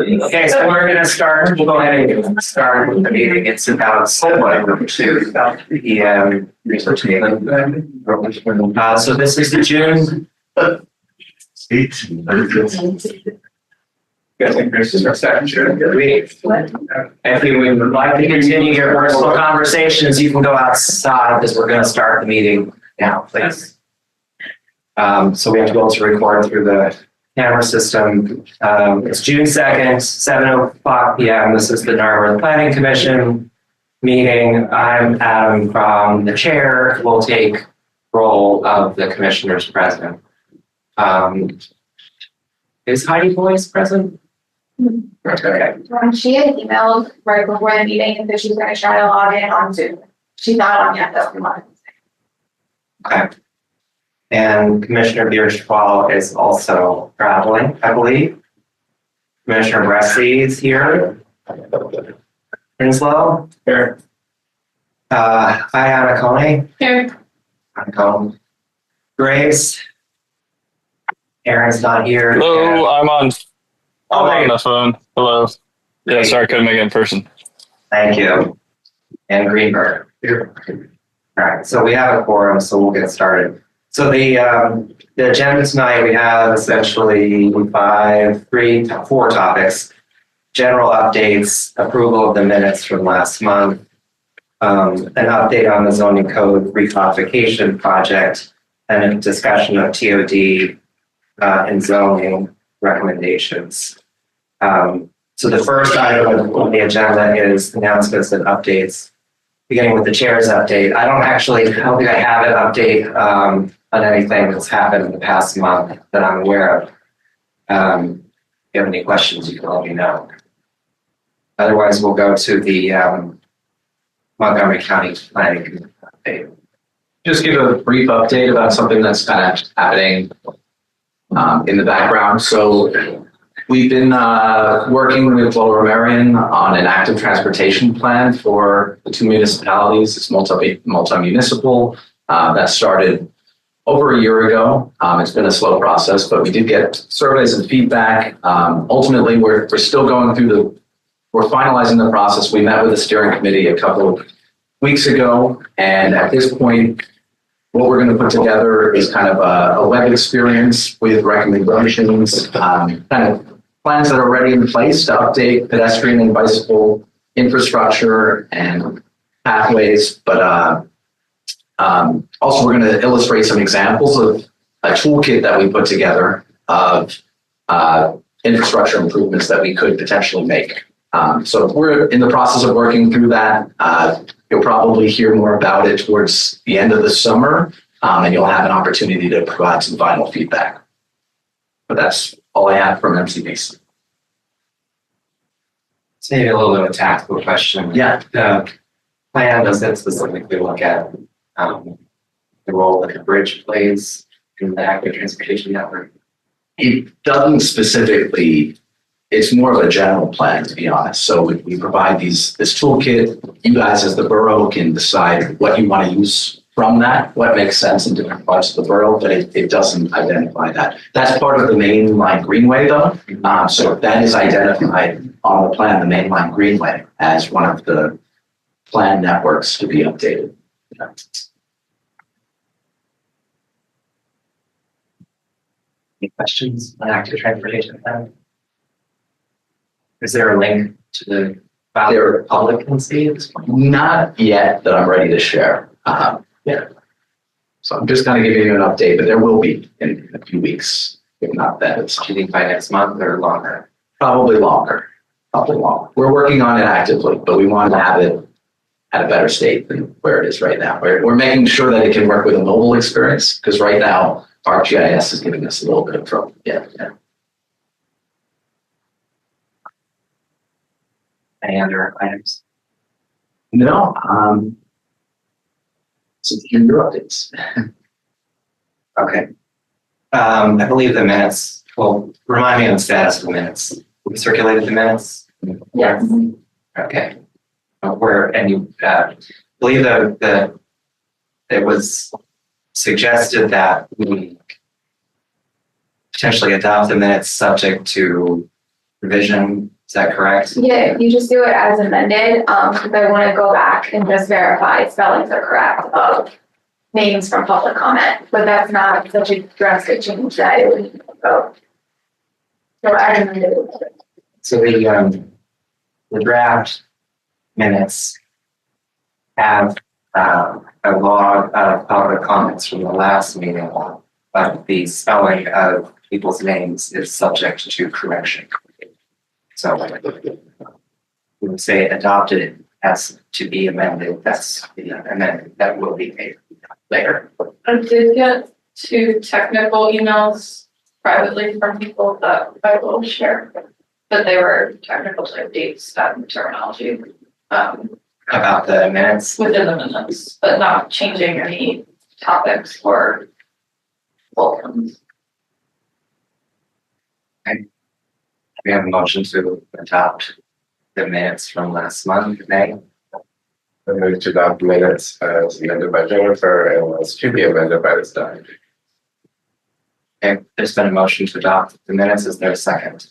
Okay, so we're gonna start, we'll go ahead and start with the meeting. It's about 7:02 PM. So this is the June. If you would like to continue your personal conversations, you can go outside because we're gonna start the meeting now, please. So we have to go to record through the camera system. It's June 2nd, 7:05 PM. This is the Narberth Planning Commission meeting. I'm Adam from the chair. We'll take role of the commissioners present. Is Heidi Boyce present? Okay. She had emailed right before the meeting that she's going to try to log in on Zoom. She's not on yet, though. Okay. And Commissioner Bierschwal is also traveling, I believe. Commissioner Bressie is here. Winslow? Here. Hi, Anna Coney. Here. Anna Coney. Grace? Aaron's not here. Hello, I'm on there you the phone. Hello. Yeah, sorry I couldn't make it in person. Thank you. And Greenberg. Here. All right, so we have a quorum, so we'll get started. So the agenda tonight, we have essentially four topics. General updates, approval of the minutes from last month, an update on the zoning code recodification project, and a discussion of TOD and zoning recommendations. So the first item on the agenda is announcements and updates, beginning with the chair's update. I don't think I have an update on anything that's happened in the past month that I'm aware of. If you have any questions, you can let me know. Otherwise, we'll go to the Montgomery County Planning update. Just give a brief update about something that's kind of happening in the background. So we've been working with Lower Merion on an active transportation plan for the two municipalities. It's multi-municipal. That started over a year ago. It's been a slow process, but we did get surveys and feedback. Ultimately, we're still going through we're finalizing the process. We met with the steering committee a couple of weeks ago, and at this point, what we're going to put together is kind of a web experience with recommendations, kind of plans that are already in place to update pedestrian and bicycle infrastructure and pathways. But also, we're going to illustrate some examples of a toolkit that we put together of infrastructure improvements that we could potentially make. So we're in the process of working through that. You'll probably hear more about it towards the end of the summer, and you'll have an opportunity to provide some final feedback. But that's all I have from MCBC. So maybe a little bit of a tactical question. Yeah. The plan doesn't specifically look at the role that the bridge plays in the active transportation network. It doesn't specifically. It's more of a general plan, to be honest. So we provide this toolkit. You guys as the borough can decide what you want to use from that, what makes sense in different parts of the borough, but it doesn't identify that. That's part of the mainline greenway though. So that is identified on the plan, the mainline greenway, as one of the plan networks to be updated. Any questions on active transportation plan? Is there a link to the file the public can see at this point? Not yet that I'm ready to share. Yeah. So I'm just kind of giving you an update, but there will be in a few weeks, if not then. Do you think by next month or longer? Probably longer. We're working on it actively, but we want to have it at a better state than where it is right now. We're making sure that it can work with a mobile experience, because right now ArcGIS is giving us a little bit of trouble. Yeah. Any other items? No. So in your updates. Okay. I believe the minutes, well, remind me on the status of the minutes. We circulated the minutes? Yes. Okay. And you believe that it was suggested that we potentially adopt the minutes subject to revision. Is that correct? Yeah, you just do it as amended, because I want to go back and just verify spellings are correct of names from public comment, but that's not such a drastic change that it would need to go. So as amended. So the draft minutes have a log of public comments from the last meeting, but the spelling of people's names is subject to correction. So we would say adopted has to be amended. That's the amendment that will be made later. I did get 2 technical emails privately from people that I will share, but they were technical type dates and terminology About the minutes. within the minutes, but not changing any topics or bulletins. We have a motion to adopt the minutes from last month, May. I move to adopt minutes as amended by Jennifer and as to be amended by the staff. Okay, there's been a motion to adopt the minutes. Is there a second?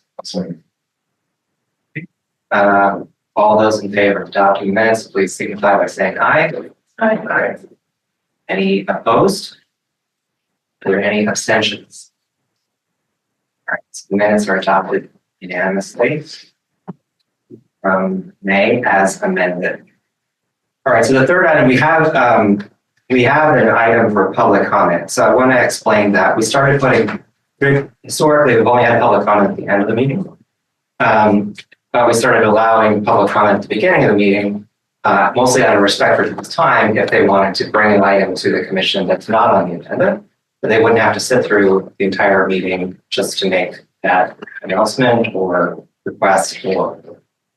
All those in favor of adopting minutes, please signify by saying aye. Aye. Any opposed? Are there any abstentions? All right, so the minutes are adopted unanimously from May as amended. All right, so the third item, we have an item for public comment. So I want to explain that. We started historically, we've only had public comment at the end of the meeting. But we started allowing public comment at the beginning of the meeting, mostly out of respect for people's time, if they wanted to bring an item to the commission that's not on the agenda, but they wouldn't have to sit through the entire meeting just to make that announcement or request or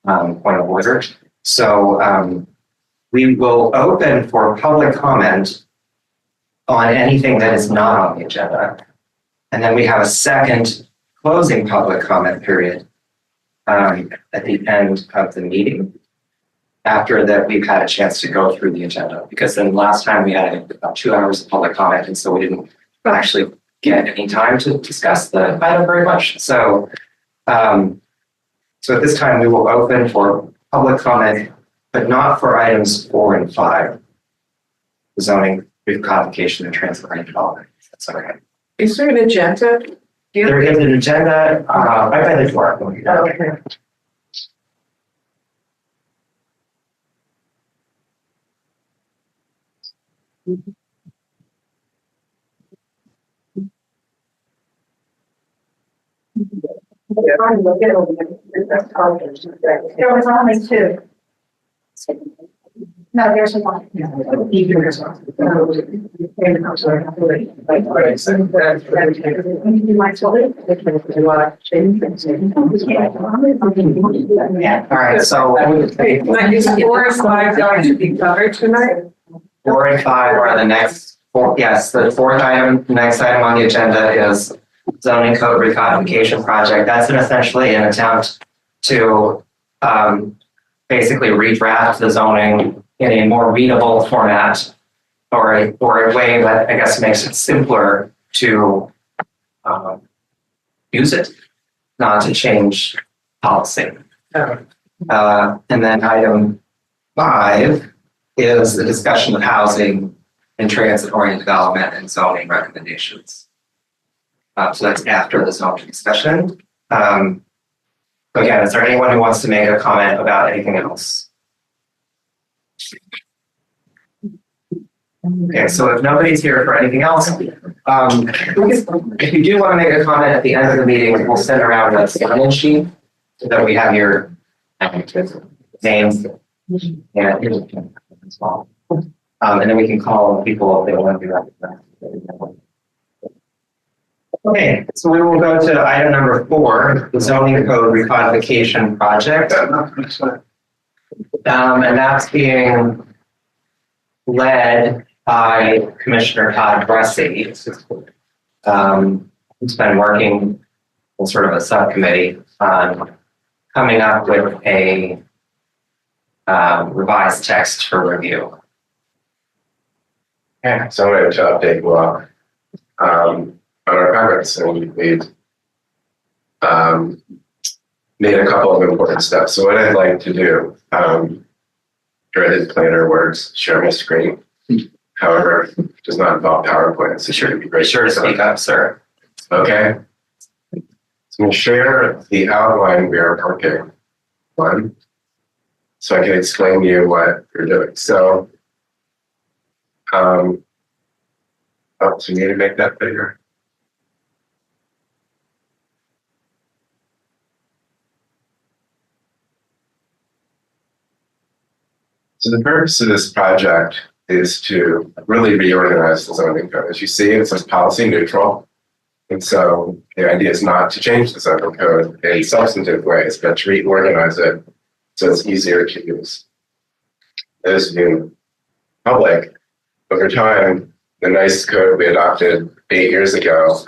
point of order. So we will open for public comment on anything that is not on the agenda. And then we have a second closing public comment period at the end of the meeting, after that we've had a chance to go through the agenda, because then last time we had about 2 hours of public comment, and so we didn't actually get any time to discuss the item very much. So so at this time we will open for public comment, but not for items 4 and 5, zoning, recodification, and transparent development. That's okay. Is there an agenda? There is an agenda right by the door. Okay. There was only 2. No, there's one. Yeah, all right, so Is 4 and 5 going to be covered tonight? 4 and 5 are the next 4. Yes, the fourth item, the next item on the agenda is zoning code recodification project. That's essentially an attempt to basically redraft the zoning in a more readable format, or a way that I guess makes it simpler to use it, not to change policy. And then item 5 is the discussion of housing and transit-oriented development and zoning recommendations. So that's after the zoning discussion. Again, is there anyone who wants to make a comment about anything else? Okay, so if nobody's here for anything else, if you do want to make a comment at the end of the meeting, we'll send around a sign-in sheet so that we have your names and as well. And then we can call people if they want to be recognized. Okay, so we will go to item number 4, the zoning code recodification project. And that's being led by Commissioner Todd Bressi. He's been working in sort of a subcommittee on coming up with a revised text for review. Yeah, so I wanted to update on our progress, and we've made made a couple of important steps. So what I'd like to do, dreaded planner words, share my screen. However, does not involve PowerPoint, so sure to be Be great. sure to speak up, sir. Okay. So I'm going to share the outline we are working on, so I can explain to you what we're doing. So, do you need to make that bigger? So the purpose of this project is to really reorganize the zoning code. As you see, it says policy neutral. And so the idea is not to change the zoning code in substantive ways, but to reorganize it so it's easier to use. Those of you in public, over time, the NICE code we adopted 8 years ago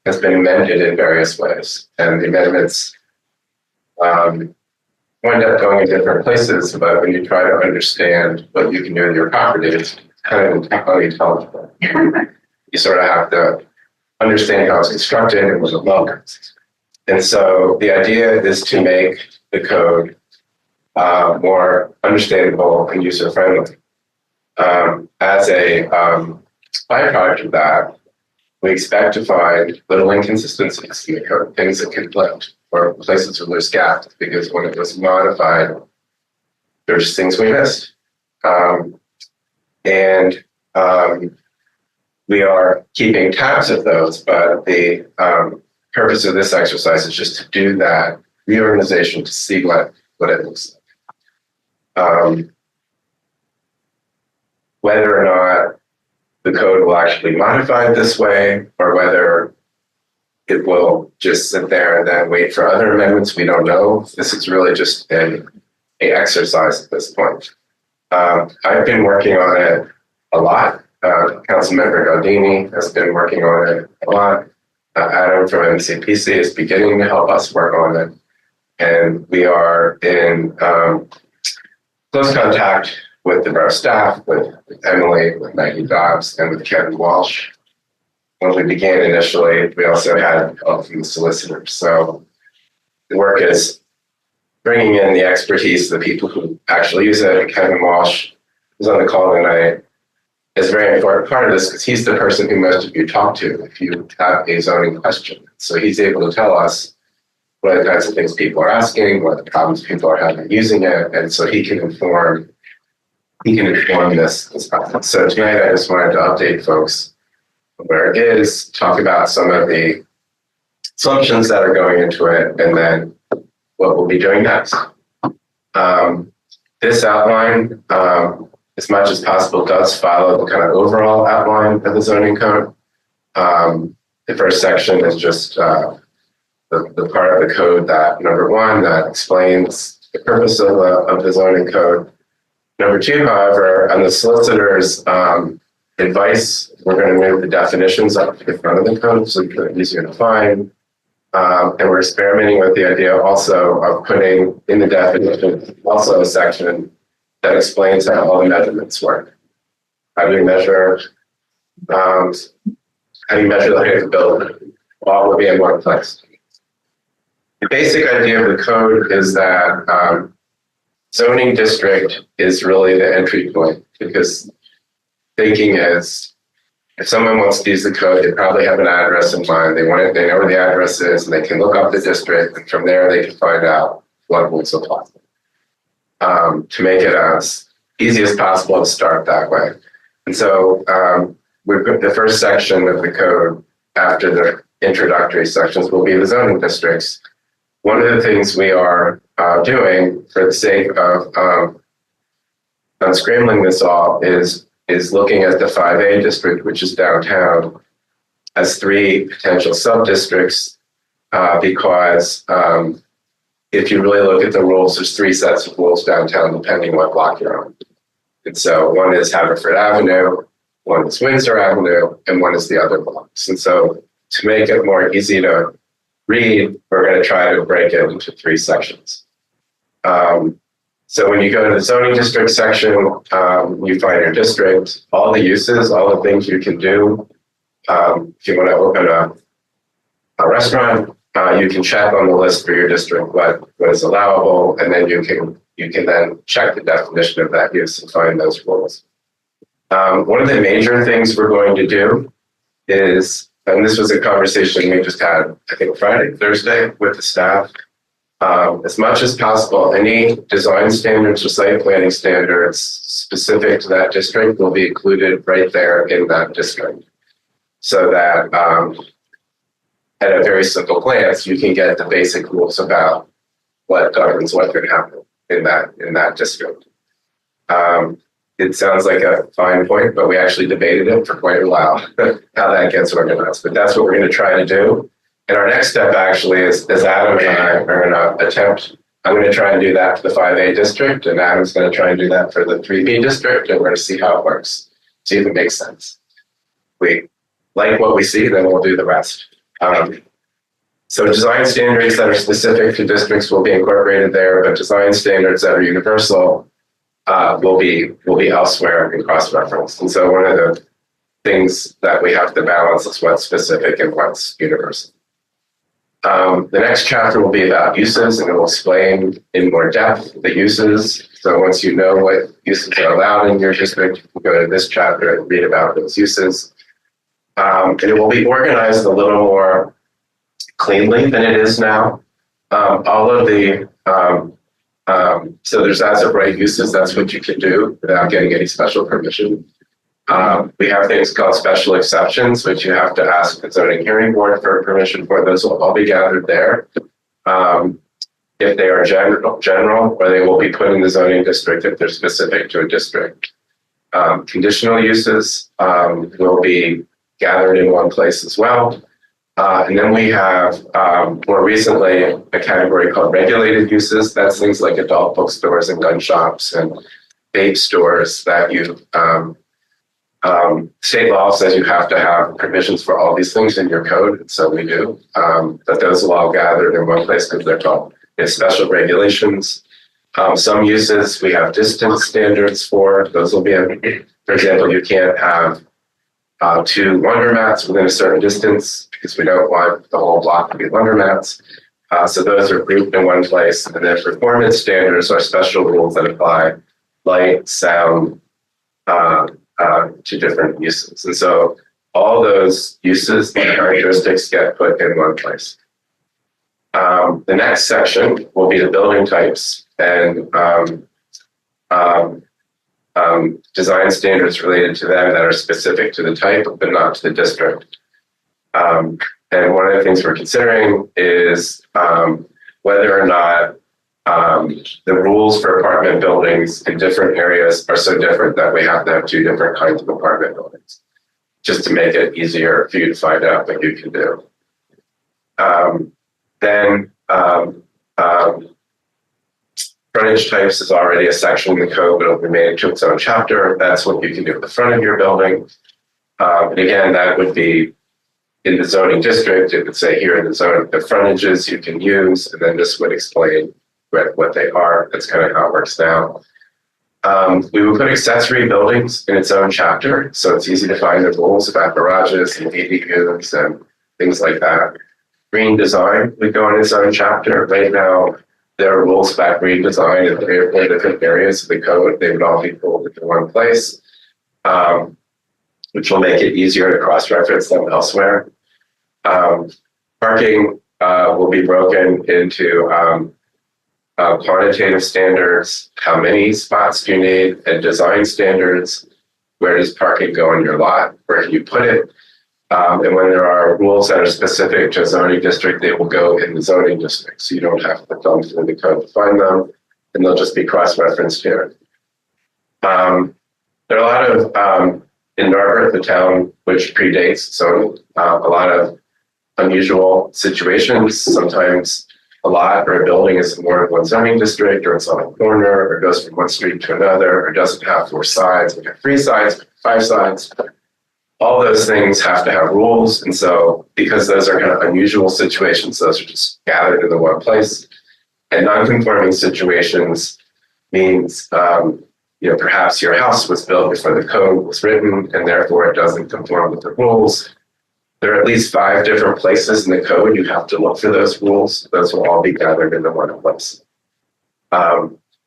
has been amended in various ways. And the amendments wind up going in different places, but when you try to understand what you can do with your property, it's kind of unintelligible. You sort of have to understand how it's constructed and what it looks. And so the idea is to make the code more understandable and user-friendly. As a byproduct of that, we expect to find little inconsistencies in the code, things that conflict, or places where there's gaps, because when it was modified, there's things we missed. We are keeping tabs of those, but the purpose of this exercise is just to do that reorganization to see what it looks like. Whether or not the code will actually modify it this way, or whether it will just sit there and then wait for other amendments, we don't know. This is really just an exercise at this point. I've been working on it a lot. Councilmember Galdini has been working on it a lot. Adam from MCPC is beginning to help us work on it. And we are in close contact with the borough staff, with Emily, with Maggie Dobbs, and with Kevin Walsh. When we began initially, we also had help from the solicitors. So the work is bringing in the expertise of the people who actually use it. Kevin Walsh is on the call tonight. Is a very important part of this because he's the person who most of you talk to if you have a zoning question. So he's able to tell us what are the kinds of things people are asking, what the problems people are having using it, and so he can inform this process. So tonight I just wanted to update folks where it is, talk about some of the assumptions that are going into it, and then what we'll be doing next. This outline, as much as possible, does follow the kind of overall outline of the zoning code. The first section is just the part of the code that, number one, that explains the purpose of the zoning code. Number two, however, on the solicitor's advice, we're going to move the definitions up to the front of the code so it's easier to find. And we're experimenting with the idea also of putting in the definition also a section that explains how all the measurements work. How do you measure the height of the building? All will be in one place. The basic idea of the code is that zoning district is really the entry point, because thinking is if someone wants to use the code, they probably have an address in mind. They know where the address is, and they can look up the district, and from there they can find out what rules apply. To make it as easy as possible to start that way. And so we've got the first section of the code after the introductory sections will be the zoning districts. One of the things we are doing for the sake of unscrambling this all is looking at the 5A district, which is downtown, as 3 potential sub-districts because if you really look at the rules, there's 3 sets of rules downtown, depending what block you're on. And so one is Haverford Avenue, one is Windsor Avenue, and one is the other blocks. And so to make it more easy to read, we're going to try to break it into 3 sections. So when you go to the zoning district section, you find your district, all the uses, all the things you can do. If you want to open a restaurant, you can check on the list for your district what is allowable, and then you can then check the definition of that use and find those rules. One of the major things we're going to do is, and this was a conversation we just had, I think Thursday with the staff. As much as possible, any design standards or site planning standards specific to that district will be included right there in that district. So that at a very simple glance, you can get the basic rules about what governs what could happen in that district. It sounds like a fine point, but we actually debated it for quite a while, how that gets organized. But that's what we're going to try to do. And our next step actually is Adam and I are going to attempt, I'm going to try and do that for the 5A district, and Adam's going to try and do that for the 3B district, and we're going to see how it works, see if it makes sense. We like what we see, then we'll do the rest. So design standards that are specific to districts will be incorporated there, but design standards that are universal will be elsewhere and cross-referenced. And so one of the things that we have to balance is what's specific and what's universal. The next chapter will be about uses, and it will explain in more depth the uses. So once you know what uses are allowed in your district, you can go to this chapter and read about those uses. And it will be organized a little more cleanly than it is now. All of the so there's as of right uses, that's what you can do without getting any special permission. We have things called special exceptions, which you have to ask the zoning hearing board for permission for. Those will all be gathered there. If they are general, or they will be put in the zoning district if they're specific to a district. Conditional uses will be gathered in one place as well. And then we have more recently a category called regulated uses. That's things like adult bookstores and gun shops and vape stores that you state law says you have to have permissions for all these things in your code, and so we do. But those will all gathered in one place because they're called special regulations. Some uses we have distance standards for. Those will be, for example, you can't have 2 laundromats within a certain distance because we don't want the whole block to be laundromats. So those are grouped in one place. And then performance standards are special rules that apply light, sound, to different uses. And so all those uses and characteristics get put in one place. The next section will be the building types and design standards related to them that are specific to the type, but not to the district. And one of the things we're considering is whether or not the rules for apartment buildings in different areas are so different that we have to have 2 different kinds of apartment buildings, just to make it easier for you to find out what you can do. Then frontage types is already a section in the code, but it'll be made into its own chapter. That's what you can do at the front of your building. And again, that would be in the zoning district. It would say here in the zone, the frontages you can use, and then this would explain what they are. That's kind of how it works now. We would put accessory buildings in its own chapter, so it's easy to find the rules about garages and ADUs and things like that. Green design would go in its own chapter. Right now, there are rules about green design in 3 or 4 different areas of the code. They would all be pulled into one place, which will make it easier to cross-reference them elsewhere. Parking will be broken into quantitative standards, how many spots do you need, and design standards. Where does parking go in your lot? Where do you put it? And when there are rules that are specific to a zoning district, they will go in the zoning district. So you don't have to thumb through the code to find them, and they'll just be cross-referenced here. There are a lot of, in Narberth, the town which predates, so a lot of unusual situations. Sometimes a lot or a building is in more than one zoning district, or it's on a corner, or goes from one street to another, or doesn't have 4 sides, we have 3 sides, 5 sides. All those things have to have rules. And so because those are kind of unusual situations, those are just gathered into one place. And non-conforming situations means, perhaps your house was built before the code was written, and therefore it doesn't conform with the rules. there are at least 5 different places in the code you have to look for those rules. Those will all be gathered into one place.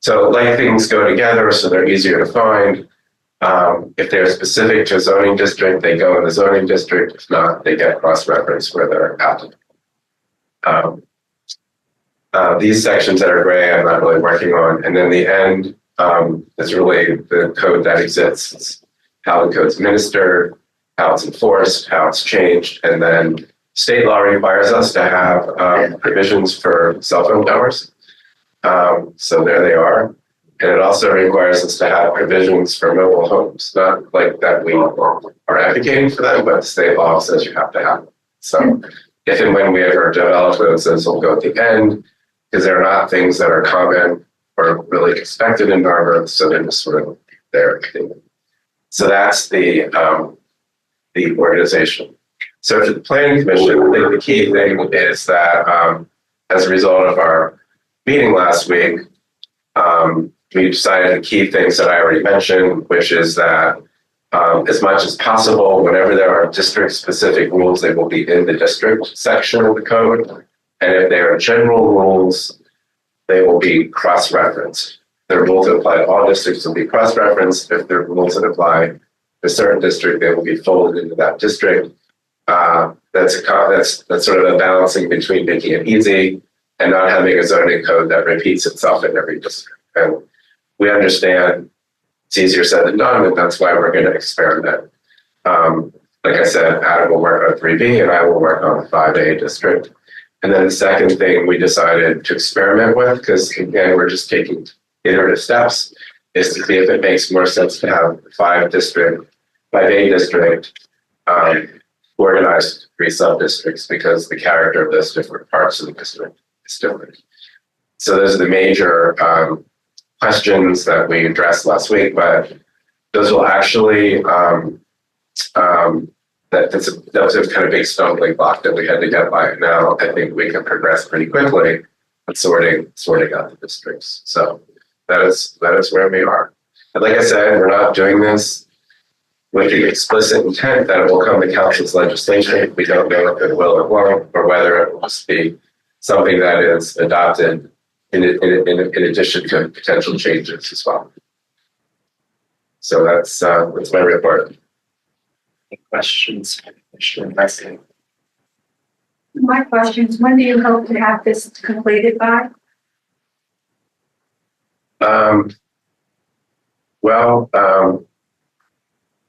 So like things go together, so they're easier to find. If they're specific to a zoning district, they go in the zoning district. If not, they get cross-referenced where they're applicable. These sections that are gray, I'm not really working on. And then the end is really the code that exists. It's how the code's administered, how it's enforced, how it's changed. And then state law requires us to have provisions for cell phone towers. So there they are. And it also requires us to have provisions for mobile homes, not like that we are advocating for them, but state law says you have to have them. So if and when we ever develop those will go at the end, because they're not things that are common or really expected in Narberth, so they're just sort of there. So that's the organization. So for the planning commission, I think the key thing is that as a result of our meeting last week, we decided the key things that I already mentioned, which is that as much as possible, whenever there are district-specific rules, they will be in the district section of the code. And if they are general rules, they will be cross-referenced. The rules that apply to all districts will be cross-referenced. If there are rules that apply to a certain district, they will be folded into that district. That's sort of a balancing between making it easy and not having a zoning code that repeats itself in every district. And we understand it's easier said than done, and that's why we're going to experiment. Like I said, Adam will work on 3B and I will work on the 5A district. And then the second thing we decided to experiment with, because again, we're just taking iterative steps, is to see if it makes more sense to have 5A district organized 3 sub-districts, because the character of those different parts of the district is different. So those are the major questions that we addressed last week, but those will actually, that was a kind of big stumbling block that we had to get by. Now I think we can progress pretty quickly at sorting out the districts. So that is where we are. And like I said, we're not doing this with the explicit intent that it will come to council's legislation. We don't know if it will or won't, or whether it will just be something that is adopted in addition to potential changes as well. So that's my report. Any questions? Commissioner Messi? My question is, when do you hope to have this completed by?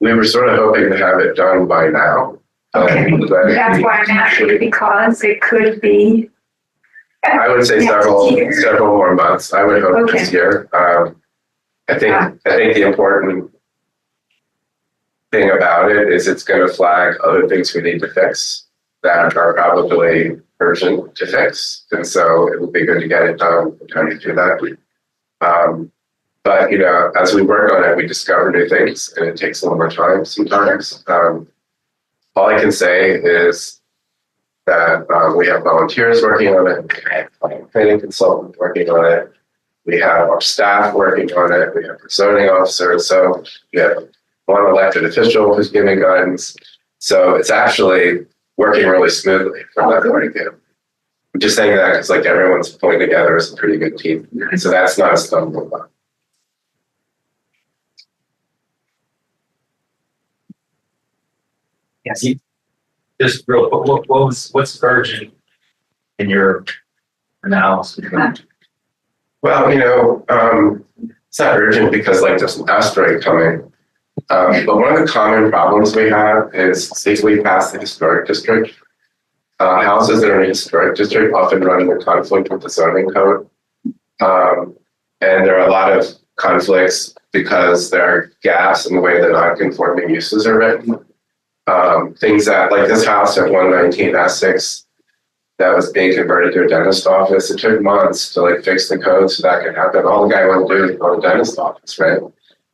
We were sort of hoping to have it done by now. That's why I'm asking, because it could be. I would say several more months. I would hope this year. I think the important thing about it is it's going to flag other things we need to fix that are probably urgent to fix, and so it would be good to get it done in time to do that. But as we work on it, we discover new things, and it takes a little more time sometimes. All I can say is that we have volunteers working on it, we have a planning consultant working on it, we have our staff working on it, we have a zoning officer, so we have one elected official who's giving guidance. So it's actually working really smoothly from that point of view. I'm just saying that because everyone's pulling together as a pretty good team. So that's not a stumbling block. Yes. Just real quick, what's urgent in your analysis? Well, it's not urgent because there's an asteroid coming. But one of the common problems we have is, say we pass the historic district, houses that are in the historic district often run into conflict with the zoning code. And there are a lot of conflicts because there are gaps in the way the non-conforming uses are written. Things that, like this house at 119 Essex, that was being converted to a dentist office. It took months to fix the code so that could happen. All the guy wanted to do is go to the dentist office, right?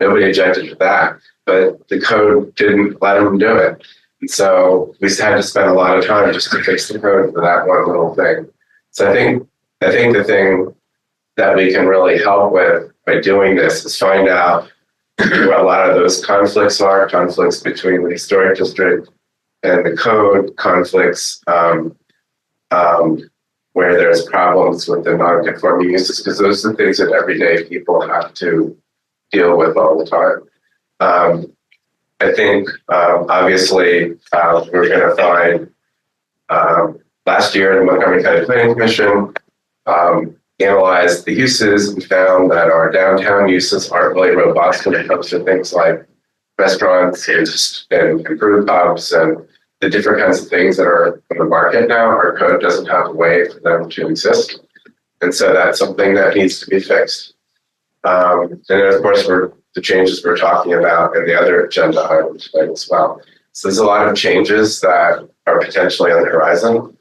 Nobody objected to that, but the code didn't let him do it. And so we had to spend a lot of time just to fix the code for that one little thing. So I think the thing that we can really help with by doing this is find out where a lot of those conflicts are, conflicts between the historic district and the code conflicts where there's problems with the non-conforming uses, because those are the things that everyday people have to deal with all the time. I think obviously we're going to find last year the Montgomery County Planning Commission analyzed the uses and found that our downtown uses aren't really robust when it comes to things like restaurants and brew pubs and the different kinds of things that are on the market now. Our code doesn't have a way for them to exist. And so that's something that needs to be fixed. And then of course, the changes we're talking about and the other agenda items as well. So there's a lot of changes that are potentially on the horizon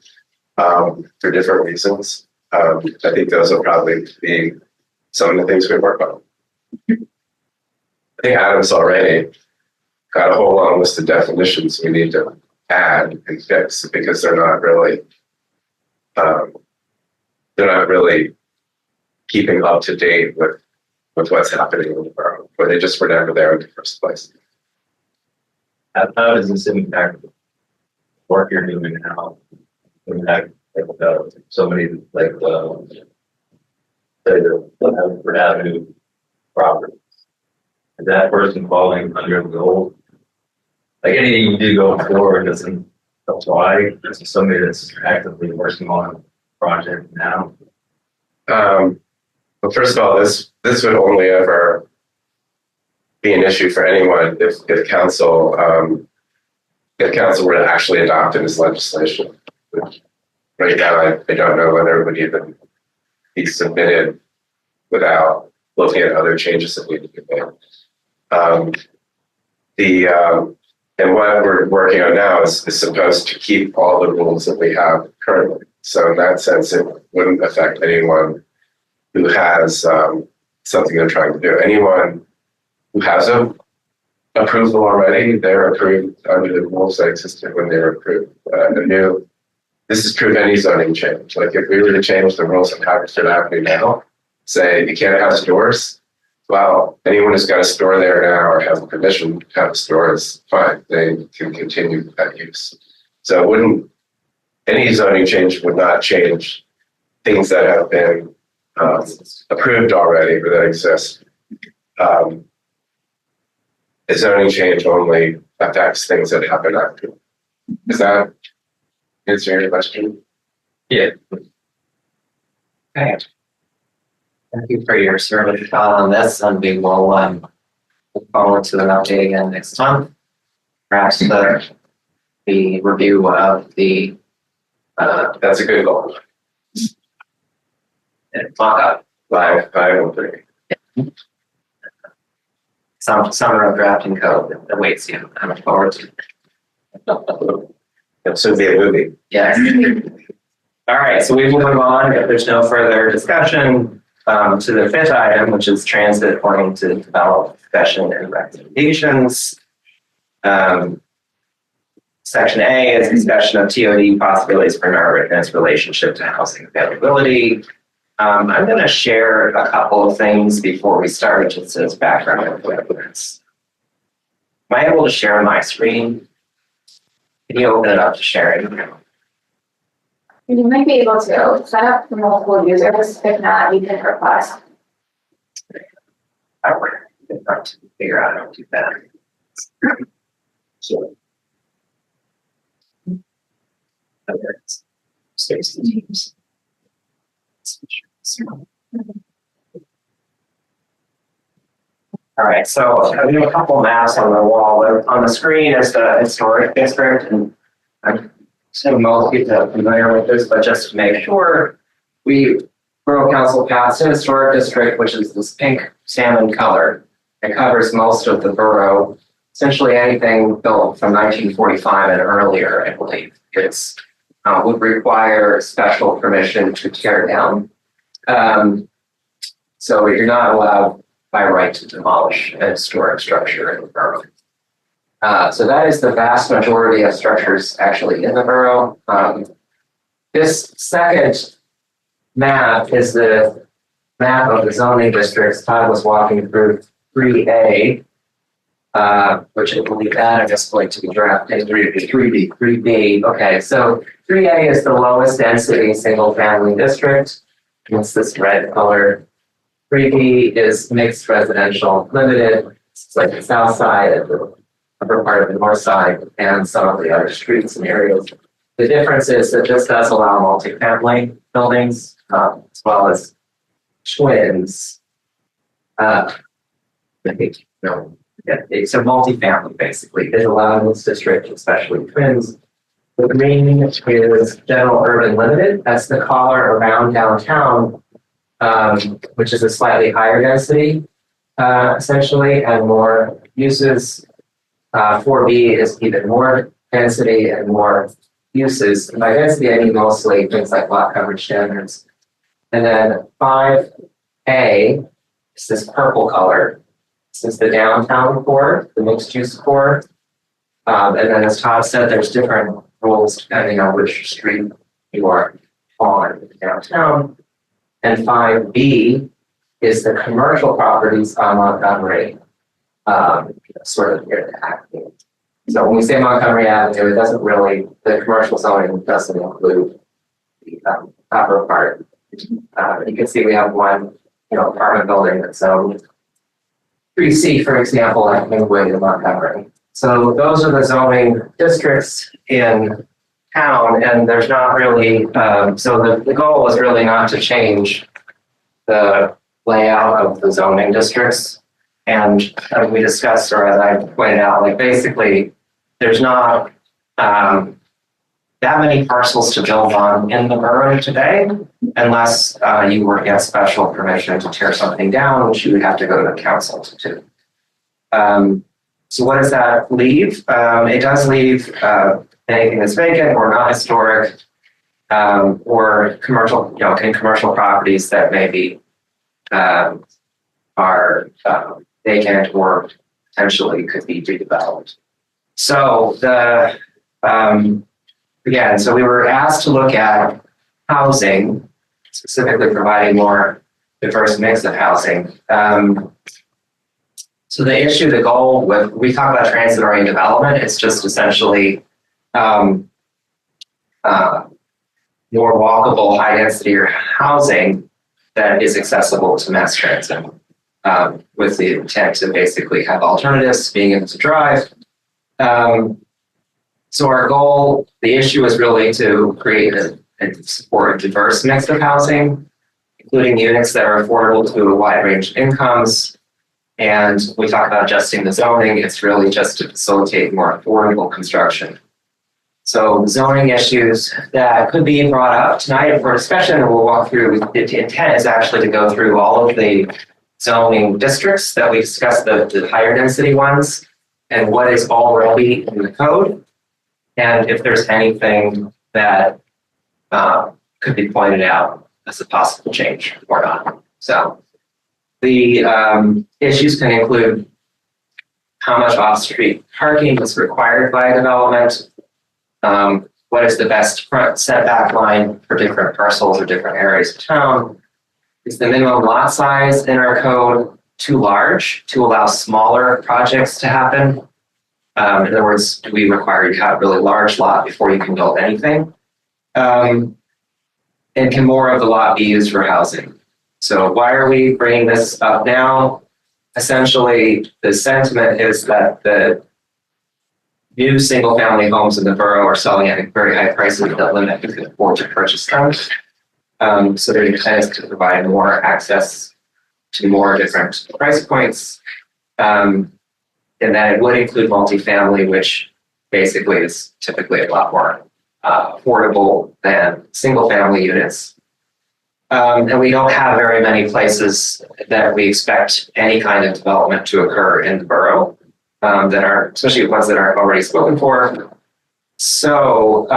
for different reasons. I think those will probably be some of the things we work on. I think Adam's already got a whole long list of definitions we need to add and fix because they're not really keeping up to date with what's happening in the borough, or they just were never there in the first place. How does this impact the work you're doing now? Impact somebody like say the Haverford Avenue property? Is that person falling under the old? Like anything you do going forward doesn't apply to somebody that's actively working on a project now? Well, first of all, this would only ever be an issue for anyone if council were to actually adopt this legislation. Which right now, I don't know whether it would even be submitted without looking at other changes that need to be made. And what we're working on now is supposed to keep all the rules that we have currently. So in that sense, it wouldn't affect anyone who has something they're trying to do. Anyone who has a approval already, they're approved under the rules that existed when they were approved. This is prove any zoning change. Like if we were to change the rules of Haverford Avenue now, say you can't have stores, well, anyone who's got a store there now or has permission to have a store is fine. They can continue that use. So any zoning change would not change things that have been approved already or that exist. A zoning change only affects things that happen after. Is that answering your question? Yeah. Okay. Thank you for your service on this, and we will look forward to an update again next time. Perhaps the review of the That's a good goal. mock up I agree. summer of drafting code that awaits you. I look forward to. It should be a movie. Yes. All right, so we will move on if there's no further discussion to the fifth item, which is transit oriented development discussion and recommendations. Section A is discussion of TOD possibilities for Norwood and its relationship to housing availability. I'm going to share a couple of things before we start, just as background evidence. Am I able to share my screen? Can you open it up to sharing? You might be able to set up for multiple users. If not, you can request. I work to figure out how to do that. All right, so I have a couple maps on the wall. On the screen is the historic district, and I'm assuming most people are familiar with this, but just to make sure, Borough Council passed an historic district, which is this pink salmon color. It covers most of the borough, essentially anything built from 1945 and earlier, I believe. It's would require special permission to tear down. So you're not allowed by right to demolish a historic structure in the borough. So that is the vast majority of structures actually in the borough. This second map is the map of the zoning districts. Todd was walking through 3A. which I believe that is going to be drafted. 3B. Okay, so 3A is the lowest density single family district. It's this red color. 3B is mixed residential limited. It's like the south side and the upper part of the north side and some of the other streets and areas. The difference is that this does allow multifamily buildings, as well as twins. It's a multifamily basically. It allows in this district, especially twins. The green is general urban limited. That's the collar around downtown, which is a slightly higher density, essentially, and more uses. 4B is even more density and more uses. And by density, I mean mostly things like lot coverage standards. And then 5A is this purple color. This is the downtown core, the mixed use core. And then as Todd said, there's different rules depending on which street you are on downtown. And 5B is the commercial properties on Montgomery, sort of here to Acme. So when we say Montgomery Avenue, it doesn't really, the commercial zoning doesn't include the upper part. You can see we have one, apartment building that's zoned 3C, for example, at Midway in Montgomery. So those are the zoning districts in town, and there's not really, so the goal was really not to change the layout of the zoning districts. And as we discussed, or as I pointed out, like basically, there's not that many parcels to build on in the borough today, unless you were to get special permission to tear something down, which you would have to go to council to do. So what does that leave? It does leave anything that's vacant or not historic, or commercial, commercial properties that maybe are vacant or potentially could be redeveloped. So again, so we were asked to look at housing, specifically providing more diverse mix of housing. So the goal with, we talk about transit-oriented development, it's just essentially more walkable, high-density housing that is accessible to mass transit, with the intent to basically have alternatives, being able to drive. So our goal, the issue is really to create and support a diverse mix of housing, including units that are affordable to a wide range of incomes. And we talk about adjusting the zoning, it's really just to facilitate more affordable construction. So zoning issues that could be brought up tonight for discussion, and we'll walk through, the intent is actually to go through all of the zoning districts that we discussed, the higher density ones, and what is already in the code. And if there's anything that could be pointed out as a possible change or not. So the issues can include how much off-street parking is required by a development, what is the best front setback line for different parcels or different areas of town, is the minimum lot size in our code too large to allow smaller projects to happen? In other words, do we require you to have a really large lot before you can build anything? And can more of the lot be used for housing? So why are we bringing this up now? Essentially, the sentiment is that the new single-family homes in the borough are selling at very high prices that limit who can afford to purchase them. So their intent is to provide more access to more different price points. And then it would include multifamily, which basically is typically a lot more affordable than single family units. And we don't have very many places that we expect any kind of development to occur in the borough, that are, especially ones that aren't already spoken for. So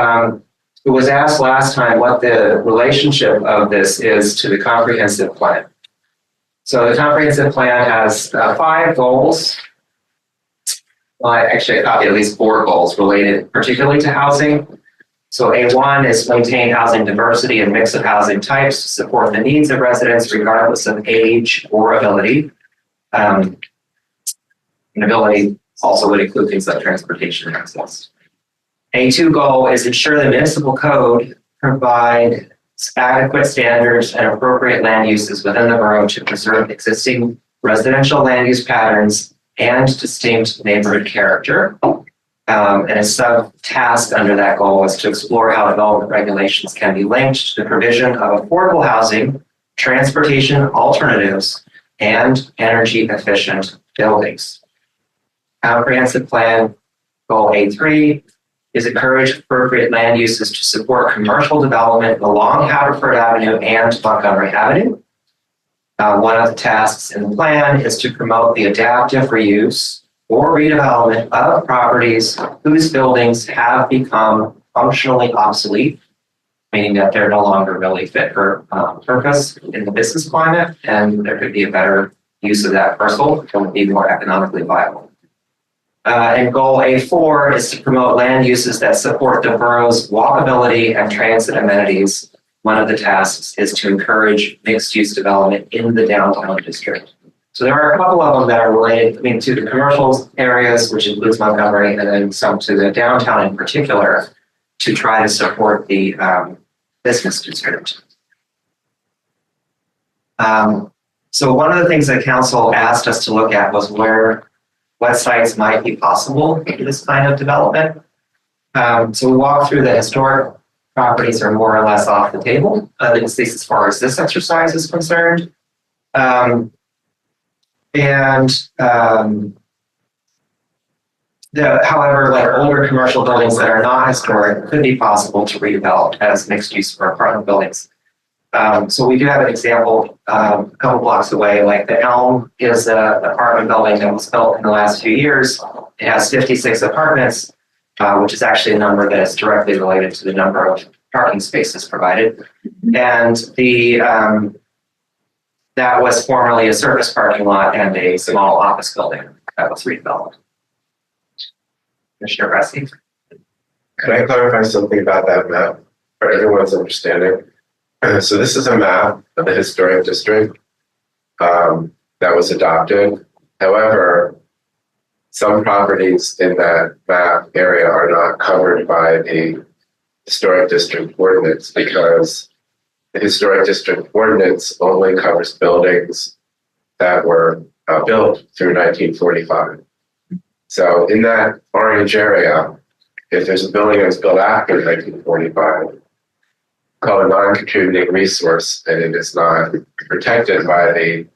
it was asked last time what the relationship of this is to the comprehensive plan. So the comprehensive plan has 5 goals. Well, actually, I copy at least 4 goals related particularly to housing. So A1 is maintain housing diversity and mix of housing types to support the needs of residents regardless of age or ability. An ability also would include things like transportation access. A2 goal is ensure the municipal code provides adequate standards and appropriate land uses within the borough to preserve existing residential land use patterns and distinct neighborhood character. And a sub-task under that goal is to explore how development regulations can be linked to the provision of affordable housing, transportation alternatives, and energy efficient buildings. Comprehensive plan goal A3 is encourage appropriate land uses to support commercial development along Haverford Avenue and Montgomery Avenue. One of the tasks in the plan is to promote the adaptive reuse or redevelopment of properties whose buildings have become functionally obsolete, meaning that they're no longer really fit for purpose in the business climate, and there could be a better use of that parcel that would be more economically viable. And goal A4 is to promote land uses that support the borough's walkability and transit amenities. One of the tasks is to encourage mixed-use development in the downtown district. So there are a couple of them that are related, to the commercial areas, which includes Montgomery, and then some to the downtown in particular, to try to support the business district. So one of the things that council asked us to look at was what sites might be possible for this kind of development. So we walked through the historic properties are more or less off the table, at least as far as this exercise is concerned. However, like older commercial buildings that are not historic could be possible to redevelop as mixed use for apartment buildings. So we do have an example a couple blocks away, like the Elm is an apartment building that was built in the last few years. It has 56 apartments, which is actually a number that is directly related to the number of parking spaces provided. And that was formerly a surface parking lot and a small office building that was redeveloped. Commissioner Ressi? Can I clarify something about that map for everyone's understanding? So this is a map of the historic district that was adopted. However, some properties in that map area are not covered by the historic district ordinance because the historic district ordinance only covers buildings that were built through 1945. So in that orange area, if there's a building that was built after 1945, called a non-contributing resource, and it is not protected by the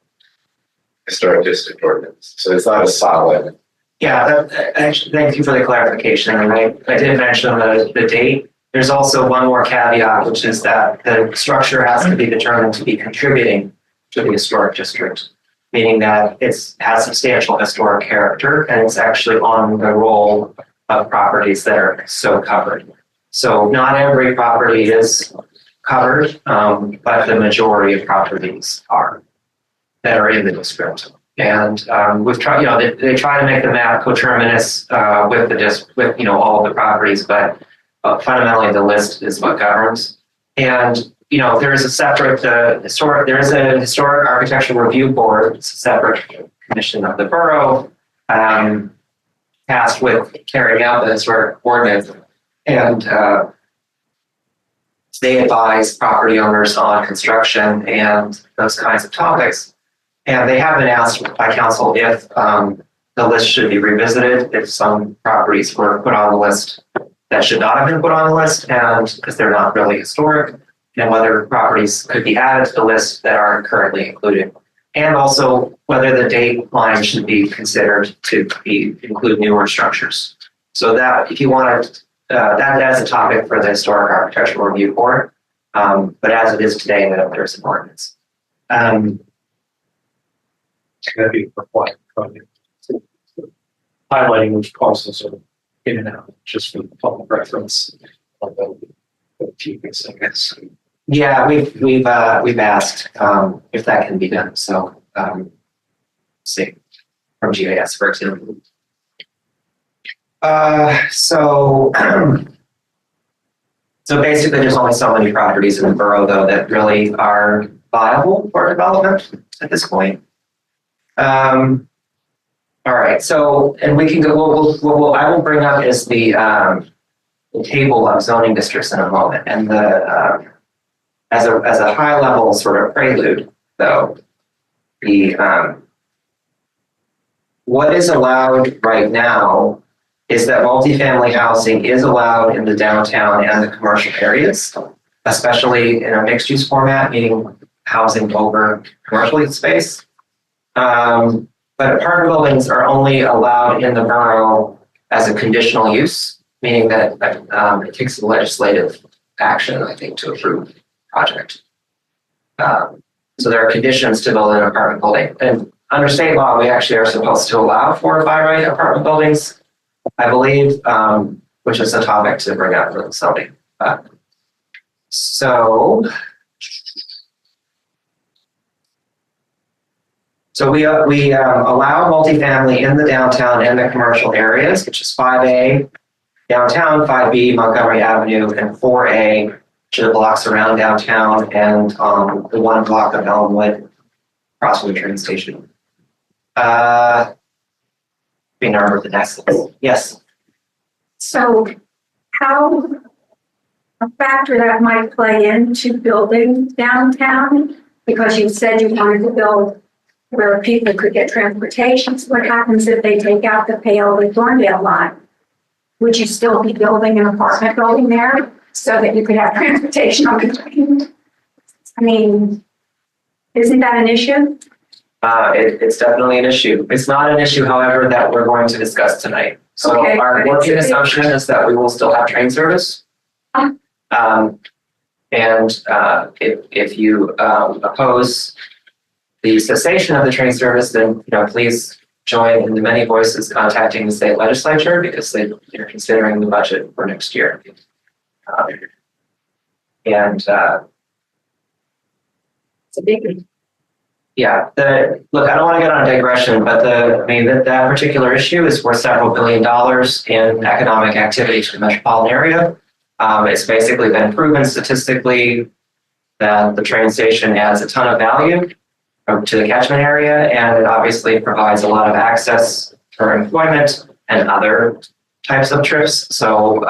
historic district ordinance. So it's not a solid. Yeah, actually, thank you for the clarification. And I did mention the date. There's also one more caveat, which is that the structure has to be determined to be contributing to the historic district, meaning that it has substantial historic character and it's actually on the roll of properties that are so covered. So not every property is covered, but the majority of properties are that are in the district. And we've tried, they try to make the map coterminous with all of the properties, but fundamentally the list is what governs. And there is a separate historic architectural review board. It's a separate commission of the borough tasked with carrying out the historic ordinance, and they advise property owners on construction and those kinds of topics. And they have been asked by council if the list should be revisited, if some properties were put on the list that should not have been put on the list, and because they're not really historic, and whether properties could be added to the list that are currently included. And also whether the date line should be considered to include newer structures. So that, if you want that's a topic for the Historic Architectural Review Board. But as it is today, there's an ordinance. That'd be required, probably. Highlighting which parcels are in and out, just for the public reference. A few things, I guess. Yeah, we've asked if that can be done. So see from GIS, for example. So basically, there's only so many properties in the borough, though, that really are viable for development at this point. All right, so, and we can go, what I will bring up is the table of zoning districts in a moment, and as a high level sort of prelude, though, what is allowed right now is that multifamily housing is allowed in the downtown and the commercial areas, especially in a mixed use format, meaning housing over commercial space. But apartment buildings are only allowed in the borough as a conditional use, meaning that it takes legislative action, I think, to approve the project. So there are conditions to build an apartment building. And under state law, we actually are supposed to allow 4 by right apartment buildings, I believe, which is a topic to bring up for the zoning. So we allow multifamily in the downtown and the commercial areas, which is 5A downtown, 5B Montgomery Avenue, and 4A, which are the blocks around downtown and the 1 block of Elmwood across from the train station. Being numbered the next. Yes. So how a factor that might play into building downtown, because you said you wanted to build where people could get transportation. So what happens if they take out the Paoli Thorndale line? Would you still be building an apartment building there so that you could have transportation on the train? I mean, isn't that an issue? It's definitely an issue. It's not an issue, however, that we're going to discuss tonight. So Okay, our but working assumption is that we will still have train service. If you oppose the cessation of the train service, then please join in the many voices contacting the state legislature because they're considering the budget for next year. It's a big. Yeah, look, I don't want to get on a digression, but that particular issue is worth several $1 billion in economic activity to the metropolitan area. It's basically been proven statistically that the train station adds a ton of value to the catchment area, and it obviously provides a lot of access for employment and other types of trips. So,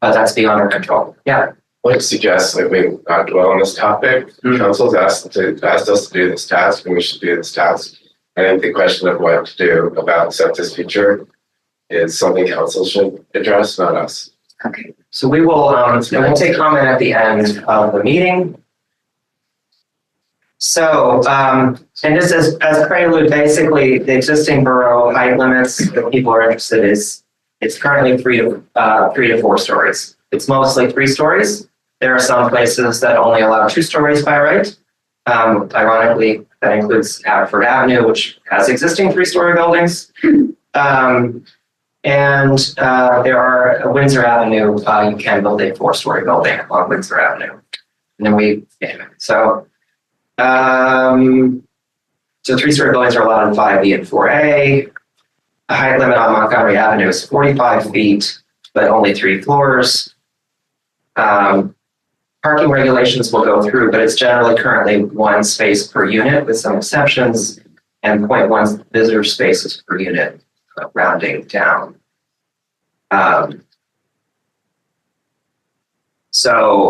but that's beyond our control. Yeah. I would suggest that we not dwell on this topic. Council's asked us to do this task, and we should do this task. I think the question of what to do about this feature is something council should address, not us. Okay. So we will, we'll take comment at the end of the meeting. So, and this is as a prelude, basically the existing borough height limits, if people are interested, it's currently 3 to 4 stories. It's mostly 3 stories. There are some places that only allow 2 stories by right. Ironically, that includes Haverford Avenue, which has existing 3-story buildings. There are Windsor Avenue, you can build a 4-story building on Windsor Avenue. And then so 3-story buildings are allowed in 5B and 4A. The height limit on Montgomery Avenue is 45 feet, but only 3 floors. Parking regulations will go through, but it's generally currently 1 space per unit with some exceptions and 0.1 visitor spaces per unit, rounding down. And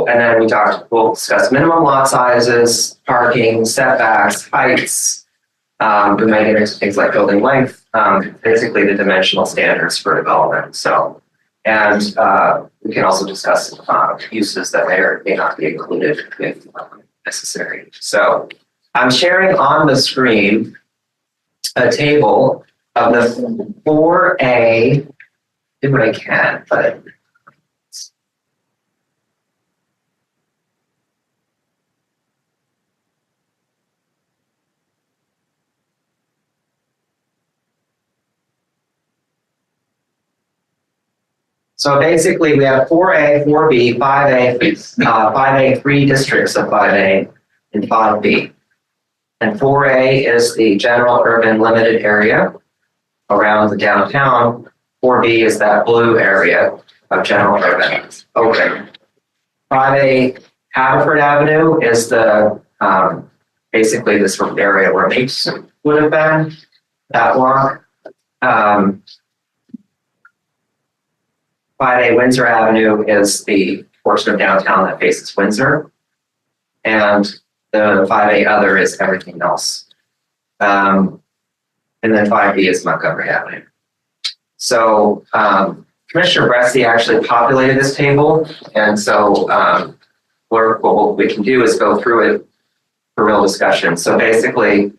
then we'll discuss minimum lot sizes, parking, setbacks, heights. We might get into things like building length, basically the dimensional standards for development. So, and we can also discuss uses that may or may not be included if necessary. So I'm sharing on the screen a table of the 4A, do what I can, but so basically we have 4A, 4B, 5A, 3 districts of 5A and 5B. And 4A is the general urban limited area around the downtown. 4B is that blue area of general urban open. 5A Haverford Avenue is the basically this sort of area where Mapes would have been. that block. 5A Windsor Avenue is the portion of downtown that faces Windsor. And the 5A other is everything else. And then 5B is Montgomery Avenue. So Commissioner Bresci actually populated this table. And so what we can do is go through it for real discussion. So basically,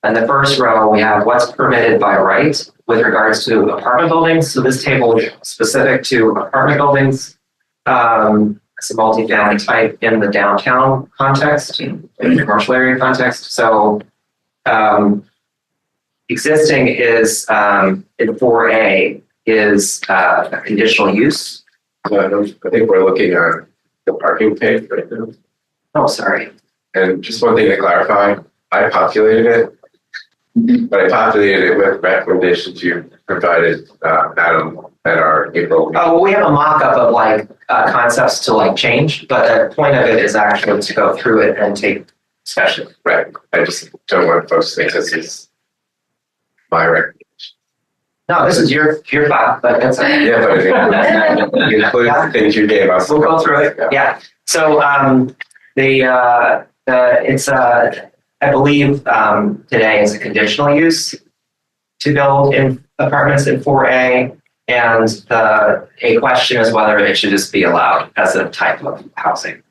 in the first row, we have what's permitted by right with regards to apartment buildings. So this table is specific to apartment buildings. It's a multifamily type in the downtown context, in the commercial area context. So existing is in 4A is a conditional use. I think we're looking at the parking page right now. Oh, sorry. And just one thing to clarify, I populated it, but I populated it with recommendations you provided, Adam, at our April. Oh, well, we have a mock-up of like concepts to like change, but the point of it is actually to go through it and take discussion. Right. I just don't want folks to think this is my recommendation. No, this is your file, but that's okay. Yeah, but I think you include the things you gave us. We'll go through it. Yeah. So it's I believe today is a conditional use to build in apartments in 4A, and a question is whether it should just be allowed as a type of housing,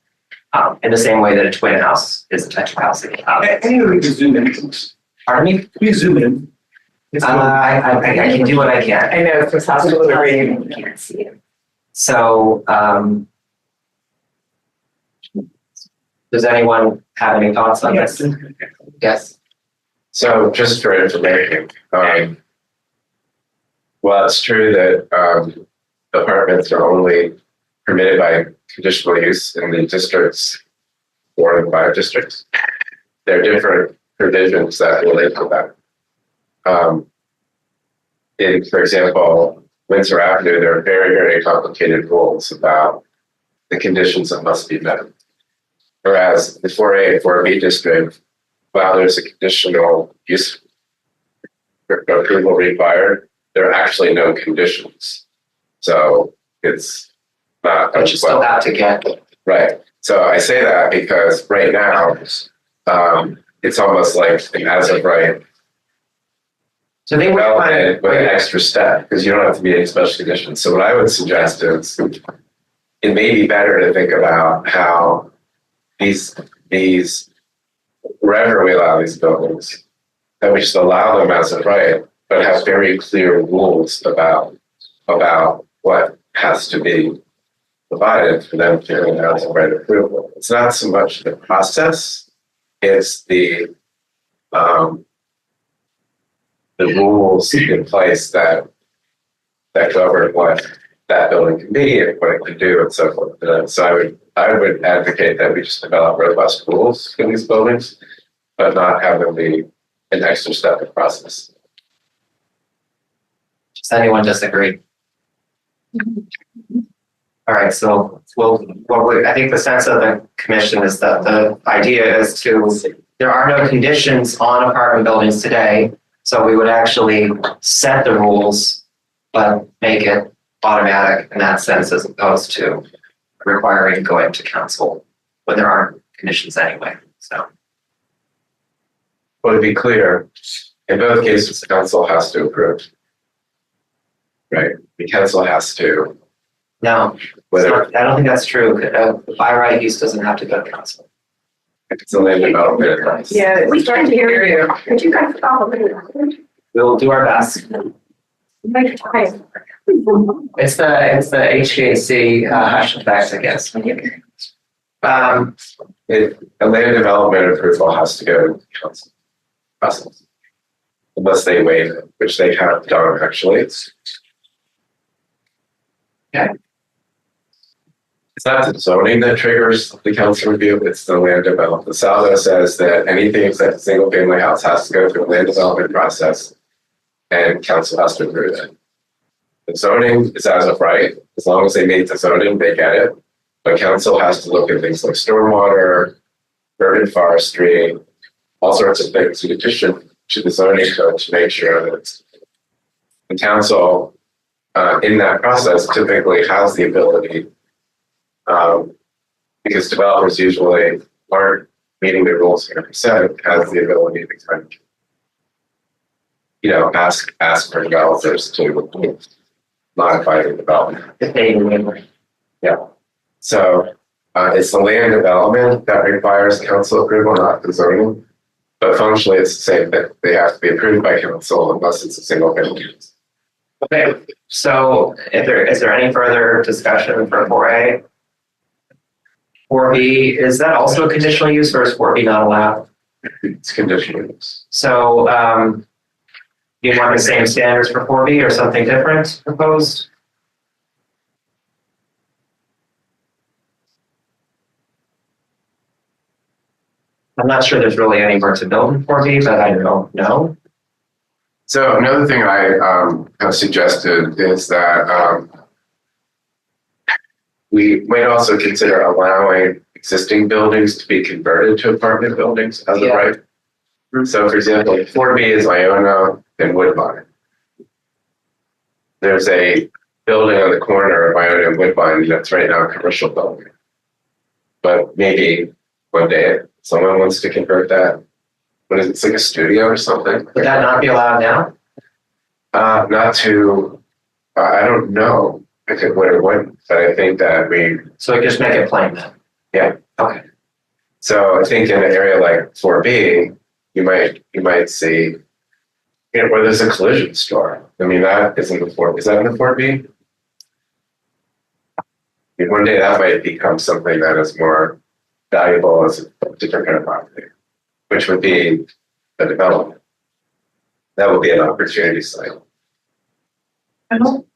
in the same way that a twin house is a type of housing. Anyway, we can zoom in. Pardon me? We zoom in. I can do what I can. I know, it's possible to read. You can't see it. So, does anyone have any thoughts on this? Yes. So just for information, well, it's true that apartments are only permitted by conditional use in the districts, 4 and 5 districts. There are different provisions that relate to that. In, for example, Windsor Avenue, there are very, very complicated rules about the conditions that must be met. Whereas the 4A and 4B district, while there's a conditional use approval required, there are actually no conditions. So it's not. But you still have to get. Right. So I say that because right now, it's almost like an as of right. So they would Development with an extra step because you don't have to meet any special conditions. So what I would suggest is it may be better to think about how these wherever we allow these buildings, that we just allow them as of right, but have very clear rules about what has to be provided for them to get an as of right approval. It's not so much the process, it's the rules in place that govern what that building can be and what it can do and so forth. So I would advocate that we just develop robust rules for these buildings, but not have them be an extra step in the process. Does anyone disagree? All right, so I think the sense of the commission is that the idea is there are no conditions on apartment buildings today. So we would actually set the rules, but make it automatic in that sense, as opposed to requiring going to council when there aren't conditions anyway. So, Well, to be clear, in both cases, the council has to approve. Right? The council has to. no, Whether I don't think that's true. By right use doesn't have to go to council. it's a land development. Yeah, We can't hear you. Could you guys follow me? We'll do our best. Make time. It's the HVAC hash effect, I guess. A land development approval has to go to council process. Unless they waive it, which they have done actually. It's not the zoning that triggers the council review, it's the land development. The Salvo says that anything except a single family house has to go through a land development process and council has to approve it. The zoning is as of right, as long as they meet the zoning, they get it. But council has to look at things like stormwater, urban forestry, all sorts of things in addition to the zoning code to make sure that the council, in that process typically has the ability, because developers usually aren't meeting the rules 100%, has the ability to kind of, ask for developers to modify the development. If they remember. So it's the land development that requires council approval, not the zoning. But functionally, it's the same thing. They have to be approved by council unless it's a single family. Okay, so is there any further discussion for 4A? 4B, is that also a conditional use or is 4B not allowed? It's conditional use. So, you want the same standards for 4B or something different proposed? I'm not sure there's really anywhere to build in 4B, but I don't know. So another thing I have suggested is that we might also consider allowing existing buildings to be converted to apartment buildings as a Yeah. right. So for example, 4B is Iona and Woodbine. There's a building on the corner of Iona and Woodbine that's right now a commercial building. But maybe one day someone wants to convert that. What is it? It's like a studio or something. Would that not be allowed now? Not to, I don't know if it would or wouldn't, but I think that So we just make it plain then? Yeah. Okay. So I think in an area like 4B, you might see, where there's a collision store. I mean, that isn't the 4, is that in the 4B? I mean, one day that might become something that is more valuable as a different kind of property, which would be a development. That would be an opportunity site. I don't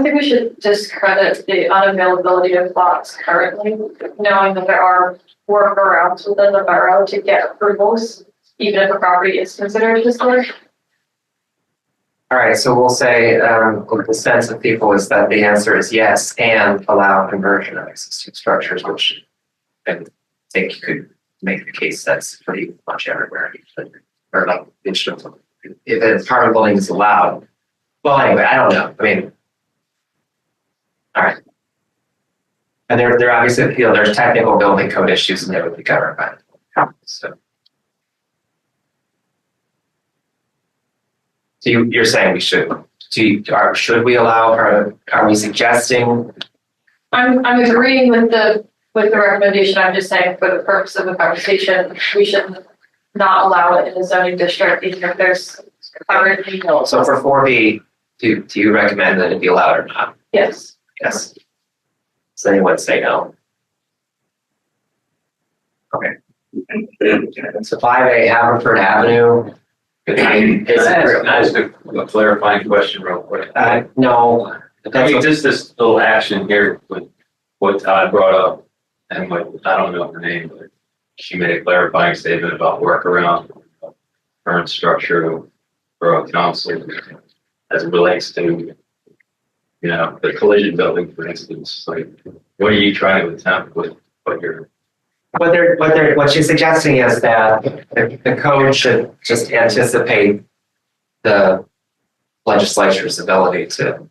think we should discredit the unavailability of lots currently, knowing that there are workarounds within the borough to get approvals, even if a property is considered historic. All right, so we'll say, the sense of people is that the answer is yes, and allow conversion of existing structures, which I think you could make the case that's pretty much everywhere. Or like, if an apartment building is allowed. Well, anyway, I don't know. I mean, all right. And there obviously, there's technical building code issues and they would be covered by it. So you're saying we should. Should we allow, or are we suggesting? I'm agreeing with the recommendation. I'm just saying for the purpose of the conversation, we should not allow it in the zoning district, even if there's currently no. So for 4B, do you recommend that it be allowed or not? Yes. Yes. Does anyone say no? Okay. So 5A Haverford Avenue. Can I ask a clarifying question real quick? No. I mean, just this little action here with what Todd brought up and what, I don't know her name, but she made a clarifying statement about workaround current structure of borough council as it relates to, the collision building, for instance. Like, what are you trying to attempt with what you're? What she's suggesting is that the code should just anticipate the legislature's ability to,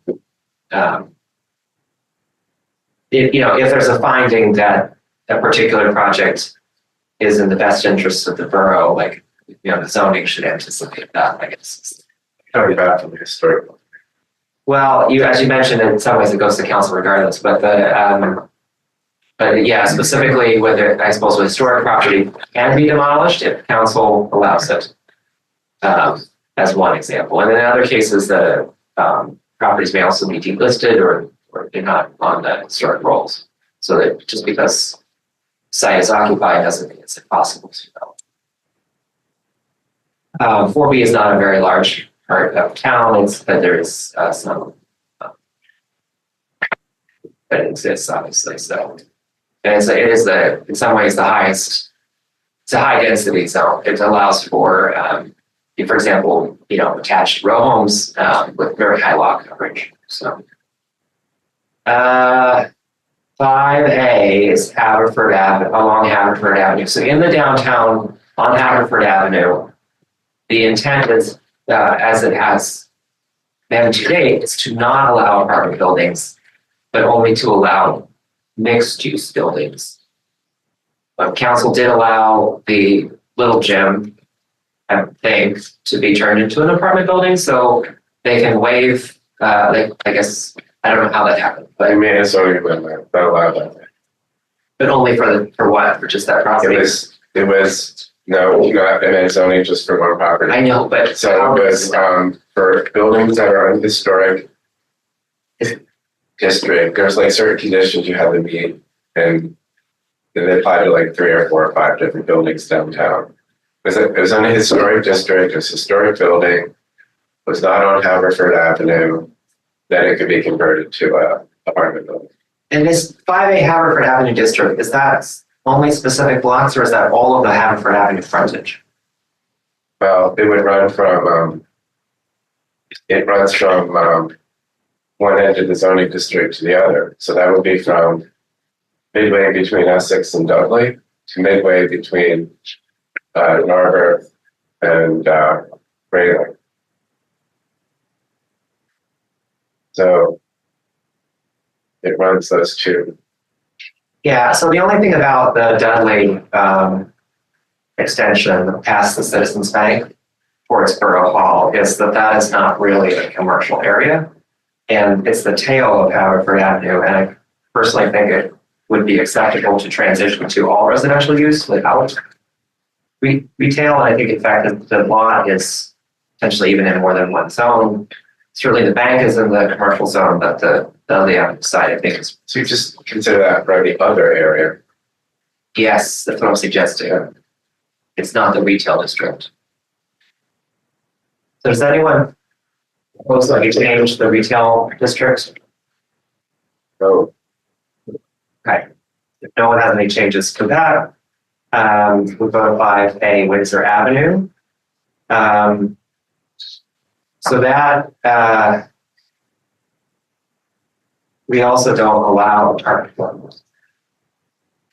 if there's a finding that a particular project is in the best interest of the borough, like, the zoning should anticipate that, I guess. Coming back from the historical. Well, as you mentioned, in some ways it goes to council regardless, but yeah, specifically whether, I suppose, historic property can be demolished if council allows it, as one example. And in other cases, the properties may also be delisted or they're not on the historic rolls. So that just because site is occupied doesn't mean it's impossible to develop. 4B is not a very large part of town. But there is some that exists, obviously. So, and it is in some ways the highest. It's a high density zone. It allows for, for example, attached row homes with very high lot coverage. So, 5A is Haverford Avenue, along Haverford Avenue. So in the downtown on Haverford Avenue, the intent is, as it has been to date, is to not allow apartment buildings, but only to allow mixed-use buildings. Council did allow the little gym, I think, to be turned into an apartment building, so they can waive, I guess, I don't know how that happened, I but, mean, it's only been that allowed that. but only for what, for just that property? It was, no, not, and it's only just for one property. I know, but. So it was, for buildings that are in historic district, there's like certain conditions you have to meet, and they apply to like 3 or 4 or 5 different buildings downtown. It was in a historic district, it's a historic building, was not on Haverford Avenue, then it could be converted to a apartment building. And this 5A Haverford Avenue district, is that only specific blocks or is that all of the Haverford Avenue frontage? Well, it would run from, it runs from one end of the zoning district to the other. So that would be from midway between Essex and Dudley to midway between Narberth and Grayling. So it runs those two. Yeah, so the only thing about the Dudley extension past the Citizens Bank towards Borough Hall is that that is not really a commercial area. And it's the tail of Haverford Avenue. And I personally think it would be acceptable to transition to all residential use without retail. And I think in fact the lot is potentially even in more than one zone. Certainly the bank is in the commercial zone, but the other side I think is, So you just consider that for the other area. yes, that's what I'm suggesting. It's not the retail district. So does anyone propose like to change the retail district? So Okay. If no one has any changes to that, we go to 5A Windsor Avenue. So that, we also don't allow apartment buildings.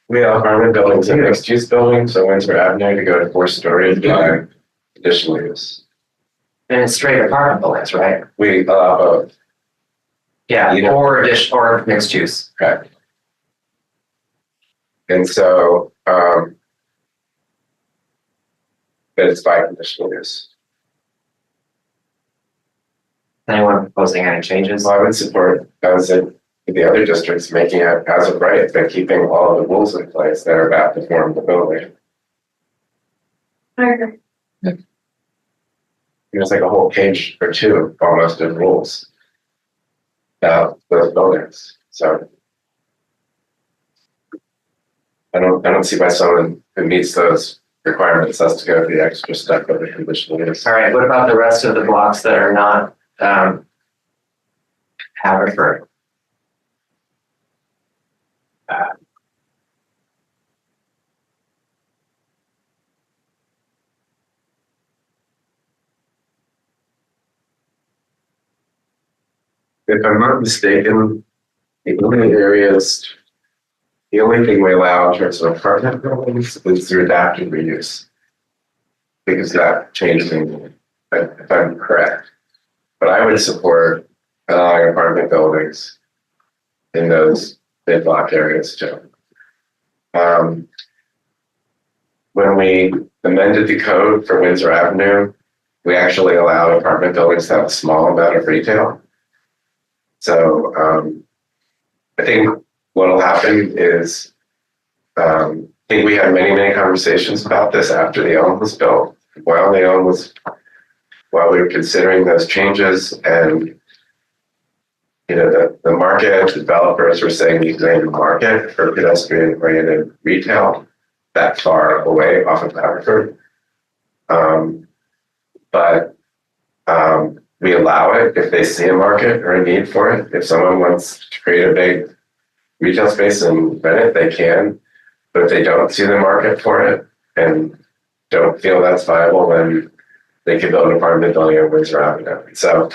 we have apartment buildings and mixed use buildings, so Windsor Avenue to go to 4-story by conditional use. And it's straight apartment buildings, right? We allow both, Yeah, Either. or addition, or mixed use. correct? And so, but it's by conditional use. Anyone proposing any changes? So I would support, as in the other districts, making it as of right, but keeping all of the rules in place that are about to form the building. I agree. There's like a whole page or two almost of rules about those buildings, so. I don't see why someone who meets those requirements has to go through the extra step of the conditional use. All right, what about the rest of the blocks that are not, Haverford? If I'm not mistaken, the only areas, the only thing we allow in terms of apartment buildings is through adaptive reuse. Because that changed me, if I'm correct. But I would support allowing apartment buildings in those mid-block areas too. When we amended the code for Windsor Avenue, we actually allowed apartment buildings to have a small amount of retail. So I think what will happen is, I think we had many conversations about this after the Elm was built. While we were considering those changes, and the market developers were saying we create a market for pedestrian-oriented retail that far away off of Haverford. But we allow it if they see a market or a need for it. If someone wants to create a big retail space and rent it, they can. But if they don't see the market for it and don't feel that's viable, then they can build an apartment building on Windsor Avenue. So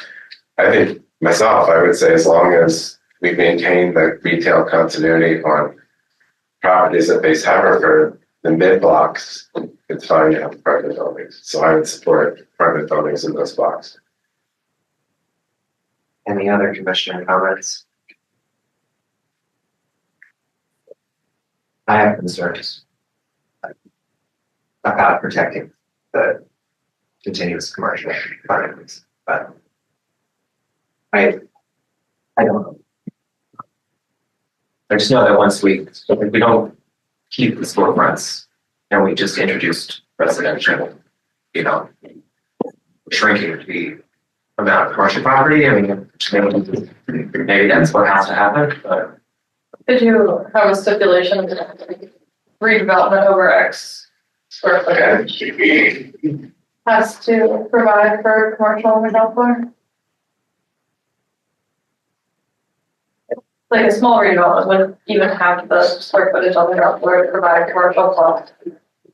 I think myself, I would say as long as we maintain the retail continuity on properties that face Haverford, the mid blocks, it's fine to have apartment buildings. So I would support apartment buildings in those blocks. Any other commissioner comments? I have concerns about protecting the continuous commercial apartments, but I don't know. I just know that once if we don't keep the storefronts and we just introduced residential, shrinking the amount of commercial property, I mean, maybe that's what has to happen, but Could you have a stipulation of redevelopment over X square footage has to provide for commercial on the ground floor? Like a small redevelopment wouldn't even have the square footage on the ground floor to provide commercial plus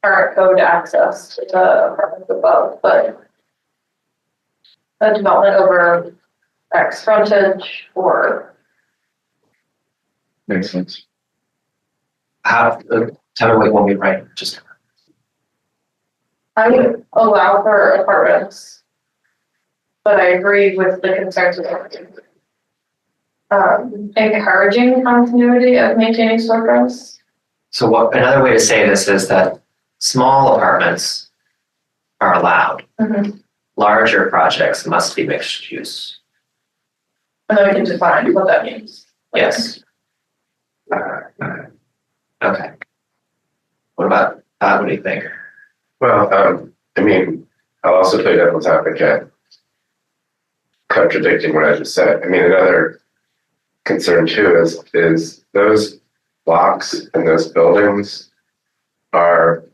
current code access to the apartments above, but a development over X frontage or Makes sense. tell me what you want me to write, just. I would allow for apartments, but I agree with the concerns of encouraging continuity of maintaining storefronts. So another way to say this is that small apartments are allowed. Mm-hmm. Larger projects must be mixed use. And then we can define what that means. Yes. Okay. What about, what do you think? Well, I mean, I'll also play devil's advocate, contradicting what I just said. I mean, another concern too is those blocks and those buildings are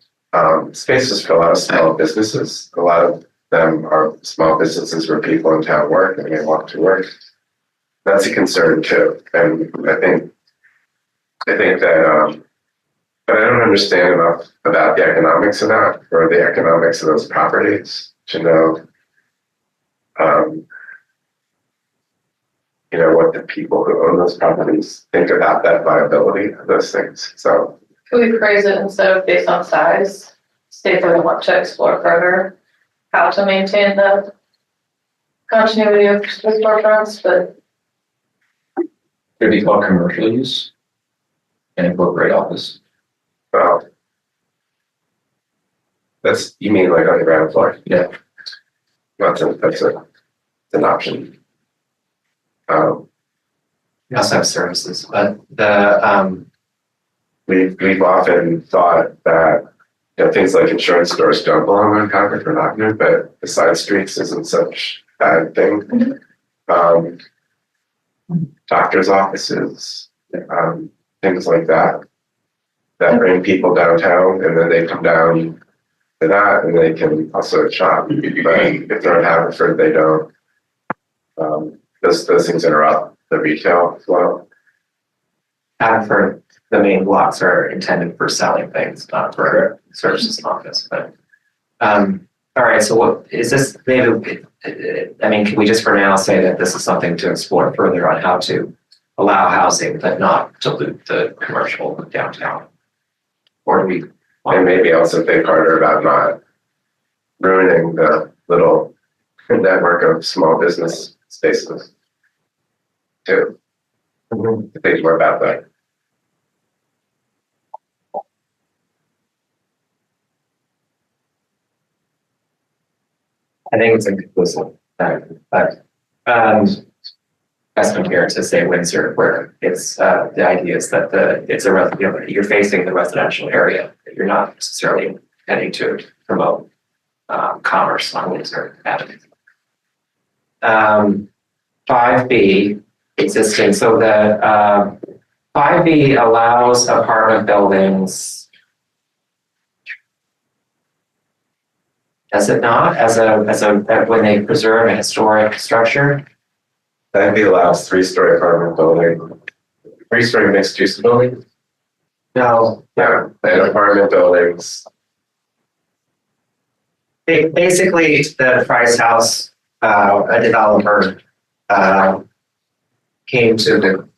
spaces for a lot of small businesses. A lot of them are small businesses where people in town work and they walk to work. That's a concern too. And I think that, but I don't understand enough about the economics of that or the economics of those properties to know, what the people who own those properties think about that viability of those things. So, Could we phrase it instead of based on size? State that we want to explore further how to maintain the continuity of the storefronts, but Could be called commercial use and incorporate office. well, you mean like on the ground floor? Yeah. That's an option. We also have services, but We've often thought that things like insurance stores don't belong on Concord or Lochner, but the side streets isn't such a bad thing. Doctors' offices, things like that bring people downtown, and then they come down to that, and they can also shop. But if they're in Haverford, they don't. Those things interrupt the retail flow. for the main blocks are intended for selling things, not for services and office, but, all right, so what, is this, maybe, I mean, can we just for now say that this is something to explore further on how to allow housing, but not dilute the commercial downtown? Or do we? And maybe also think harder about not ruining the little network of small business spaces too. Think more about that. I think it's inconclusive, but as compared to say Windsor, where it's the idea is that you're facing the residential area, you're not necessarily heading to promote commerce on Windsor Avenue. 5B existing, so the 5B allows apartment buildings. Does it not, when they preserve a historic structure? That allows 3-story apartment building, 3-story mixed use building. No. Yeah, and apartment buildings. Basically, the Price House, a developer came to the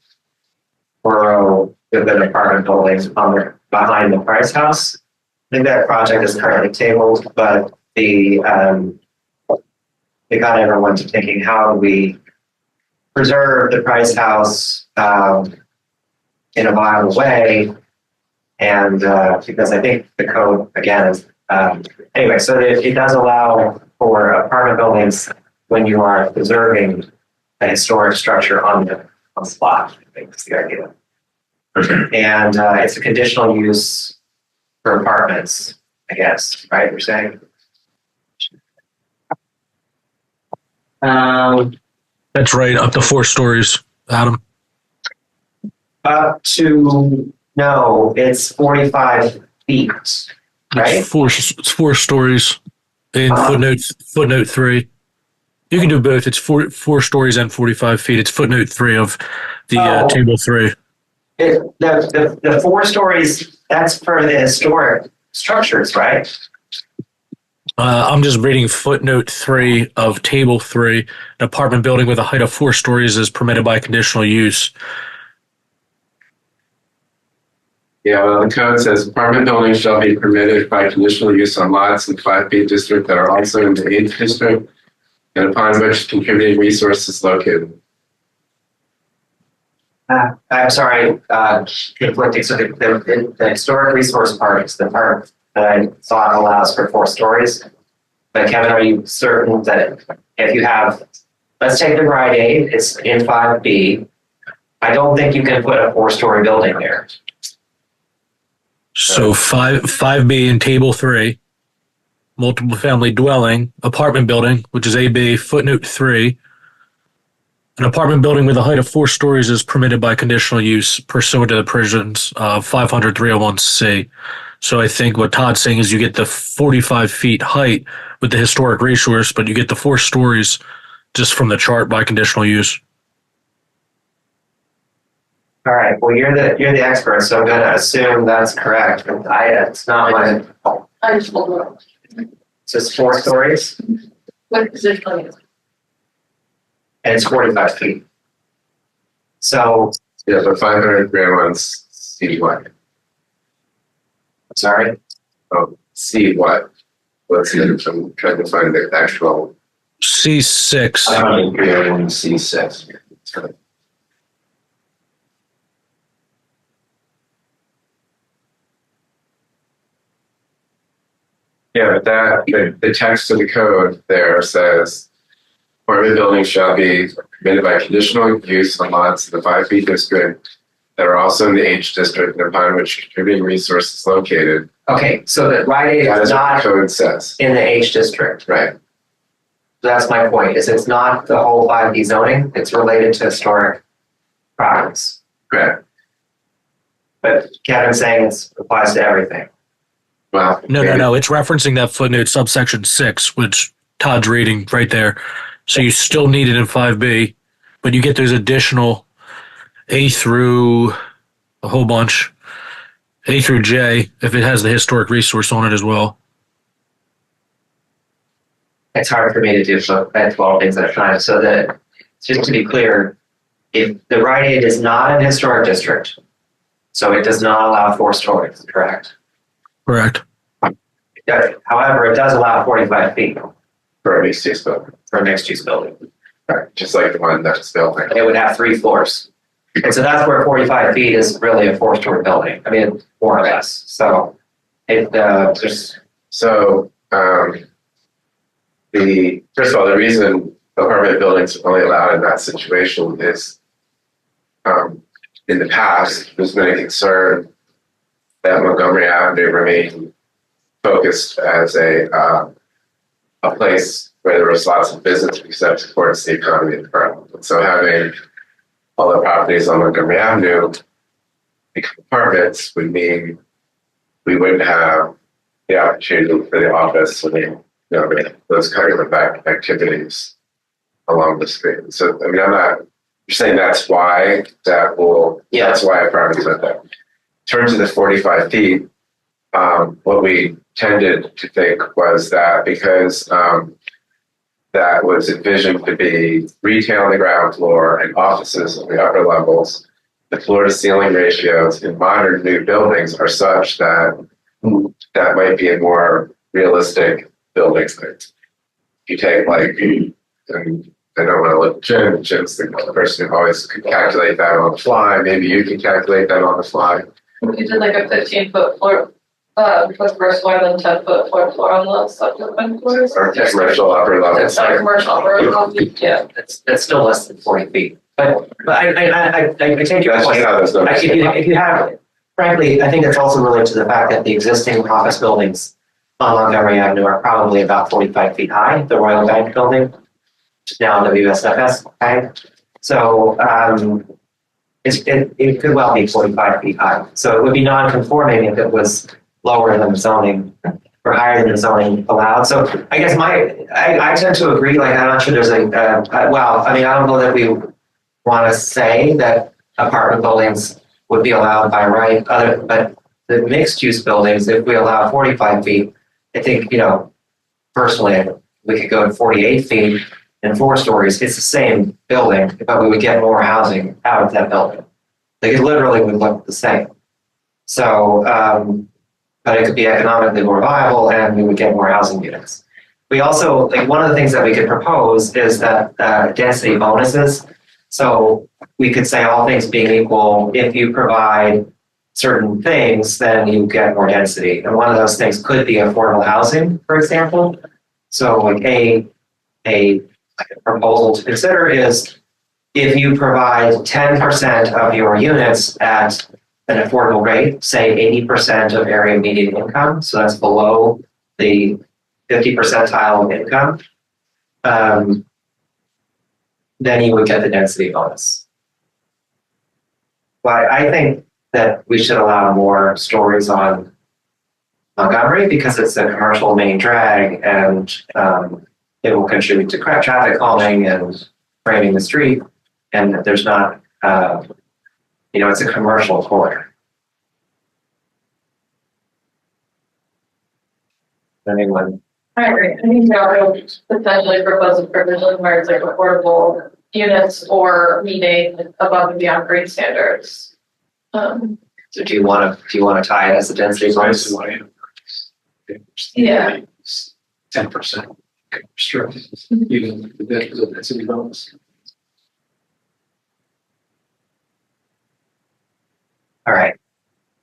borough with an apartment building behind the Price House, think that project is currently tabled, but it got everyone to thinking, how do we preserve the Price House in a viable way? And because I think the code, again, is, anyway, so it does allow for apartment buildings when you are preserving a historic structure on the spot, I think is the idea. And it's a conditional use for apartments, I guess, right, you're saying? That's right, up to 4 stories, Adam. Up to, no, it's 45 feet, right? It's 4 stories in Uh-huh. footnote 3. You can do both. It's 4 stories and 45 feet. It's footnote 3 of the Oh. table 3. The 4 stories, that's for the historic structures, right? I'm just reading footnote 3 of table 3. An apartment building with a height of 4 stories is permitted by conditional use. Yeah, well, the code says apartment buildings shall be permitted by conditional use on lots in 5B district that are also in the 8th district and upon which contributing resources located. I'm sorry, conflicting. So the historic resource part is the part that I thought allows for 4 stories. But Kevin, are you certain that if you have, let's take the Rite Aid, it's in 5B. I don't think you can put a 4-story building there. So 5B in table 3, multiple family dwelling, apartment building, which is AB, footnote 3. An apartment building with a height of 4 stories is permitted by conditional use pursuant to the provisions of 500-301C. So I think what Todd's saying is you get the 45 feet height with the historic resource, but you get the 4 stories just from the chart by conditional use. All right. Well, you're the expert, so I'm going to assume that's correct. But it's not my. I just will It's just 4 stories, what position is. and it's 45 feet. So, Yeah, but 500-301's C what? sorry. Oh, C what? Let's see, I'm trying to find the actual. C6. 500-301 C6. Yeah, but the text of the code there says, apartment buildings shall be permitted by conditional use on lots in the 5B district that are also in the H district and upon which contributing resource is located. Okay, so the Rite Aid That is is what not the code says, in the H district. right? That's my point, is it's not the whole 5D zoning, it's related to historic properties. Correct. But Kevin's saying it applies to everything. Well, No. It's referencing that footnote subsection 6, which Todd's reading right there. So you still need it in 5B, but you get those additional A through a whole bunch, A through J, if it has the historic resource on it as well. It's hard for me to do so at 12 things at a time. So that, just to be clear, if the Rite Aid is not an historic district, so it does not allow 4 stories, correct? Correct. However, it does allow 45 feet for a mixed use building, for a mixed use building. right? Just like the one that's built. And it would have 3 floors. And so that's where 45 feet is really a 4-story building. I mean, more or less. So it just, So, first of all, the reason apartment buildings are only allowed in that situation is, in the past, there's been a concern that Montgomery Avenue remained focused as a place where there was lots of business because that supports the economy of the borough. And so having all the properties on Montgomery Avenue become apartments would mean we wouldn't have the opportunity for the office and those kind of activities along the street. So, I mean, you're saying that's why that's why apartments are there. In terms of the 45 feet, what we tended to think was that because that was envisioned to be retail on the ground floor and offices on the upper levels, the floor to ceiling ratios in modern new buildings are such that that might be a more realistic building site. If you take like, and I don't want to look Jim's the person who always could calculate that on the fly. Maybe you can calculate that on the fly. We did like a 15-foot floor, with first floor, then 10-foot floor on the subsequent floors. Or commercial upper level. It's not commercial, upper level, yeah. That's still less than 40 feet. But I take your That's point. just how those numbers. If you have, frankly, I think it's also related to the fact that the existing office buildings on Montgomery Avenue are probably about 45 feet high. The Royal Bank building, which is now WSFS Bank. So it could well be 45 feet high. So it would be non-conforming if it was lower than the zoning or higher than the zoning allowed. So I guess I tend to agree. Like I'm not sure there's well, I mean I don't know that we want to say that apartment buildings would be allowed by right. But the mixed use buildings, if we allow 45 feet, I think personally we could go to 48 feet and 4 stories. It's the same building, but we would get more housing out of that building. Like it literally would look the same. So, but it could be economically more viable and we would get more housing units. We also, like one of the things that we could propose is that density bonuses. So we could say all things being equal, if you provide certain things, then you get more density. And one of those things could be affordable housing, for example. So like a proposal to consider is if you provide 10% of your units at an affordable rate, say 80% of area median income, so that's below the 50 percentile of income, then you would get the density bonus. But I think that we should allow more stories on Montgomery because it's a commercial main drag and it will contribute to traffic calming and framing the street. And there's not, it's a commercial corridor. Anyone? I agree. I think we also potentially propose a provision where it's like affordable units or meeting above and beyond grade standards. So do you want to tie it as a density bonus? Yeah. 10% restricted, even the density bonus. All right.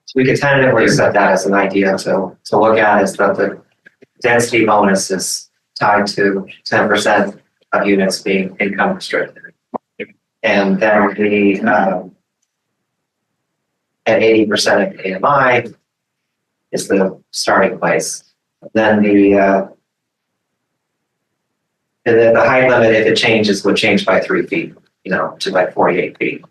So we could tentatively set that as an idea to look at is that the density bonus is tied to 10% of units being income restricted. And then at 80% of AMI is the starting place. Then the height limit, if it changes, would change by 3 feet, to like 48 feet.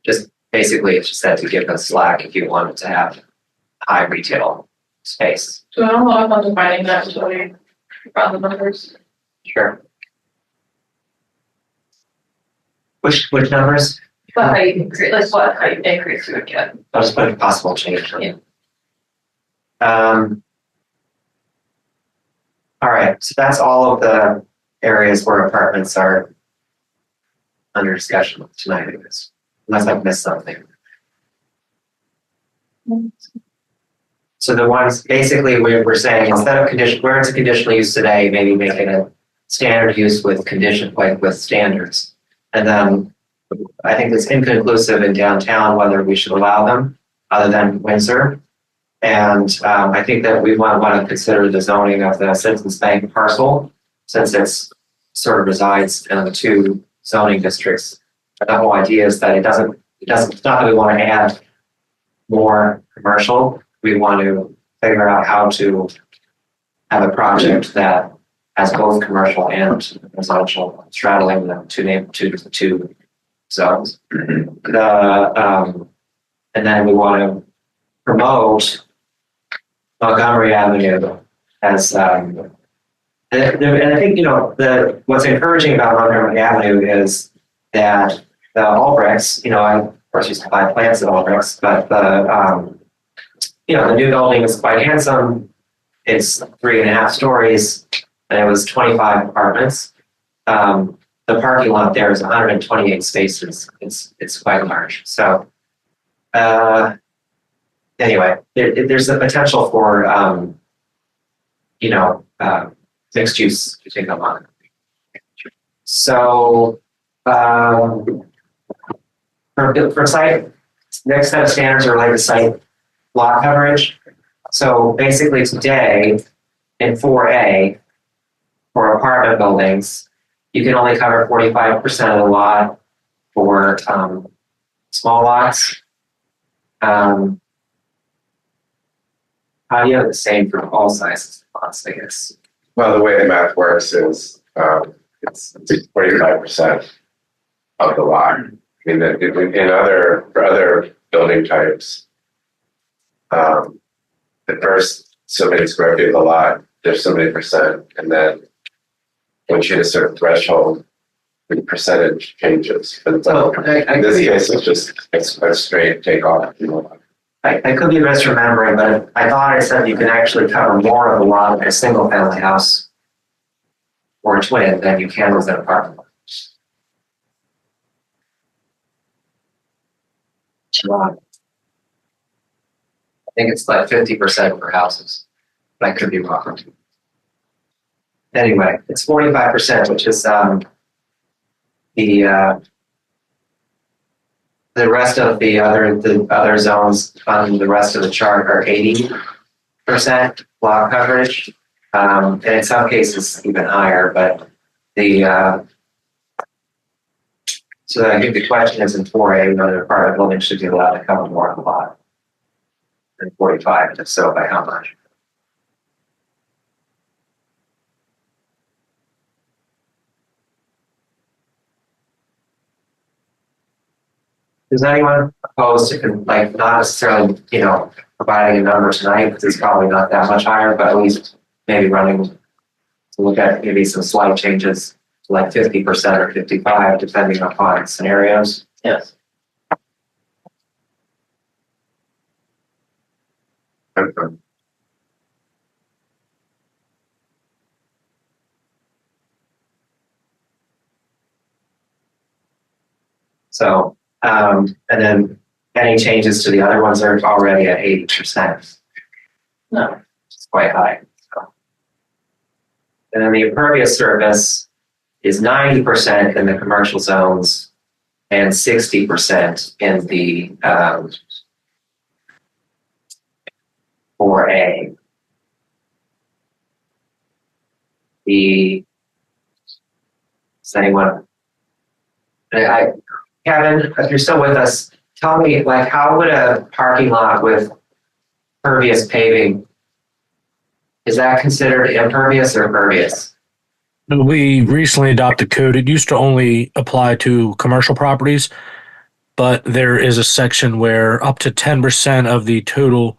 Just basically, it's just that to give us slack if you wanted to have high retail space. So I don't know if I'm defining that until we run the numbers. Sure. Which numbers? But height increase, like what height increase we would get. I'll just put a possible change. Yeah. All right, so that's all of the areas where apartments are under discussion tonight, I guess, unless I've missed something. So the ones, basically, we're saying instead of where it's a conditional use today, maybe make it a standard use with with standards. And then I think it's inconclusive in downtown whether we should allow them other than Windsor. And I think that we want to consider the zoning of the Citizens Bank parcel since it's sort of resides in the 2 zoning districts. The whole idea is that it's not that we want to add more commercial. We want to figure out how to have a project that has both commercial and residential straddling the two zones. And then we want to promote Montgomery Avenue as and I think what's encouraging about Montgomery Avenue is that the Albrechts, I of course used to buy plants at Albrechts, but the new building is quite handsome. It's 3.5 stories, and it was 25 apartments. The parking lot there is 128 spaces. It's quite large. So anyway, there's the potential for, mixed use to take them on. So, for site, next set of standards are related to site lot coverage. So basically today, in 4A, for apartment buildings, you can only cover 45% of the lot for small lots. How do you have the same for all sizes of lots, I guess? Well, the way the math works is, it's 45% of the lot. I mean, for other building types, the first so many square feet of the lot, there's so many percent, and then once you hit a certain threshold, the percentage changes. But So in this case, it's just a straight takeoff. I could be misremembering, but I thought I said you can actually cover more of the lot in a single family house or a twin than you can with an apartment. I think it's like 50% for houses, but I could be wrong. Anyway, it's 45%, which is the rest of the other zones on the rest of the chart are 80% lot coverage, and in some cases even higher. But so I think the question is in 4A whether apartment buildings should be allowed to cover more of the lot than 45, and if so, by how much? Is anyone opposed to, like, not necessarily, providing a number tonight, because it's probably not that much higher, but at least maybe running to look at maybe some slight changes to like 50% or 55, depending upon scenarios? Yes. So, and then any changes to the other ones are already at 80%. No. It's quite high. So. And then the impervious surface is 90% in the commercial zones and 60% in the 4A. Does anyone? Kevin, if you're still with us, tell me, like, how would a parking lot with pervious paving, is that considered impervious or pervious? We recently adopted code. It used to only apply to commercial properties, but there is a section where up to 10% of the total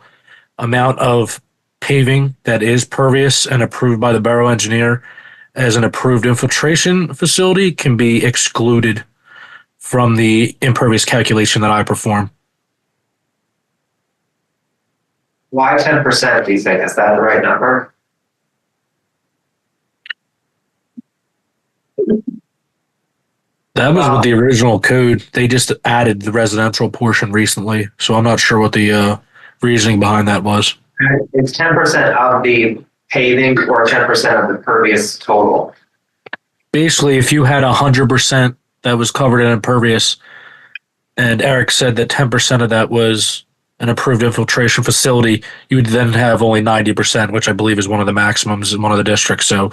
amount of paving that is pervious and approved by the borough engineer as an approved infiltration facility can be excluded from the impervious calculation that I perform. Why 10%, do you think? Is that the right number? That was with the original code. They just added the residential portion recently, so I'm not sure what the reasoning behind that was. It's 10% of the paving or 10% of the pervious total? Basically, if you had 100% that was covered in impervious, and Eric said that 10% of that was an approved infiltration facility, you would then have only 90%, which I believe is one of the maximums in one of the districts. So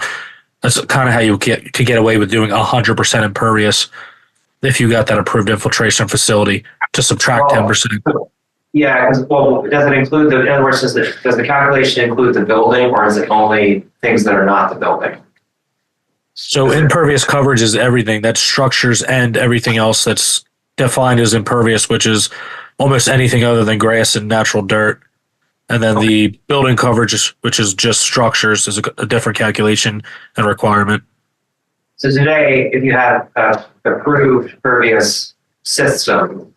that's kind of how you get away with doing 100% impervious if you got that approved infiltration facility to subtract 10%. Yeah, does it include in other words, does the calculation include the building, or is it only things that are not the building? So impervious coverage is everything. That's structures and everything else that's defined as impervious, which is almost anything other than grass and natural dirt. And then the building coverage, which is just structures, is a different calculation and requirement. So today, if you have an approved pervious system,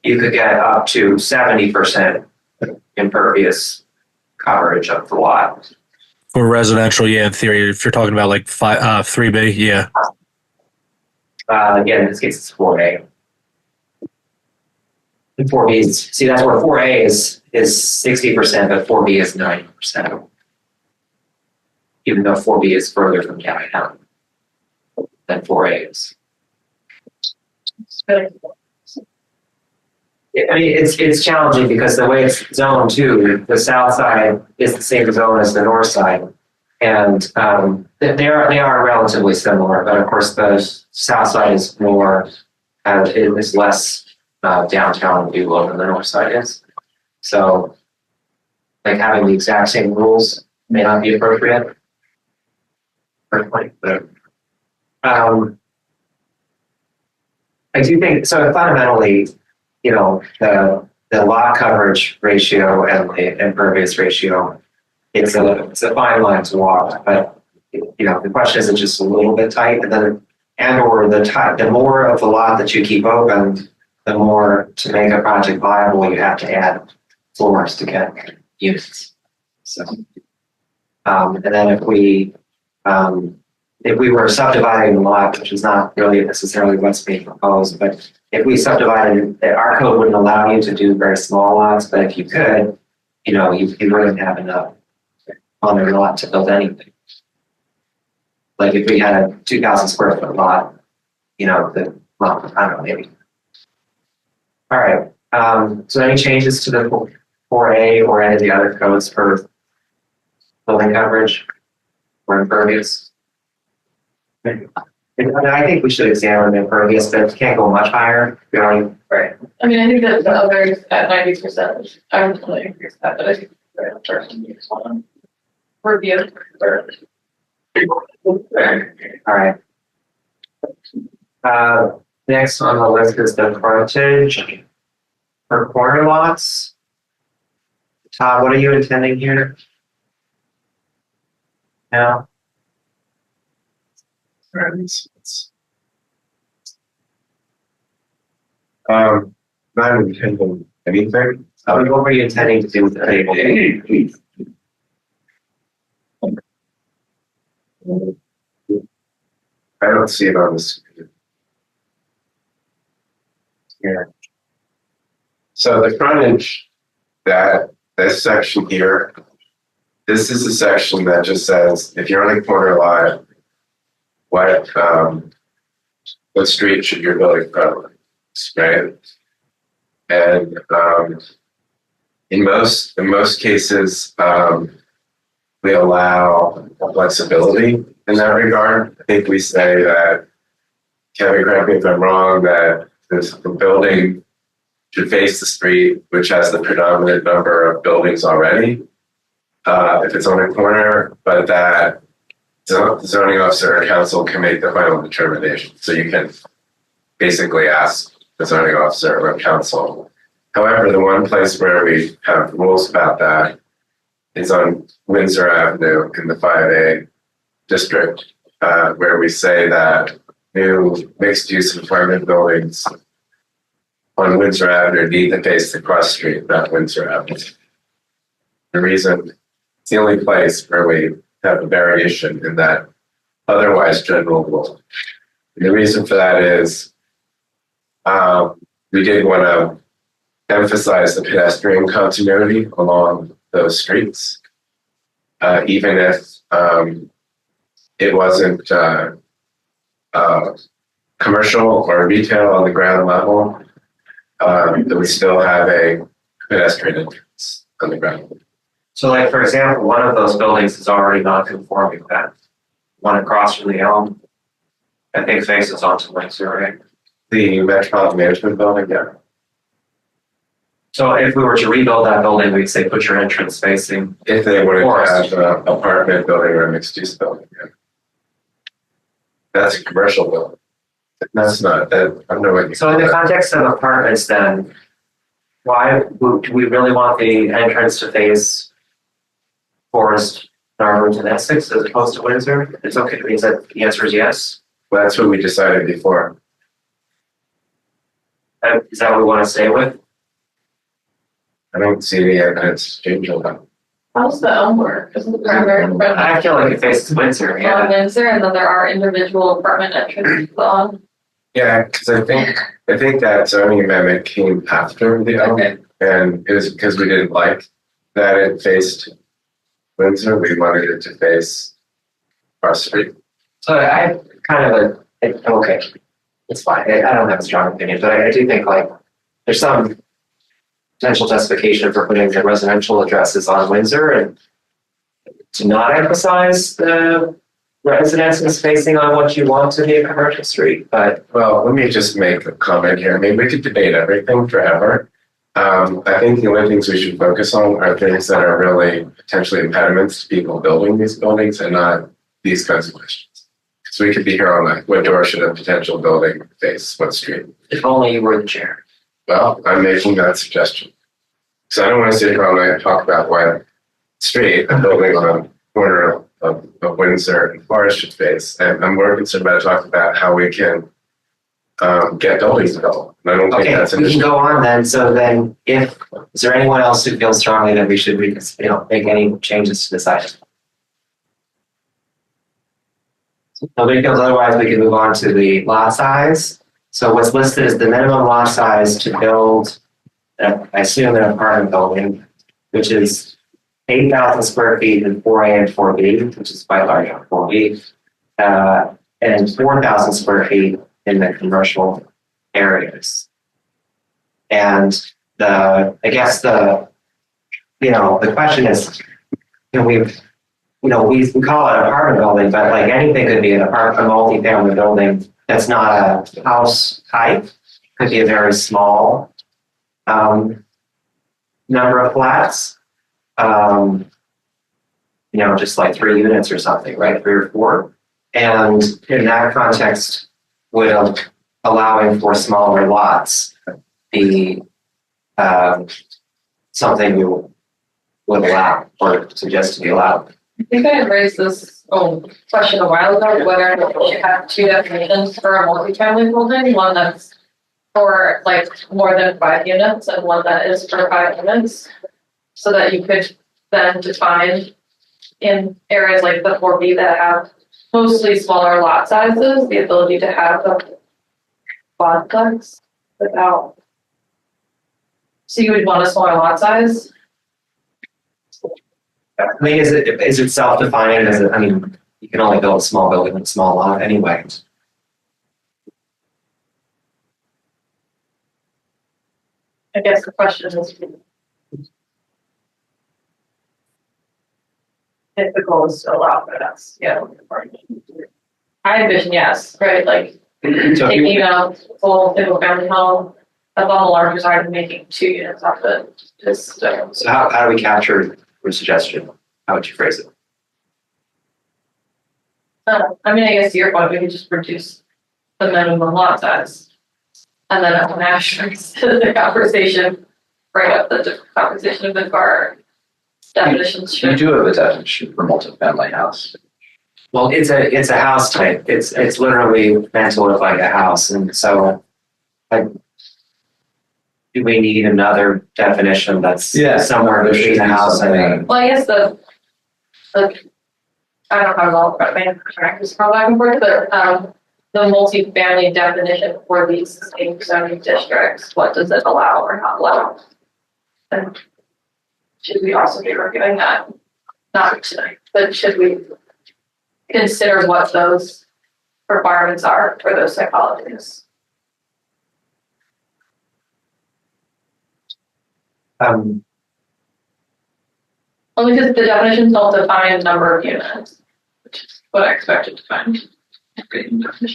you could get up to 70% impervious coverage of the lot. For residential, yeah, in theory, if you're talking about like 3B, yeah. Again, in this case, it's 4A. And 4B is, see, that's where 4A is 60%, but 4B is 90%. Even though 4B is further from downtown than 4A is. I mean, it's challenging because the way it's zoned too, the south side is the same zone as the north side. And they are relatively similar, but of course the south side is more, it is less downtown view than the north side is. So like having the exact same rules may not be appropriate. Personally, but I do think, so fundamentally, you know, the lot coverage ratio and the impervious ratio, it's a fine line to walk, but you know, the question is, it just a little bit tight, or the more of the lot that you keep open, the more to make a project viable, you have to add floors to get units. So, and then if we were subdividing the lot, which is not really necessarily what's being proposed, but if we subdivided, our code wouldn't allow you to do very small lots, but if you could, you know, you wouldn't have enough on the lot to build anything. Like if we had a 2,000 square foot lot, you know, well, I don't know, maybe. All right. So any changes to the 4A or any of the other codes for building coverage or impervious? I think we should examine impervious, but it can't go much higher. Right. I mean, I think that the others at 90%, I would really agree with that, but I think the first one review. All right. Next on the list is the frontage for corner lots. Todd, what are you intending here? Now? Not intending anything. What were you intending to do with the table? I don't see it on the screen. Yeah. So the frontage, this section here, this is a section that just says, if you're on a corner lot, what street should your building front, right? And in most cases, we allow flexibility in that regard. I think we say that, Kevin, correct me if I'm wrong, that the building should face the street, which has the predominant number of buildings already, if it's on a corner, but that the zoning officer or council can make the final determination. So you can basically ask the zoning officer or council. However, the one place where we have rules about that is on Windsor Avenue in the 5A district, where we say that new mixed-use apartment buildings on Windsor Avenue need to face the cross street, not Windsor Avenue. The reason, it's the only place where we have a variation in that otherwise general rule. And the reason for that is we did want to emphasize the pedestrian continuity along those streets, even if it wasn't commercial or retail on the ground level, that we still have a pedestrian entrance on the ground. So like, for example, one of those buildings is already non-conforming, that one across from the Elm, I think faces onto Windsor, right? The Metropolitan Management Building, yeah. So if we were to rebuild that building, we'd say put your entrance facing. If they wanted to Forest. have an apartment building or a mixed-use building, yeah. That's a commercial building. That's not, that, I don't know what you. So in the context of apartments then, why do we really want the entrance to face Forest, Narberth, and Essex as opposed to Windsor? It's okay, means that the answer is yes. Well, that's what we decided before. Is that what we want to stay with? I don't see any evidence to change on that. How's the Elm work? Isn't the primary front I feel like it faces Windsor, on yeah. Windsor, and then there are individual apartment entrances on Yeah, because I think that zoning amendment came after the Okay. and it was because we didn't like that it faced Windsor. We wanted it to face our street. So I kind of okay, it's fine. I don't have a strong opinion, but I do think like there's some potential justification for putting the residential addresses on Windsor and to not emphasize the residences facing on what you want to be a commercial street. But Well, let me just make a comment here. I mean, we could debate everything forever. I think the only things we should focus on are things that are really potentially impediments to people building these buildings and not these kinds of questions. So we could be here all night. What door should a potential building face? What street? if only you were the chair. Well, I'm making that suggestion. So I don't want to sit here all night and talk about what street a building on the corner of Windsor and Forest should face. And I'm more concerned about talking about how we can get buildings developed. And I don't think Okay, that's an we can issue. go on then. So then is there anyone else who feels strongly that we should, make any changes to this item? Nobody feels otherwise, we can move on to the lot size. So what's listed is the minimum lot size to build, I assume an apartment building, which is 8,000 square feet in 4A and 4B, which is quite large on 4B, and 4,000 square feet in the commercial areas. And the question is, we call it an apartment building, but like anything could be an apartment, a multi-family building that's not a house type. Could be a very small number of flats. Just like 3 units or something, right? 3 or 4. And in that context, would allowing for smaller lots be something you would allow or suggest to be allowed? I think I had raised this question a while ago, whether we should have 2 definitions for a multifamily building, one that's for like more than 5 units and one that is for 5 units, so that you could then define in areas like the 4B that have mostly smaller lot sizes, the ability to have a quadplex without. So you would want a smaller lot size? I mean, is it self-defined? You can only build a small building with a small lot anyway. I guess the question is if the goal is to allow for that, yeah. I envision yes, right, like So taking a full single family home up on the larger side and making 2 units off it, just so how do we capture your suggestion? How would you phrase it? I guess to your point, we could just reduce the minimum lot size. And then when Ash brings the conversation, bring up the conversation of the bar definitions. You do have a definition for multifamily house. Well, it's a house type. It's literally meant to look like a house, and so like, do we need another definition that's somewhere between a house and a? Well, I guess I don't have it all, but I just go back and forth, but the multifamily definition for these distinct zoning districts, what does it allow or not allow? And should we also be reviewing that? Not tonight, but should we consider what those requirements are for those typologies? Only because the definitions don't define number of units, which is what I expected to find.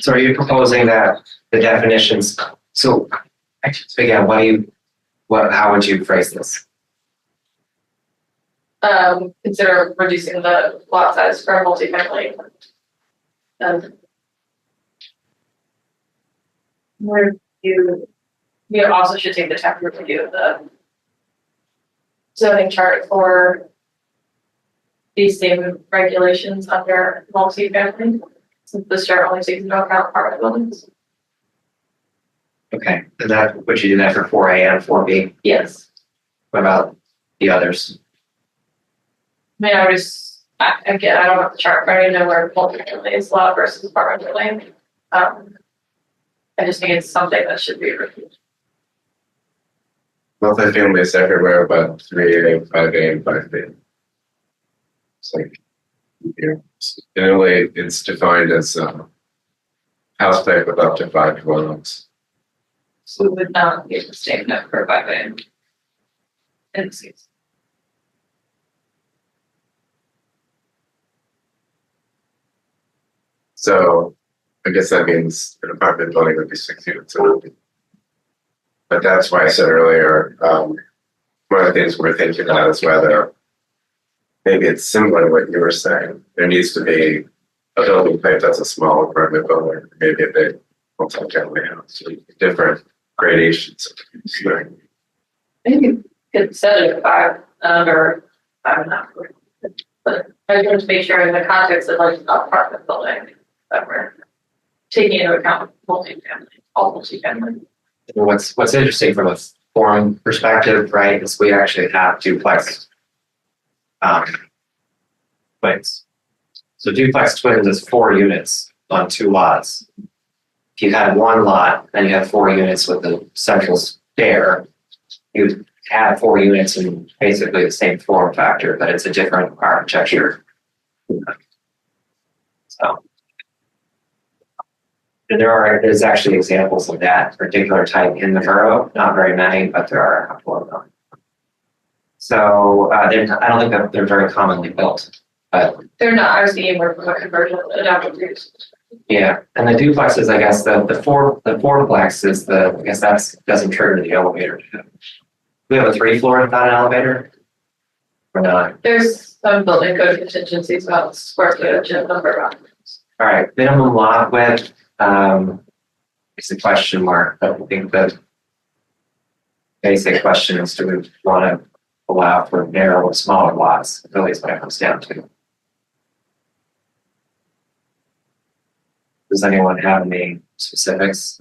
So are you proposing that the definitions? So again, how would you phrase this? Consider reducing the lot size for multifamily. Where you also should take the time to review of the zoning chart for these same regulations under multifamily, since this chart only takes into account apartment buildings. Okay, and would you do that for 4A and 4B? Yes. What about the others? I don't have the chart, but I know where multifamily is allowed versus apartment building. I just think it's something that should be reviewed. Multifamily is everywhere, but 3A, 5A, and 5B. It's like, in a way, it's defined as house type with up to 5 dwellings. So we would not be the same number by then. So I guess that means an apartment building would be 6 units. But that's why I said earlier, one of the things we're thinking about is whether maybe it's similar to what you were saying. There needs to be a building type that's a small apartment building, maybe a big multi-family house, different gradations. I think you could set it at 5 or 5.5. But I just want to make sure in the context of like an apartment building that we're taking into account multifamily, all multifamily. What's interesting from a forum perspective, right, is we actually have duplex twins. So duplex twins is 4 units on 2 lots. If you had 1 lot and you have 4 units with a central stair, you have 4 units in basically the same form factor, but it's a different architecture. So there's actually examples of that particular type in the borough, not very many, but there are a couple of them. So I don't think that they're very commonly built, but They're not, I was thinking more from a conversion adaptive use. yeah. And the duplexes, I guess the fourplex is I guess that doesn't trigger the elevator. We have a 3 floor without an elevator? Or not? There's some building code contingencies about square footage and number of occupants. All right, minimum lot width, is a question mark, but I think the basic question is, do we want to allow for narrow or smaller lots? Really is what it comes down to. Does anyone have any specifics?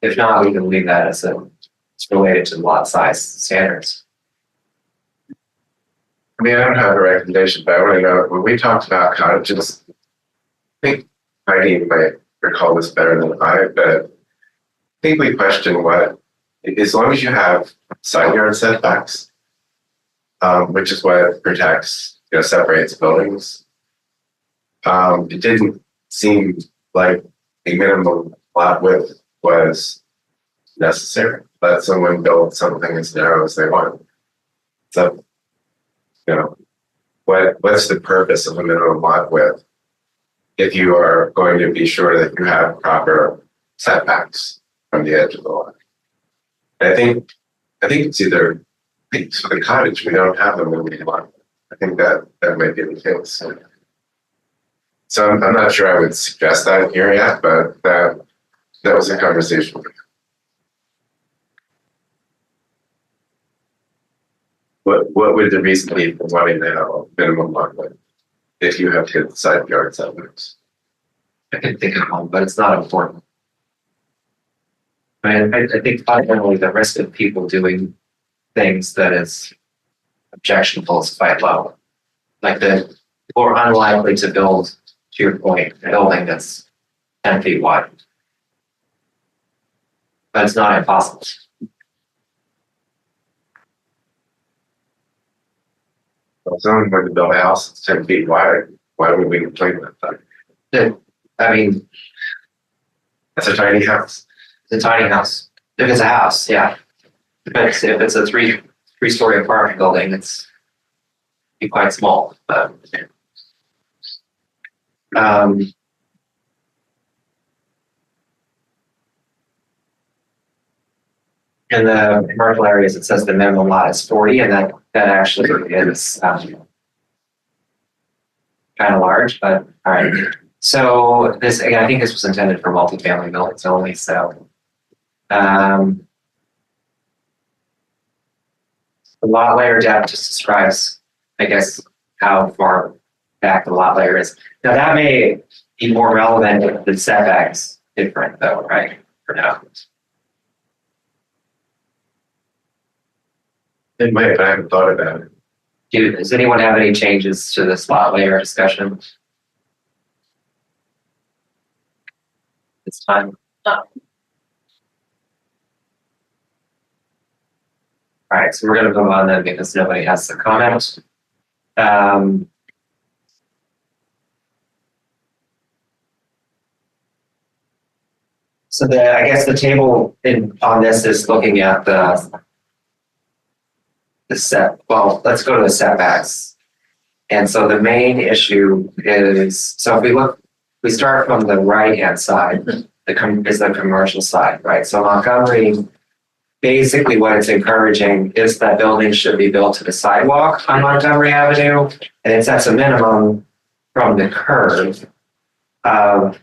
If not, we can leave that as it's related to lot size standards. I mean, I don't have a recommendation, but I want to know, when we talked about cottages, I think Heidi might recall this better than I, but I think we questioned what, as long as you have side yard setbacks, which is what protects, separates buildings, it didn't seem like a minimum lot width was necessary. Let someone build something as narrow as they want. So, what's the purpose of a minimum lot width if you are going to be sure that you have proper setbacks from the edge of the lot? And I think it's either, for the cottage, we don't have them in the lot. I think that might be the case. So I'm not sure I would suggest that here yet, but that was a conversation. What would the reason be for wanting to have a minimum lot width if you have good side yard setbacks? I can think of one, but it's not important. I think fundamentally the risk of people doing things that is objectionable is quite low. Like people are unlikely to build, to your point, a building that's 10 feet wide. But it's not impossible. If someone were to build a house that's 10 feet wide, why would we complain about that? I mean, That's a tiny house. it's a tiny house. If it's a house, yeah. Depends. If it's a three-story apartment building, it's be quite small. But, in the commercial areas, it says the minimum lot is 40, and that actually is kind of large, but all right. So this, again, I think this was intended for multifamily buildings only, so. The lot layer depth just describes, I guess, how far back the lot layer is. Now that may be more relevant if the setbacks different though, right, for now. It might, but I haven't thought about it. Does anyone have any changes to this lot layer discussion? It's time. All right, so we're gonna move on then because nobody has the comment. So I guess the table on this is looking at the well, let's go to the setbacks. And so the main issue is, so if we start from the right-hand side, is the commercial side, right? So Montgomery, basically what it's encouraging is that buildings should be built to the sidewalk on Montgomery Avenue, and it sets a minimum from the curve of,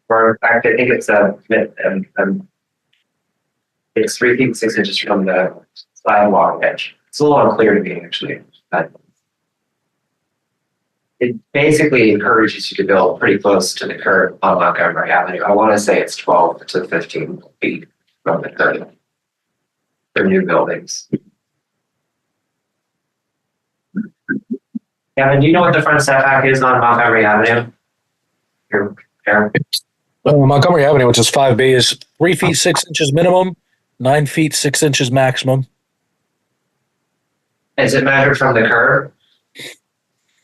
or I think it's it's 3 feet 6 inches from the sidewalk edge. It's a little unclear to me actually, but it basically encourages you to build pretty close to the curb on Montgomery Avenue. I want to say it's 12 to 15 feet from the curb for new buildings. Kevin, do you know what the front setback is on Montgomery Avenue? Here, Aaron? Montgomery Avenue, which is 5B, is 3 feet 6 inches minimum, 9 feet 6 inches maximum. Is it measured from the curb?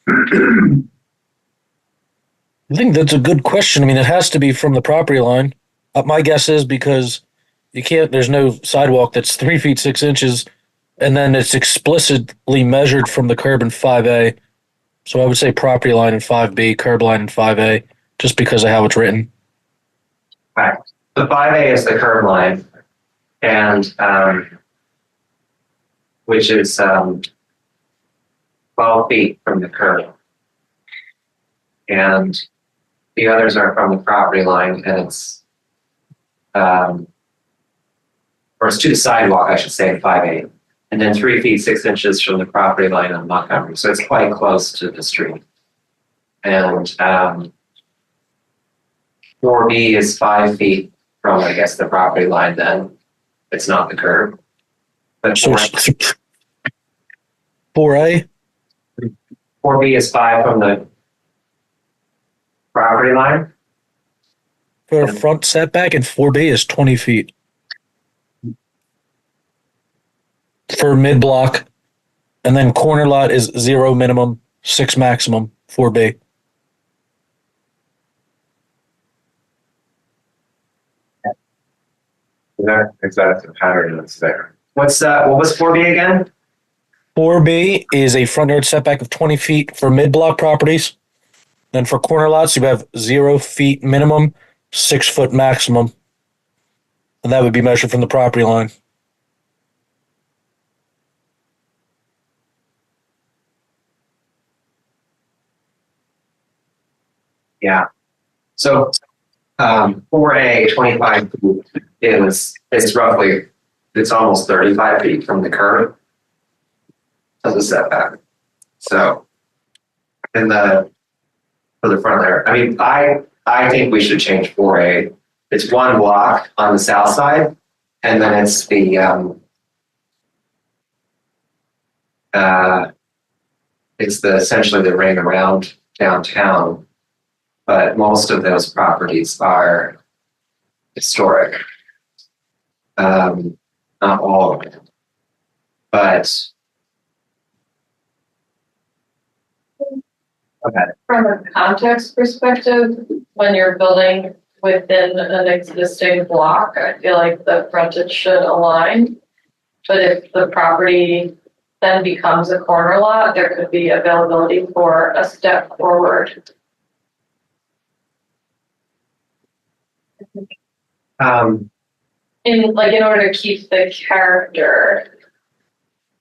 I think that's a good question. I mean, it has to be from the property line. My guess is because there's no sidewalk that's 3 feet 6 inches, and then it's explicitly measured from the curb in 5A. So I would say property line in 5B, curb line in 5A, just because of how it's written. Right. The 5A is the curb line, and which is 12 feet from the curb. And the others are from the property line, and it's or it's to the sidewalk, I should say, 5A. And then 3 feet 6 inches from the property line on Montgomery. So it's quite close to the street. And 4B is 5 feet from, I guess, the property line then. It's not the curb. But So it's 4A? 4B is 5 from the property line. For a front setback, and 4B is 20 feet. For mid block, and then corner lot is 0 minimum, 6 maximum, 4B. That's the pattern that's there. What was 4B again? 4B is a front yard setback of 20 feet for mid block properties. Then for corner lots, you have 0 feet minimum, 6 foot maximum. And that would be measured from the property line. Yeah. So 4A, 25 feet is roughly, it's almost 35 feet from the curb of the setback. So for the front there, I mean, I think we should change 4A. It's 1 block on the south side, and then it's essentially the ring around downtown. But most of those properties are historic. Not all of them. But okay. From a context perspective, when you're building within an existing block, I feel like the frontage should align. But if the property then becomes a corner lot, there could be availability for a step forward. In order to keep the character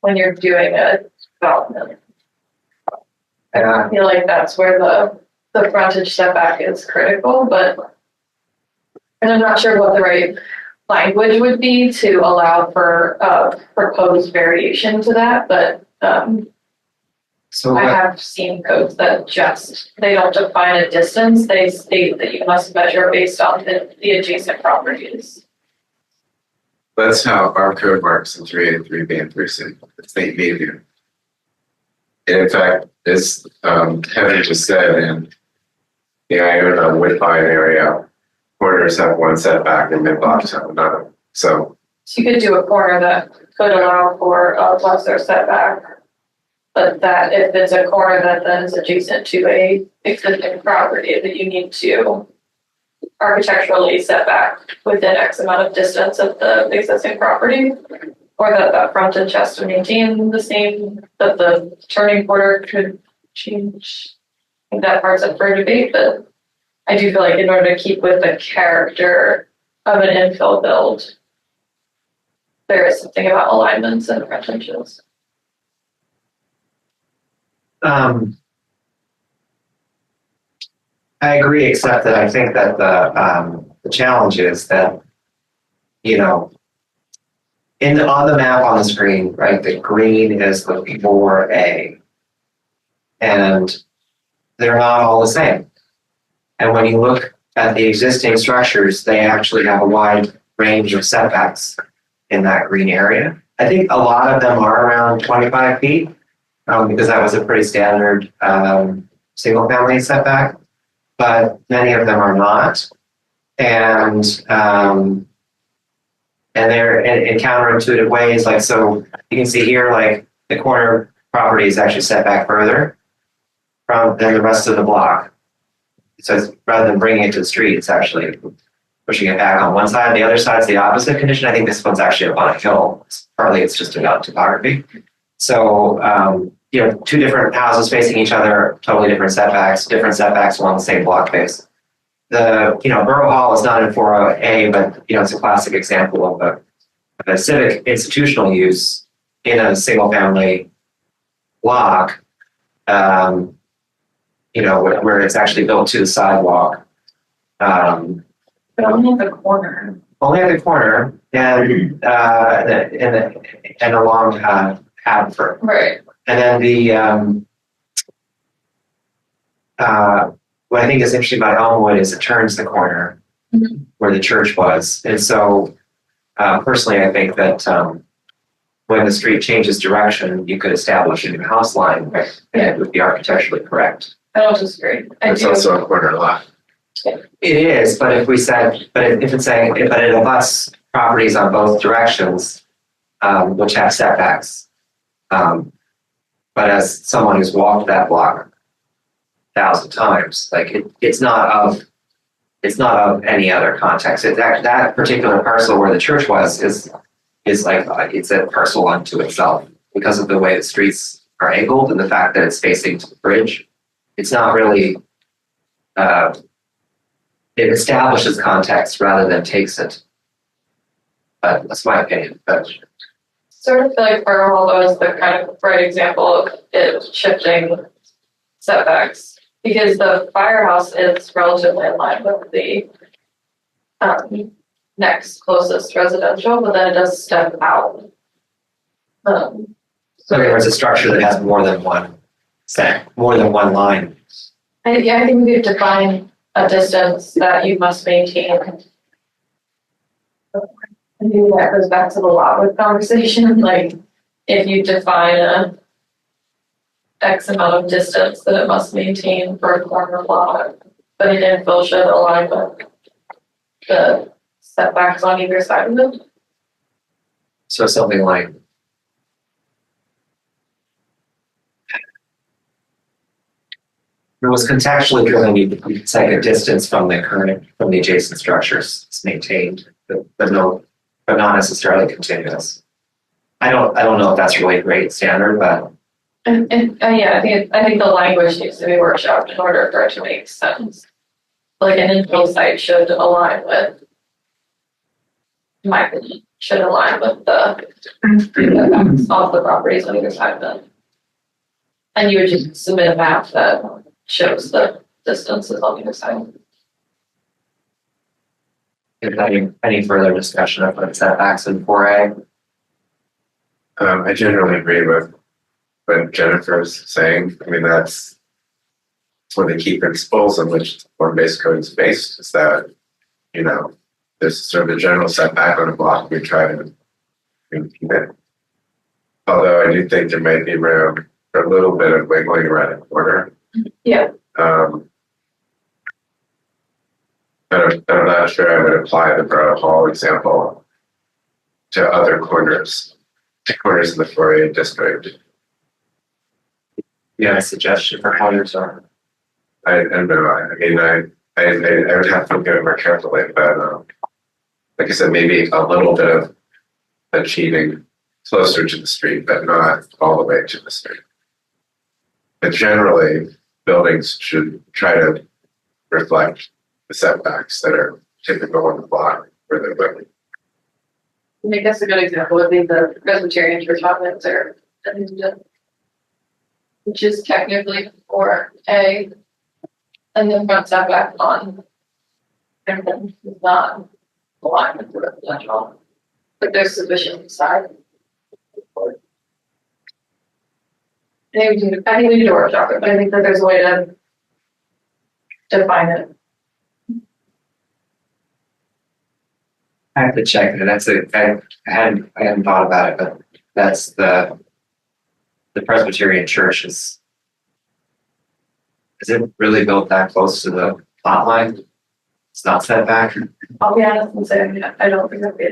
when you're doing a development. I feel like that's where the frontage setback is critical, and I'm not sure what the right language would be to allow for proposed variation to that, but So I have seen codes that they don't define a distance, they state that you must measure based on the adjacent properties. That's how our code works in 3A, 3B, and 3C. It's the behavior. And in fact, as Heather just said, in the Iona Woodbine area, corners have one setback and mid blocks have another. So So you could do a corner that could allow for a lesser setback. But that if it's a corner that then is adjacent to a existing property, that you need to architecturally set back within X amount of distance of the existing property. Or that that frontage has to maintain the same, that the turning border could change. I think that part's up for debate, but I do feel like in order to keep with the character of an infill build, there is something about alignments and frontages. I agree, except that I think that the challenge is that, you know, on the map on the screen, right, the green is the 4A. And they're not all the same. And when you look at the existing structures, they actually have a wide range of setbacks in that green area. I think a lot of them are around 25 feet, because that was a pretty standard single family setback, but many of them are not. And they're in counterintuitive ways. Like, so you can see here, like the corner property is actually set back further than the rest of the block. So it's, rather than bringing it to the street, it's actually pushing it back on one side. The other side's the opposite condition. I think this one's actually up on a hill. Partly it's just about topography. So, you know, two different houses facing each other, totally different setbacks along the same block face. The, you know, Borough Hall is not in 4A, but, you know, it's a classic example of a civic institutional use in a single family block, you know, where it's actually built to the sidewalk. But only at the corner. Only at the corner and along Haverford. Right. And then what I think is interesting about Elmwood is it turns the corner where the church was. And so personally, I think that when the street changes direction, you could establish a new house line and it would be architecturally correct. I don't disagree. it's also a corner lot. It is, but if we said, but if it's saying, but it abuts properties on both directions, which have setbacks. But as someone who's walked that block 1,000 times, like it's not of any other context. It's actually, that particular parcel where the church was is like it's a parcel unto itself because of the way the streets are angled and the fact that it's facing to the bridge. It's not really. It establishes context rather than takes it. But that's my opinion. But Sort of feel like Borough Hall is the kind of right example of it shifting setbacks because the firehouse is relatively in line with the next closest residential, but then it does step out. so there was a structure that has more than one line. I think we could define a distance that you must maintain. And maybe that goes back to the lot width conversation, like if you define a X amount of distance that it must maintain for a corner lot, but an infill should align with the setbacks on either side of it. So something like it was contextually driven. You could say a distance from the adjacent structures is maintained, but not necessarily continuous. I don't know if that's really a great standard, but Yeah, I think the language needs to be workshopped in order for it to make sense. Like an infill site should align with, in my opinion, should align with the setbacks off the properties on either side of them. And you would just submit a map that shows the distances on either side. any further discussion of what setbacks in 4A? I generally agree with what Jennifer's saying. I mean, that's one of the key principles on which the form-based code is based, is that, you know, there's sort of a general setback on a block we try to keep it. Although I do think there might be room for a little bit of wiggling around the corner. Yeah. I'm not sure I would apply the Borough Hall example to other corners of the 4A district. You have a suggestion for how yours are? I don't know. I mean, I would have to look at it more carefully, but like I said, maybe a little bit of achieving closer to the street, but not all the way to the street. But generally, buildings should try to reflect the setbacks that are typical on the block where they're living. I guess a good example would be the Presbyterian Church on Windsor, which is technically 4A, and the front setback on Hampton is not aligned with the residential, but there's sufficient side. I think we need to workshop it, but I think that there's a way to define it. I have to check it. I hadn't thought about it, but that's the Presbyterian church is it really built that close to the lot line? It's not set back. I'll be honest and say, I don't think that we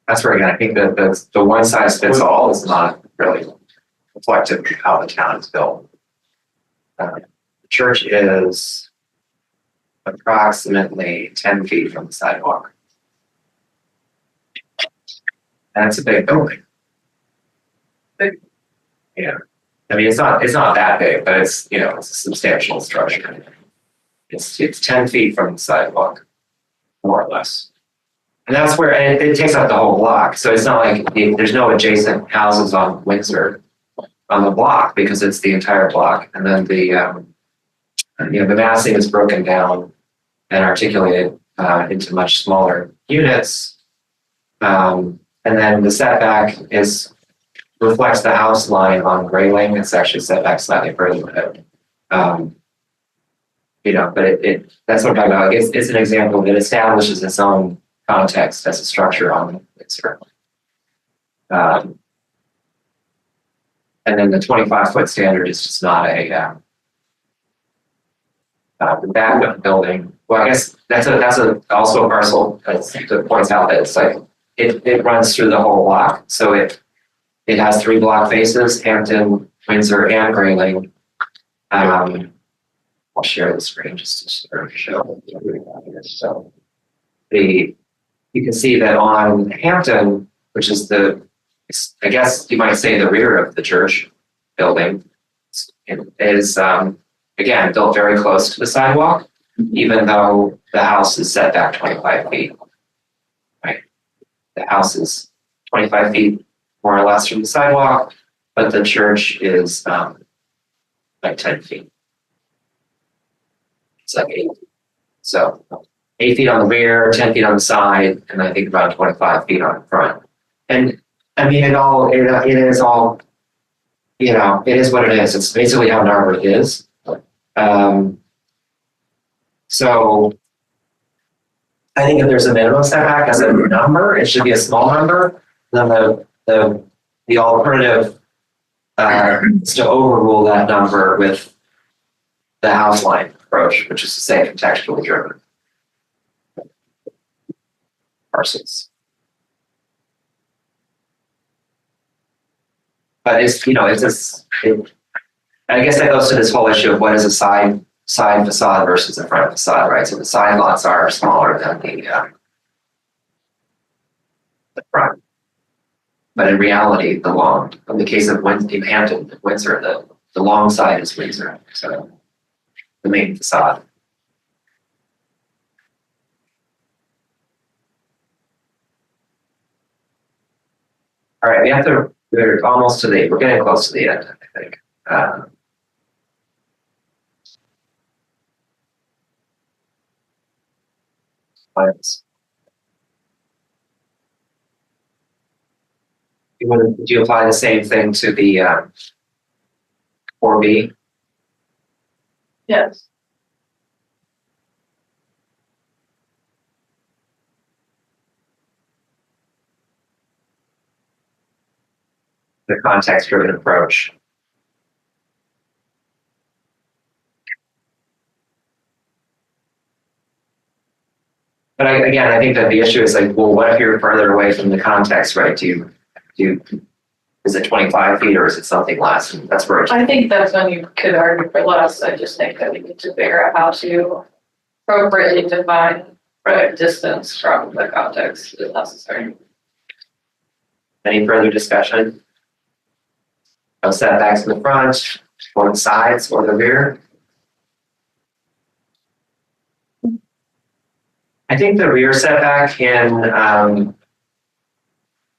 That's where again, I think that the one size fits all is not really reflective of how the town is built. The church is approximately 10 feet from the sidewalk. And it's a big building. Yeah. I mean, it's not that big, but it's, it's a substantial structure. It's 10 feet from the sidewalk, more or less. And that's where it takes up the whole block. So it's not like there's no adjacent houses on Windsor on the block because it's the entire block. And then the massing is broken down and articulated into much smaller units. And then the setback reflects the house line on Grayling. It's actually set back slightly further. But that's what I'm talking about. It's an example that establishes its own context as a structure on Windsor. And then the 25-foot standard is just not the backup building. Well, I guess that's also a parcel that points out that it's like it runs through the whole block. So it has 3 block faces: Hampton, Windsor, and Grayling. I'll share the screen just to sort of show. So you can see that on Hampton, which is I guess you might say the rear of the church building, it is again built very close to the sidewalk, even though the house is set back 25 feet. Right, the house is 25 feet more or less from the sidewalk, but the church is like 10 feet. It's like 8. So 8 feet on the rear, 10 feet on the side, and I think about 25 feet on the front. And I mean, it is all, it is what it is. It's basically how Narberth is. So I think if there's a minimum setback as a number, it should be a small number. Then the alternative is to overrule that number with the house line approach, which is to say contextually driven parcels. But I guess that goes to this whole issue of what is a side facade versus a front facade, right? So the side lots are smaller than the front. But in reality, in the case of Hampton, Windsor, the long side is Windsor, so the main facade. All right, we're almost we're getting close to the end, I think. Plans. Would you apply the same thing to the 4B? Yes. The context-driven approach. But again, I think that the issue is like, well, what if you're further away from the context, right? Is it 25 feet or is it something less? And that's where, I think that's when you could argue for less. I just think that we need to figure out how to appropriately define the distance from the context is necessary. any further discussion? No setbacks in the front, or the sides, or the rear? I think the rear setback can,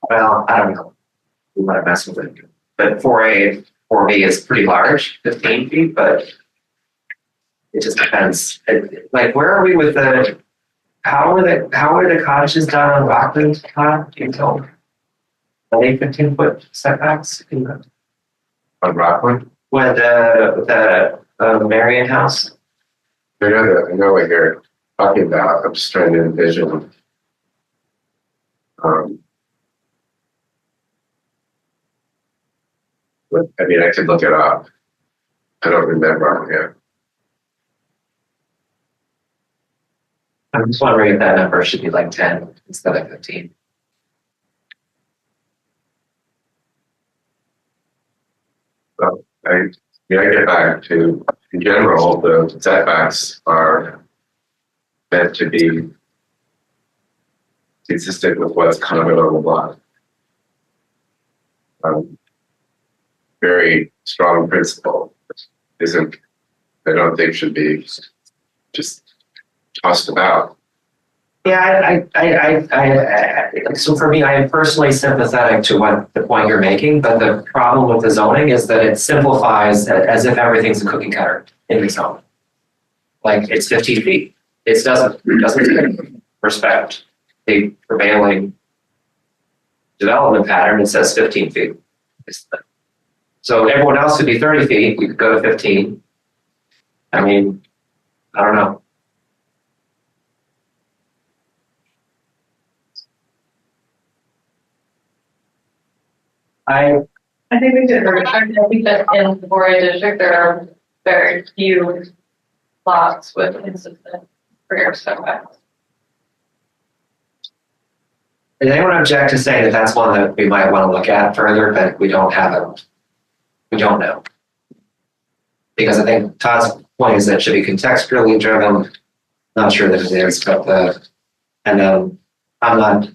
well, I don't know. We want to mess with it. But 4A, 4B is pretty large, 15 feet, but it just depends. Like, where are we with how are the cottages done on Rockland, Todd? Can you tell me? Are they 15-foot setbacks? On Rockland? With the Marion house? I know what you're talking about. I'm just trying to envision. I mean, I could look it up. I don't remember. Yeah. I'm just wondering if that number should be like 10 instead of 15. Well, I get back to, in general, the setbacks are meant to be consistent with what's common on the lot. Very strong principle isn't, I don't think should be just tossed about. Yeah, so for me, I am personally sympathetic to what the point you're making, but the problem with the zoning is that it simplifies as if everything's a cookie cutter in the zone. Like, it's 15 feet. It doesn't respect the prevailing development pattern. It says 15 feet. So everyone else could be 30 feet. We could go to 15. I mean, I don't know. I think we did. I think that in the Borea district, there are very few lots with consistent rear setbacks. Does anyone object to saying that that's one that we might want to look at further, but we don't have it? We don't know. Because I think Todd's point is that it should be contextually driven. Not sure that it is, but and then I'm not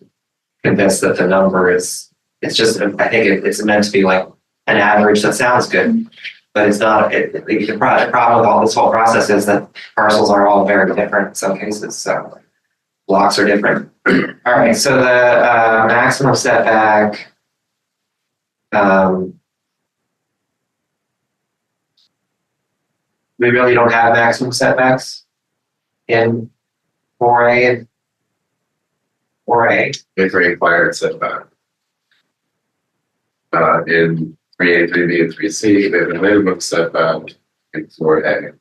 convinced that the number is, it's just, I think it's meant to be like an average that sounds good, but it's not. The problem with all this whole process is that parcels are all very different in some cases, so blocks are different. All right, so the maximum setback, we really don't have maximum setbacks in 4A and 4A. It's required setback. In 3A, 3B, and 3C, they have a minimum setback in 4A.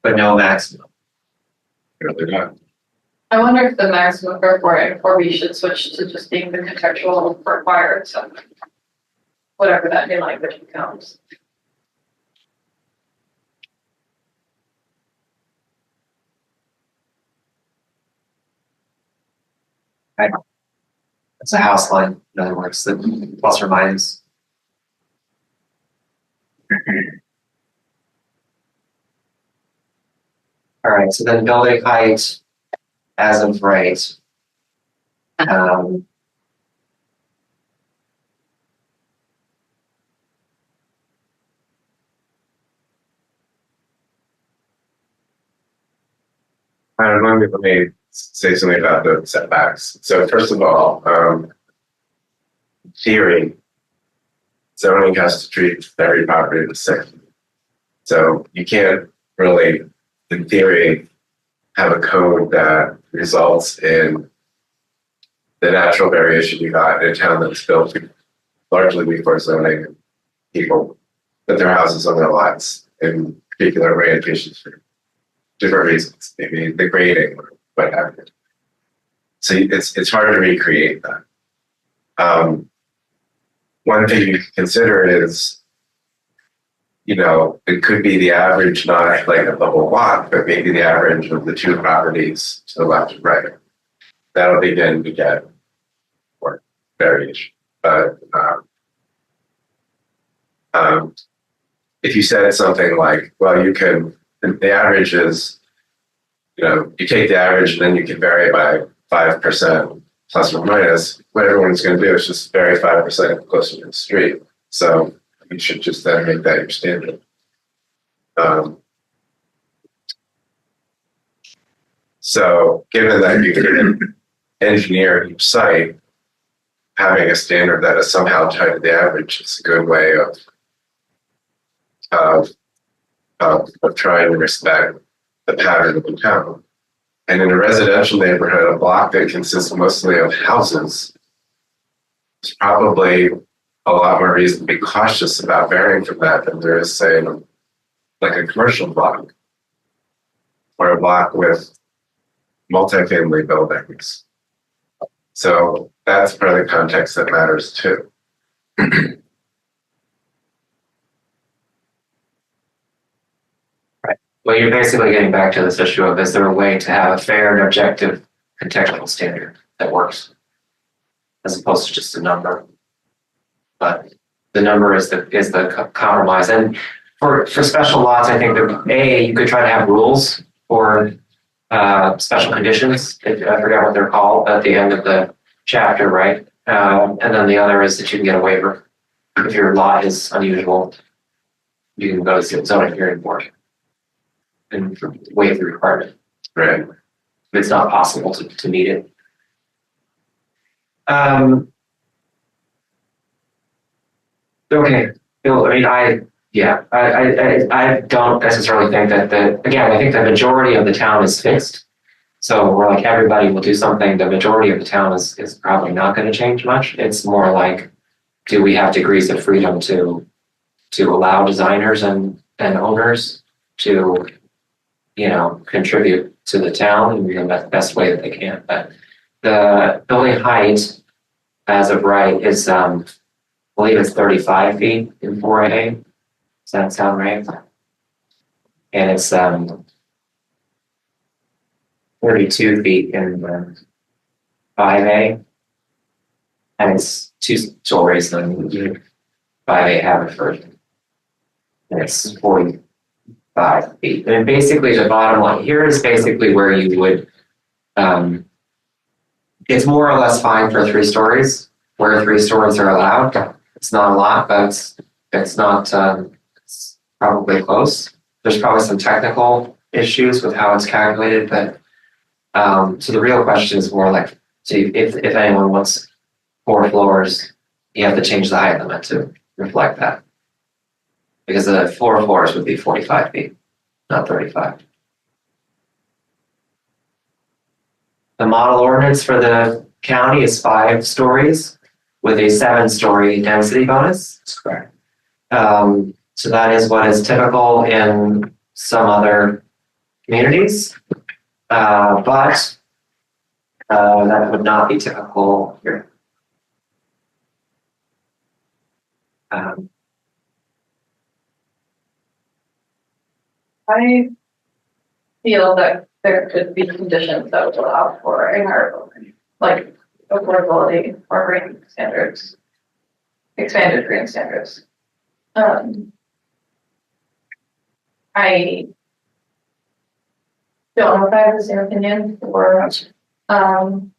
But no maximum. Really not. I wonder if the maximum for 4A and 4B should switch to just being the contextual required setback. Whatever that new language becomes. It's a house line, in other words, the plus or minus. All right, so then building height as of right. Let me say something about the setbacks. So first of all, theory, zoning has to treat every property the same. So you can't really, in theory, have a code that results in the natural variation you got in a town that's built largely before zoning. People put their houses on their lots in particular orientations for different reasons, maybe the grading or what have you. So it's hard to recreate that. One thing you can consider is, it could be the average, not like of the whole lot, but maybe the average of the two properties to the left and right. That'll begin to get more variation. But if you said something like, well, you can, the average is, you take the average and then you can vary by 5% plus or minus, what everyone's going to do is just vary 5% closer to the street. So you should just then make that your standard. So given that you can engineer each site, having a standard that is somehow tied to the average is a good way of trying to respect the pattern of the town. And in a residential neighborhood, a block that consists mostly of houses, there's probably a lot more reason to be cautious about varying from that than there is, say, like a commercial block or a block with multifamily buildings. So that's part of the context that matters too. Well, you're basically getting back to this issue of, is there a way to have a fair and objective contextual standard that works as opposed to just a number? But the number is the compromise. And for special lots, I think that you could try to have rules for special conditions. I forgot what they're called at the end of the chapter, right? And then the other is that you can get a waiver if your lot is unusual. You can go to the zoning hearing board and waive the requirement. Right. If it's not possible to meet it. Okay, Bill, I don't necessarily think that I think the majority of the town is fixed. So we're like, everybody will do something. The majority of the town is probably not going to change much. It's more like, do we have degrees of freedom to allow designers and owners to, contribute to the town in the best way that they can. But the building height as of right is, I believe it's 35 feet in 4A. Does that sound right? And it's 32 feet in 5A. And it's 2 stories in 5A Haverford. And it's 45 feet. And basically the bottom line here is basically where you would, it's more or less fine for 3 stories, where 3 stories are allowed. It's not a lot, but it's not, it's probably close. There's probably some technical issues with how it's calculated, but so the real question is more like, so if anyone wants 4 floors, you have to change the height limit to reflect that. Because the 4 floors would be 45 feet, not 35. The model ordinance for the county is 5 stories with a 7-story density bonus. That's correct. So that is what is typical in some other communities, but that would not be typical here. I feel that there could be conditions that would allow for a higher building, like affordability or green standards, expanded green standards. I don't know if I have the same opinion or, and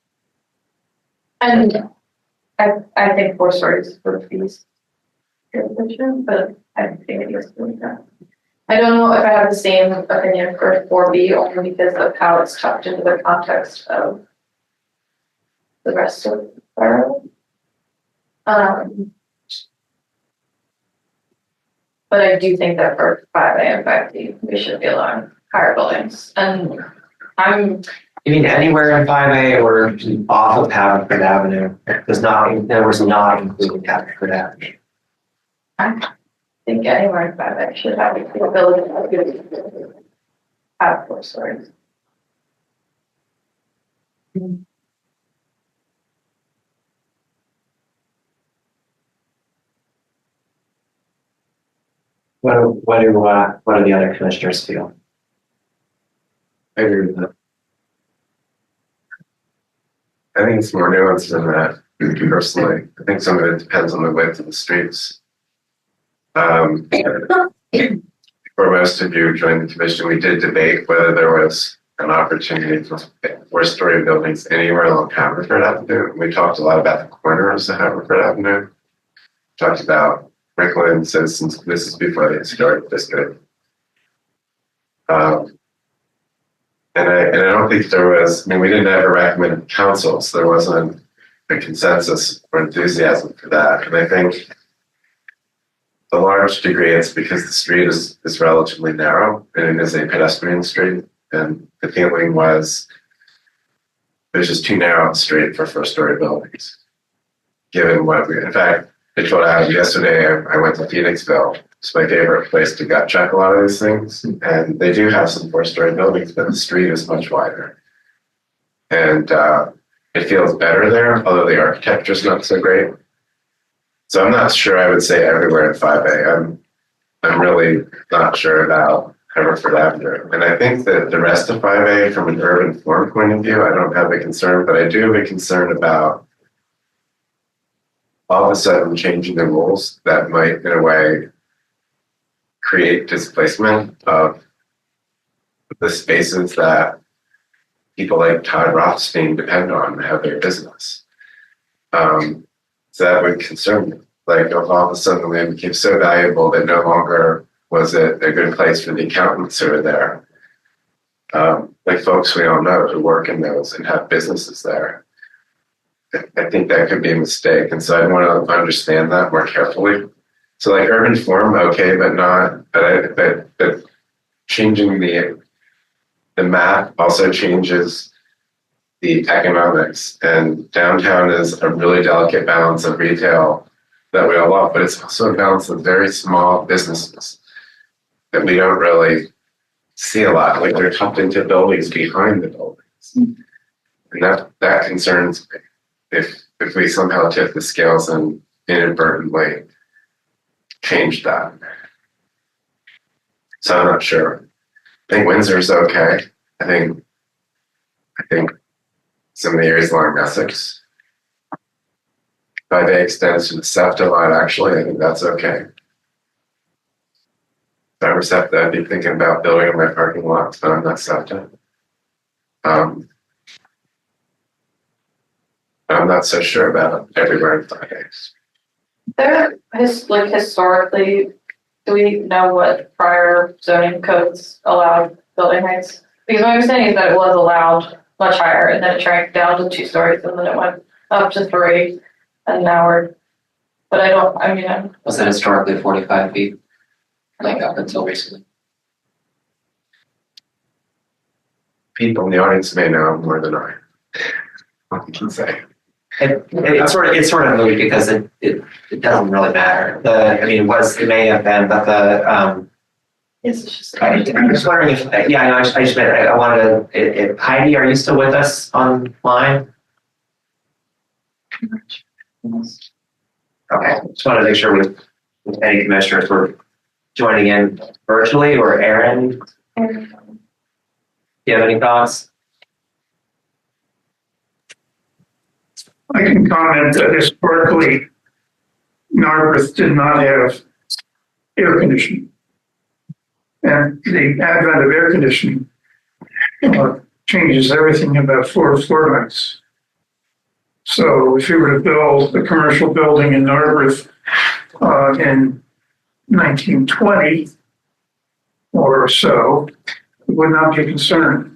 I think 4 stories would be sufficient, but I think it needs to be that. I don't know if I have the same opinion for 4B only because of how it's tucked into the context of the rest of the borough. But I do think that for 5A and 5D, we should be allowing higher buildings. And You mean anywhere in 5A or off of Haverford Avenue? There was not including Haverford Avenue. I think anywhere in 5A should have the ability to have 4 stories. What do the other commissioners feel? I agree with that. I think it's more nuanced than that, personally. I think some of it depends on the width of the streets. Before most of you joined the commission, we did debate whether there was an opportunity for four-story buildings anywhere along Haverford Avenue. We talked a lot about the corners of Haverford Avenue. Talked about Franklin Citizens. This is before the historic district. And I don't think there was, I mean, we didn't ever recommend council, so there wasn't a consensus or enthusiasm for that. And I think a large degree it's because the street is relatively narrow and it is a pedestrian street. And the feeling was it was just too narrow a street for first-story buildings. Given what we, in fact, I told Adam yesterday, I went to Phoenixville. It's my favorite place to gut check a lot of these things. And they do have some four-story buildings, but the street is much wider. And it feels better there, although the architecture is not so great. So I'm not sure I would say everywhere in 5A. I'm really not sure about Haverford Avenue. And I think that the rest of 5A, from an urban form point of view, I don't have a concern, but I do have a concern about all of a sudden changing the rules that might, in a way, create displacement of the spaces that people like Todd Rothstein depend on to have their business. So that would concern me. Like, if all of a sudden the land became so valuable that no longer was it a good place for the accountants who are there. Like folks we all know who work in those and have businesses there. I think that could be a mistake. And so I want to understand that more carefully. So like urban form, okay, but changing the map also changes the economics. And downtown is a really delicate balance of retail that we all love, but it's also a balance of very small businesses that we don't really see a lot. Like they're tucked into buildings behind the buildings. And that concerns me. If we somehow tip the scales and inadvertently change that. So I'm not sure. I think Windsor's okay. I think some of the areas along Essex. 5A extends to the SEPTA line, actually, I think that's okay. If I were SEPTA, I'd be thinking about building in my parking lots, but I'm not SEPTA. I'm not so sure about everywhere in 5A. There is, like, historically, do we know what prior zoning codes allowed building heights? Because my understanding is that it was allowed much higher and then it shrank down to 2 stories and then it went up to 3 and now we're, but I'm Was it historically 45 feet? Like up until recently? People in the audience may know more than I can say. It's sort of moot because it doesn't really matter. It may have been, but it's just. I'm just wondering if, I wanted to, Heidi, are you still with us online? Okay, just wanted to make sure if any commissioners were joining in virtually, or Aaron, do you have any thoughts? I can comment that historically, Narberth did not have air conditioning. And the advent of air conditioning changes everything about floor heights. So if you were to build a commercial building in Narberth in 1920 or so, it would not be a concern.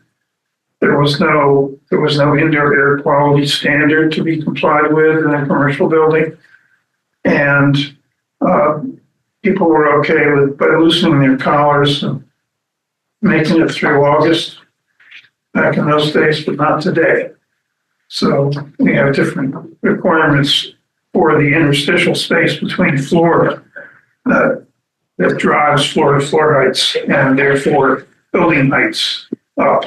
There was no indoor air quality standard to be complied with in a commercial building. And people were okay by loosening their collars and making it through August back in those days, but not today. So we have different requirements for the interstitial space between floor that drives floor to floor heights and therefore building heights up.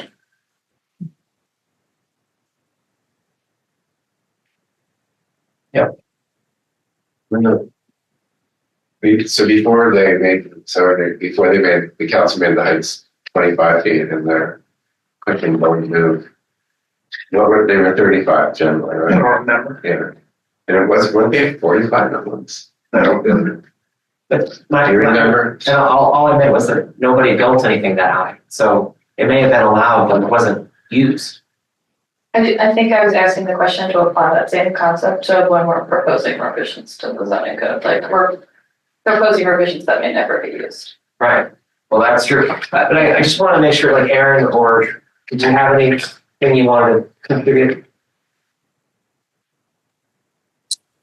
Linda. Before they made the council made the heights 25 feet and they're quickly going to move. They were 35 generally, I right? don't remember. Yeah. And it wasn't they 45 at once? I don't remember. But Do my, you remember? and all I meant was that nobody built anything that high. So it may have been allowed, but it wasn't used. I think I was asking the question to apply that same concept to when we're proposing revisions to the zoning code, like we're proposing revisions that may never be used. Right. Well, that's true. But I just want to make sure, like Aaron, or did you have anything you wanted to contribute?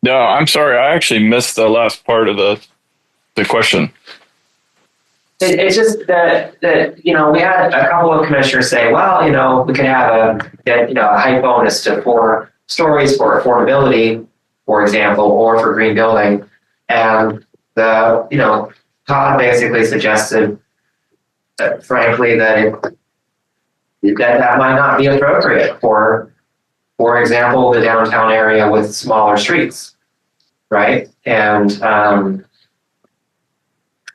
No, I'm sorry. I actually missed the last part of the question. It's just that we had a couple of commissioners say, well, we could have a height bonus to 4 stories for affordability, for example, or for green building. And Todd basically suggested that, frankly, that might not be appropriate for example, the downtown area with smaller streets, right? And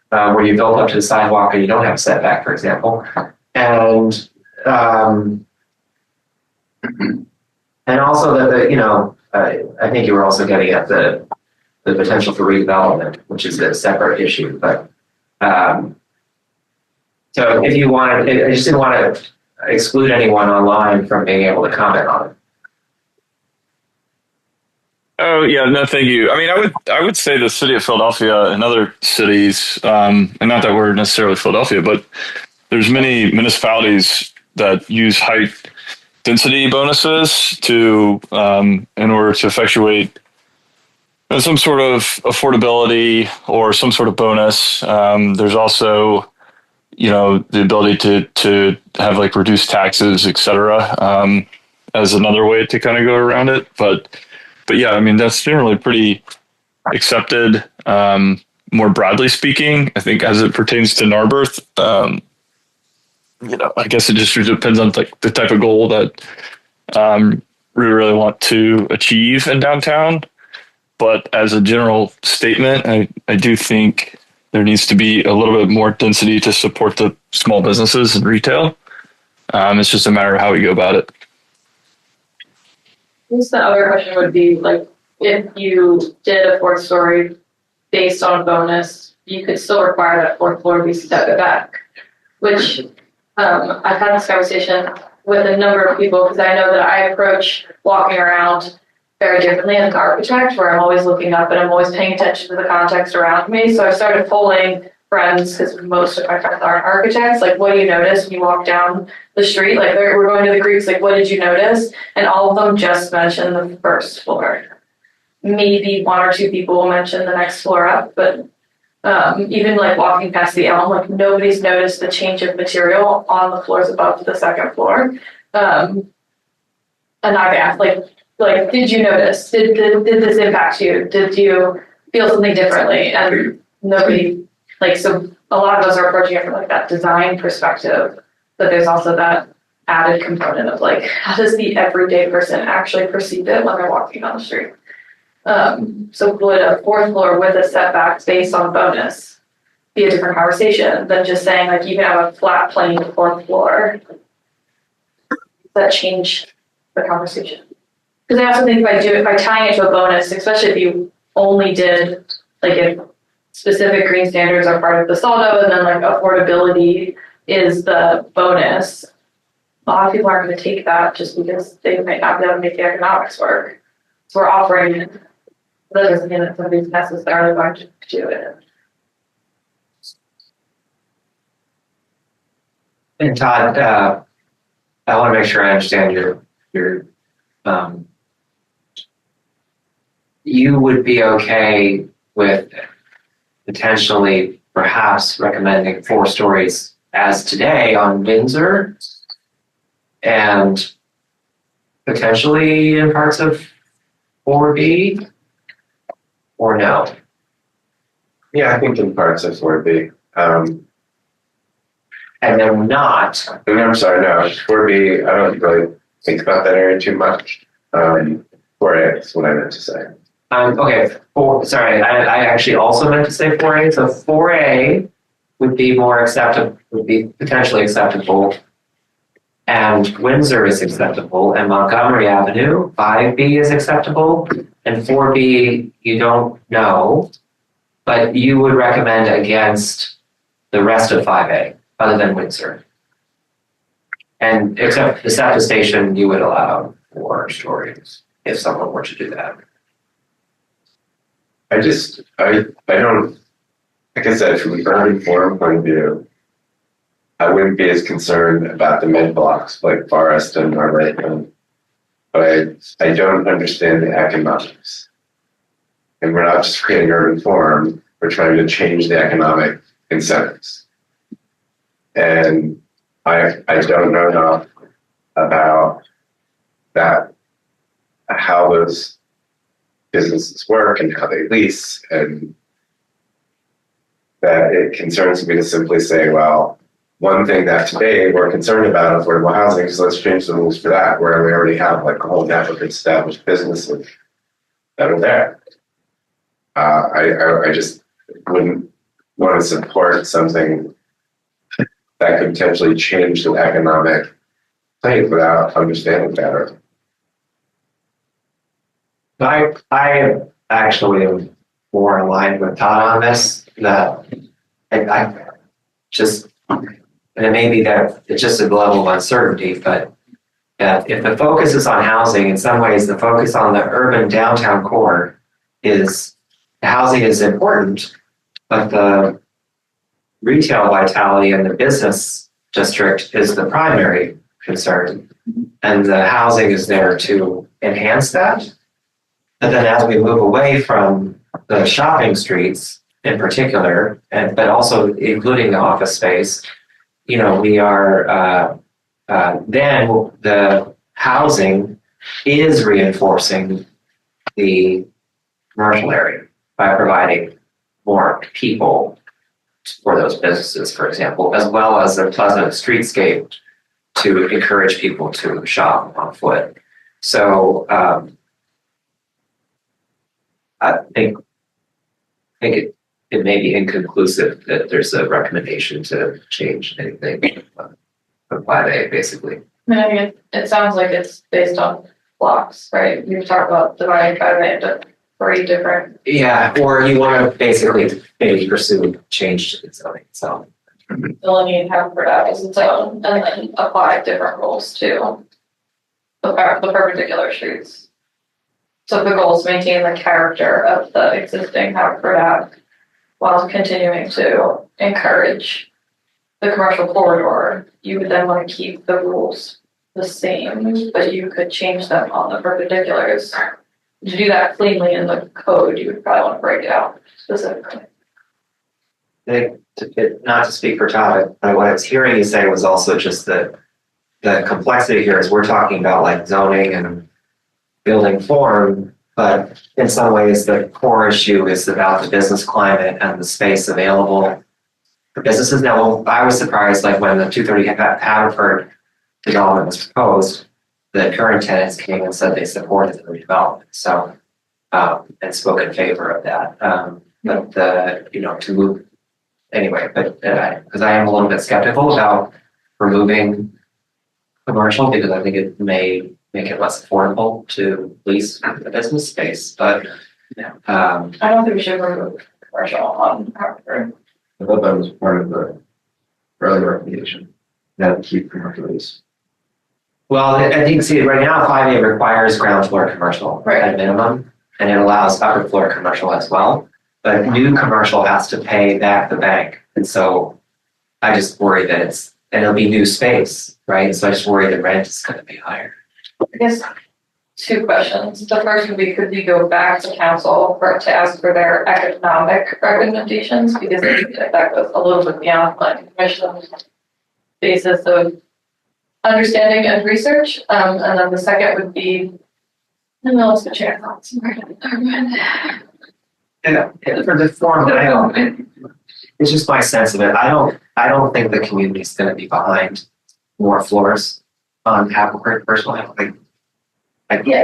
where you build up to the sidewalk and you don't have a setback, for example. And also that I think you were also getting at the potential for redevelopment, which is a separate issue. But so if you wanted, I just didn't want to exclude anyone online from being able to comment on it. Oh yeah, no, thank you. I mean, I would say the city of Philadelphia and other cities, and not that we're necessarily Philadelphia, but there's many municipalities that use height density bonuses to in order to effectuate some sort of affordability or some sort of bonus. There's also the ability to have like reduced taxes, et cetera, as another way to kind of go around it, but yeah, I mean, that's generally pretty accepted. More broadly speaking, I think as it pertains to Narberth, I guess it just depends on like the type of goal that we really want to achieve in downtown. But as a general statement, I do think there needs to be a little bit more density to support the small businesses and retail. It's just a matter of how we go about it. I guess the other question would be like, if you did a 4th story based on a bonus, you could still require that 4th floor be stepped back, which I've had this conversation with a number of people because I know that I approach walking around very differently as an architect, where I'm always looking up and I'm always paying attention to the context around me. So I started polling friends, because most of my friends aren't architects, like, what do you notice when you walk down the street? Like, we're going to the Greeks, like, what did you notice? And all of them just mentioned the 1st floor. Maybe 1 or 2 people will mention the next floor up, but even like walking past the elm, like nobody's noticed the change of material on the floors above the 2nd floor. And I've asked, like, did you notice? Did this impact you? Did you feel something differently? And nobody, like, so a lot of us are approaching it from like that design perspective, but there's also that added component of like, how does the everyday person actually perceive it when they're walking on the street? So would a 4th floor with a setback based on bonus be a different conversation than just saying like you can have a flat plane 4th floor? Does that change the conversation? Because I also think by tying it to a bonus, especially if you only did like if specific green standards are part of the SALDO and then like affordability is the bonus, a lot of people aren't going to take that just because they might not be able to make the economics work. So we're offering it. That doesn't mean that somebody's necessarily going to do it. And Todd, I want to make sure I understand your you would be okay with potentially perhaps recommending 4 stories as today on Windsor and potentially in parts of 4B or no? Yeah, I think in parts of 4B. And then not. I'm sorry, no, 4B, I don't really think about that area too much. 4A is what I meant to say. Okay, sorry, I actually also meant to say 4A. So 4A would be more acceptable, would be potentially acceptable. And Windsor is acceptable, and Montgomery Avenue, 5B is acceptable, and 4B, you don't know, but you would recommend against the rest of 5A, other than Windsor. And except the SEPTA station, you would allow 4 stories if someone were to do that. I don't, like I said, from an urban forum point of view, I wouldn't be as concerned about the mid blocks like Forest and Norway, but I don't understand the economics. And we're not just creating urban forum, we're trying to change the economic incentives. And I don't know enough about that, how those businesses work and how they lease, and that it concerns me to simply say, well, one thing that today we're concerned about affordable housing, so let's change the rules for that, where we already have like a whole network of established businesses that are there. I just wouldn't want to support something that could potentially change the economic plane without understanding better. I actually am more aligned with Todd on this, that I just, and it may be that it's just a level of uncertainty, but that if the focus is on housing, in some ways the focus on the urban downtown core is, housing is important, but the retail vitality and the business district is the primary concern. And the housing is there to enhance that. But then as we move away from the shopping streets in particular, but also including the office space, we are, then the housing is reinforcing the commercial area by providing more people for those businesses, for example, as well as a pleasant streetscape to encourage people to shop on foot. So I think it may be inconclusive that there's a recommendation to change anything from 5A, basically. I mean, it sounds like it's based on blocks, right? You talk about dividing 5A into 3 different. Yeah, or you want to basically maybe pursue change to the zoning itself. Delineate Haverford Ave as its own, and then apply different rules to the perpendicular streets. So the goal is to maintain the character of the existing Haverford Ave while continuing to encourage the commercial corridor. You would then want to keep the rules the same, but you could change them on the perpendiculars. To do that cleanly in the code, you would probably want to break it out specifically. I think, not to speak for Todd, but what I was hearing you say was also just that the complexity here is we're talking about like zoning and building form, but in some ways the core issue is about the business climate and the space available for businesses. Now, I was surprised, like when the 230 Haverford development was proposed, the current tenants came and said they supported the redevelopment, so and spoke in favor of that. But to move anyway, but because I am a little bit skeptical about removing commercial, because I think it may make it less affordable to lease the business space. But I don't think we should remove commercial on Hartford. I thought that was part of the earlier recommendation, that keep commercial lease. well, I think right now 5A requires ground floor commercial at a minimum, and it allows upper floor commercial as well. But new commercial has to pay back the bank, and so I just worry that and it'll be new space, right? So I just worry the rent is going to be higher. I guess 2 questions. The first would be, could we go back to council to ask for their economic recommendations? Because I think that goes a little bit beyond planning commission basis of understanding and research. And then the second would be, and then let's chair thoughts. Yeah, for the form, it's just my sense of it. I don't think the community's going to be behind more floors on Haverford personally. I think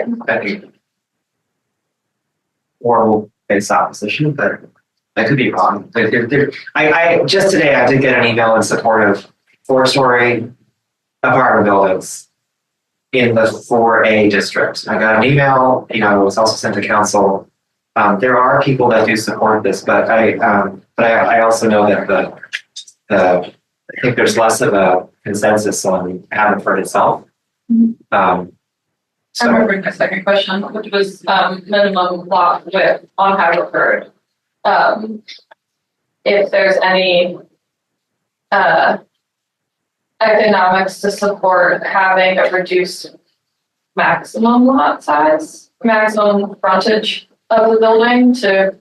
or we'll face opposition, but I could be wrong. I just today I did get an email in support of 4-story apartment buildings in the 4A district. I got an email, it was also sent to council. There are people that do support this, but I also know that I think there's less of a consensus on Haverford itself. I remember my second question, which was minimum lot width on Haverford. If there's any economics to support having a reduced maximum lot size, maximum frontage of the building to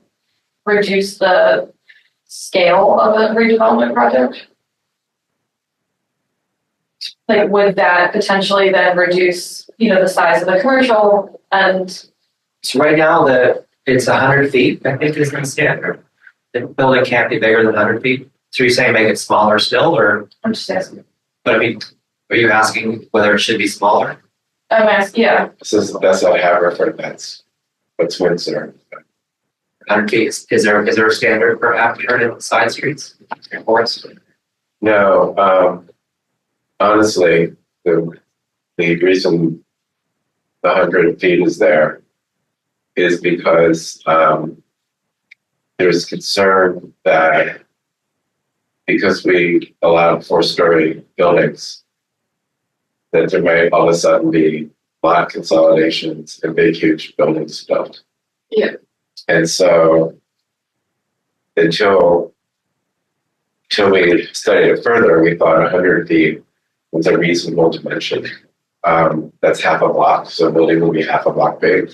reduce the scale of a redevelopment project? Like, would that potentially then reduce, the size of the commercial and? So right now it's 100 feet, I think is the standard. The building can't be bigger than 100 feet. So you're saying make it smaller still, or? I'm just asking. But I mean, are you asking whether it should be smaller? I'm asking, yeah. That's not Haverford, that's Windsor. 100 feet, is there a standard for Haverford in side streets? No, honestly, the reason the 100 feet is there is because there's concern that because we allowed 4-story buildings, that there may all of a sudden be lot consolidations and big, huge buildings built. Yeah. And so until we studied it further, we thought 100 feet was a reasonable dimension. That's half a block, so a building will be half a block big.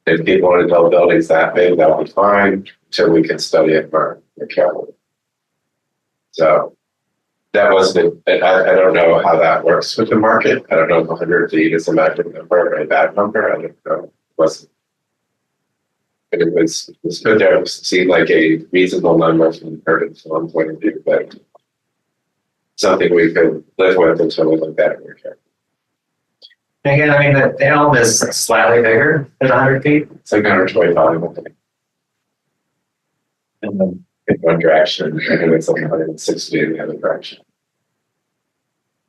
If people want to build buildings that big, that would be fine until we can study it more carefully. So that wasn't, I don't know how that works with the market. I don't know if 100 feet is a magic number or a bad number. I don't know. It wasn't. But it was good there. It seemed like a reasonable number from the current one point of view, but something we could live with until we look at it more carefully. Again, I mean, the elm is slightly bigger than 100 feet. It's like 125, I think. And then in one direction, I think it's like 160 in the other direction.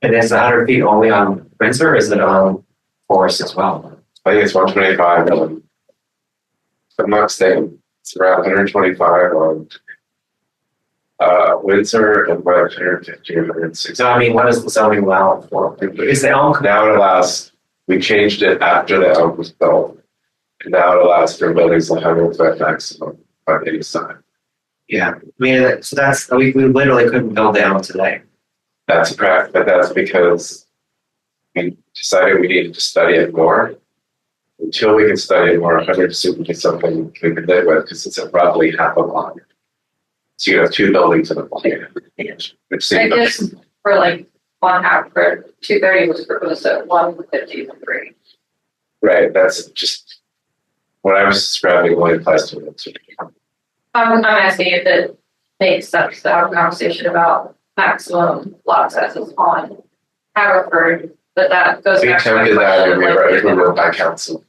And is 100 feet only on Windsor, or is it on Forest as well? I think it's 125 on, if I'm not mistaken, it's around 125 on Windsor and about 150 or 160. So I mean, what does the zoning allow for? Is the elm? Now it allows, we changed it after the elm was built. And now it allows for buildings 100 foot maximum on any side. Yeah, I mean, so that's, we literally couldn't build the elm today. That's correct, but that's because we decided we needed to study it more. Until we can study it more, 100 should be something we can live with because it's roughly half a block. So you have 2 buildings in a block, which I seems guess for like one Haverford, 230 was proposed at 153. right. That's just what I was describing. Only applies to it. I'm asking if it makes sense to have a conversation about maximum lot sizes on Haverford, but that goes We back to my attempted that and we were question. overruled by council.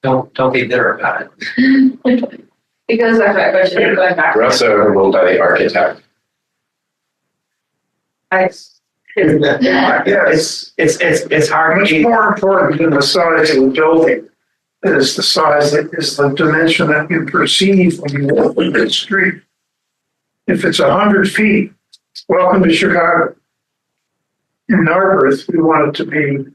Don't be bitter about it. Because that's my question, going back. We're also overruled by the architect. It's hard. Much more important than the size of the building is the size, is the dimension that you perceive when you walk in the street. If it's 100 feet, welcome to Chicago. In Narberth, we want it to be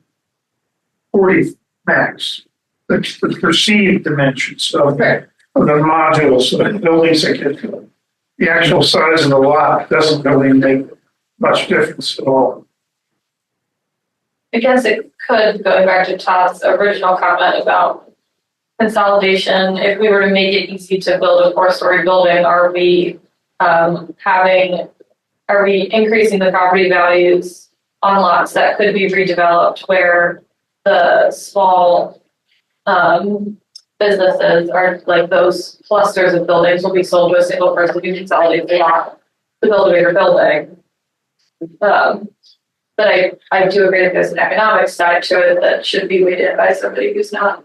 40 max. That's the perceived dimensions of the modules, of the buildings that get to. The actual size of the lot doesn't really make much difference at all. I guess it could, going back to Todd's original comment about consolidation, if we were to make it easy to build a 4-story building, are we increasing the property values on lots that could be redeveloped where the small businesses are like those clusters of buildings will be sold to a single person who consolidates the lot to build a bigger building. But I do agree that there's an economic side to it that should be weighed in by somebody who's not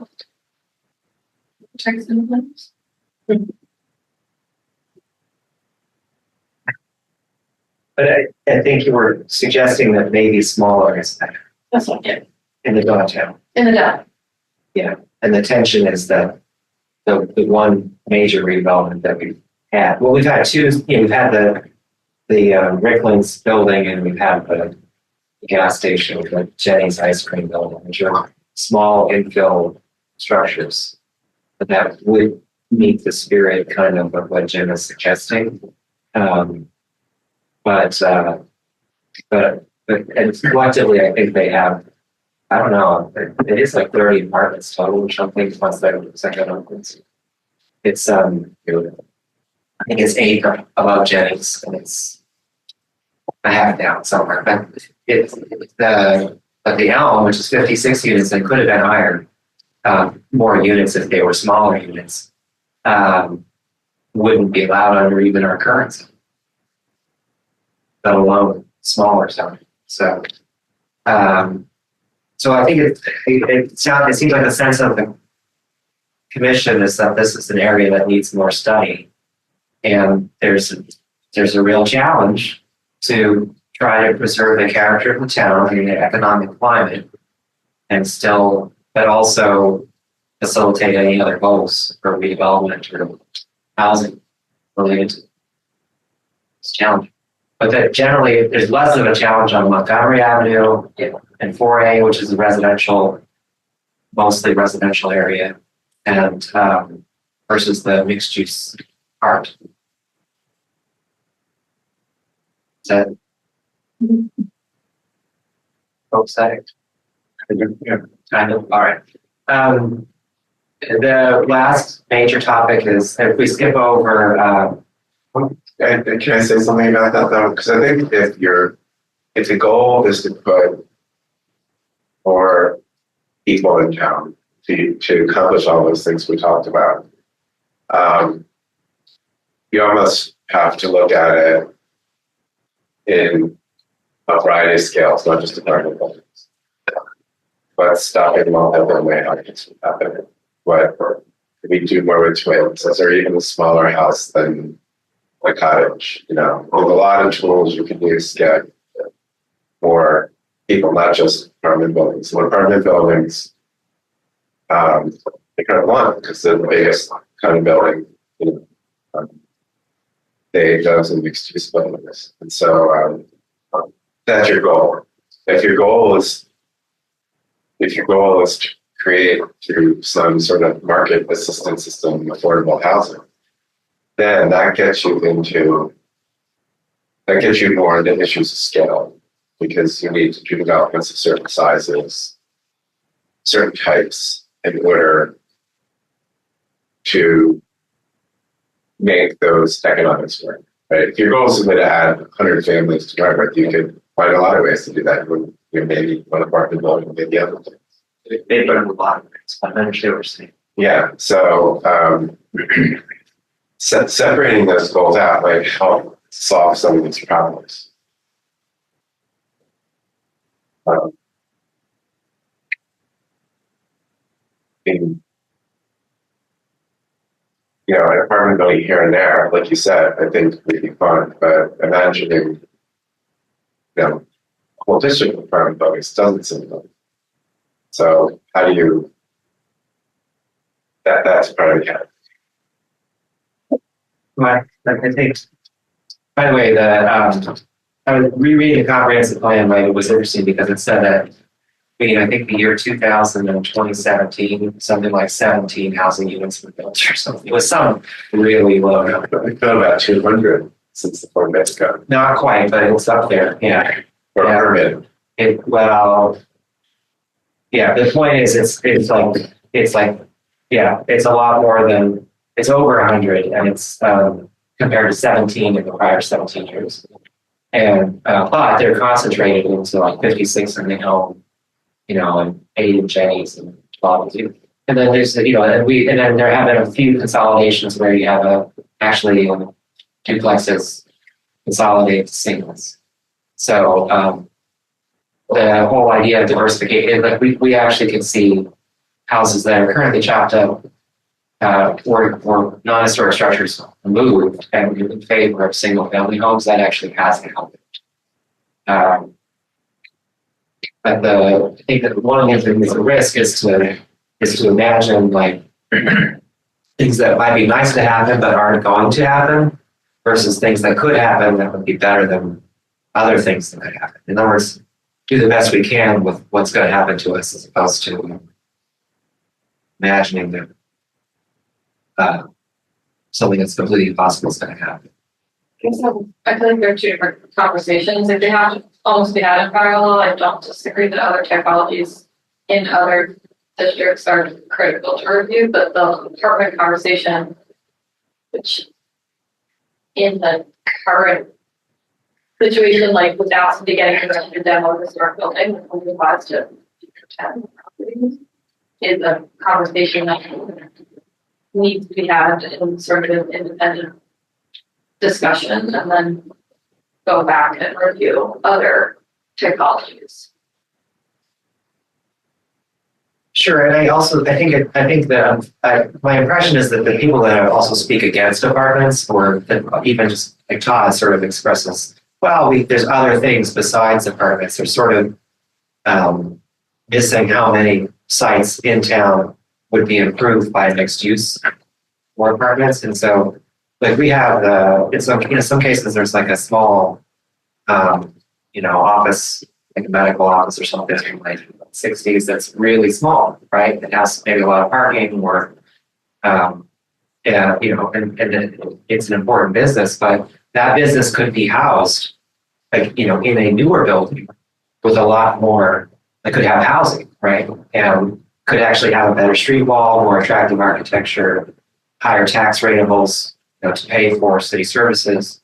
Checks and balances. But I think you were suggesting that maybe smaller is better That's what, yeah, in the downtown. in the data. And the tension is that the one major redevelopment that we've had, well, we've had two, we've had the Ricklands building and we've had the gas station with the Jenny's ice cream building, which are small infill structures. But that would meet the spirit kind of what Jim is suggesting. But and collectively, I think they have, I don't know, it is like 30 apartments total or something, once that second opens. It's, I think it's 8 above Jennings, and it's, I have it down somewhere, but it's but the Elm, which is 56 units, and could have been higher, more units if they were smaller units, wouldn't be allowed under even our current zone, let alone smaller zone. So, so I think it seems like the sense of the commission is that this is an area that needs more study, and there's a real challenge to try to preserve the character of the town and the economic climate, and still, but also facilitate any other goals for redevelopment or housing related to this challenge. But that generally, there's less of a challenge on Montgomery Avenue and 4A, which is a residential, mostly residential area, and versus the mixed use part. Is that copacetic? Kind of. All right. The last major topic is, if we skip over. And can I say something about that though? Because I think if the goal is to put more people in town to accomplish all those things we talked about, you almost have to look at it in a variety of scales, not just apartment buildings. But stopping multifamily houses from happening. What we do more with twins? Is there even a smaller house than a cottage? You know, there's a lot of tools you can use to get more people, not just apartment buildings. So apartment buildings, they kind of want, because they're the biggest kind of building, you know, they those in mixed use buildings. And so that's your goal. If your goal is to create through some sort of market assistance system affordable housing, then that gets you more into issues of scale, because you need to do developments of certain sizes, certain types, in order to make those economics work. Right? If your goal is simply to add 100 families to Margaret, you could find a lot of ways to do that. You maybe one apartment building, maybe other things. They've done a lot of things, but I understand what you're saying. Yeah, so separating those goals out might help solve some of these problems. You know, an apartment building here and there, like you said, I think would be fun, but imagining, you know, a whole district of apartment buildings doesn't seem fun. So how do you, that's part of the challenge. Well, I think, by the way, I was rereading the comprehensive plan, right? It was interesting because it said that, I think the year 2000 and 2017, something like 17 housing units were built or something. It was some really low number. We've got about 200 since the Fort Mets Code. Not quite, but it's up there. Yeah. Or Yeah. permitted. Yeah, the point is, it's a lot more than, it's over 100, and it's compared to 17 in the prior 17 years. And but they're concentrated into like 56 in the Elm, you know, and 8 in Jenny's and 12 in. And then there's, you know, and then there have been a few consolidations where you have actually duplexes consolidate to singles. So the whole idea of diversification, like we actually can see houses that are currently chopped up or non-historic structures moved and in favor of single-family homes, that actually hasn't happened. But I think that one of the things, the risk is to imagine like things that might be nice to happen but aren't going to happen versus things that could happen that would be better than other things that could happen. In other words, do the best we can with what's going to happen to us as opposed to imagining that something that's completely impossible is going to happen. I feel like there are two different conversations. If they have to almost be had in parallel, I don't disagree that other technologies in other districts are critical to review, but the apartment conversation, which in the current situation, like without somebody getting the demo of the historic building, which only applies to 10 properties, is a conversation that needs to be had in sort of an independent discussion and then go back and review other technologies. Sure, and I think that my impression is that the people that also speak against apartments, or that even just like Todd sort of expresses, well, there's other things besides apartments. They're sort of missing how many sites in town would be improved by mixed use or apartments, and so like we have in some cases there's like a small office, like a medical office or something in like 60s that's really small, right? It has maybe a lot of parking or and it's an important business, but that business could be housed like in a newer building with a lot more that could have housing, right? And could actually have a better street wall, more attractive architecture, higher tax rateables, to pay for city services,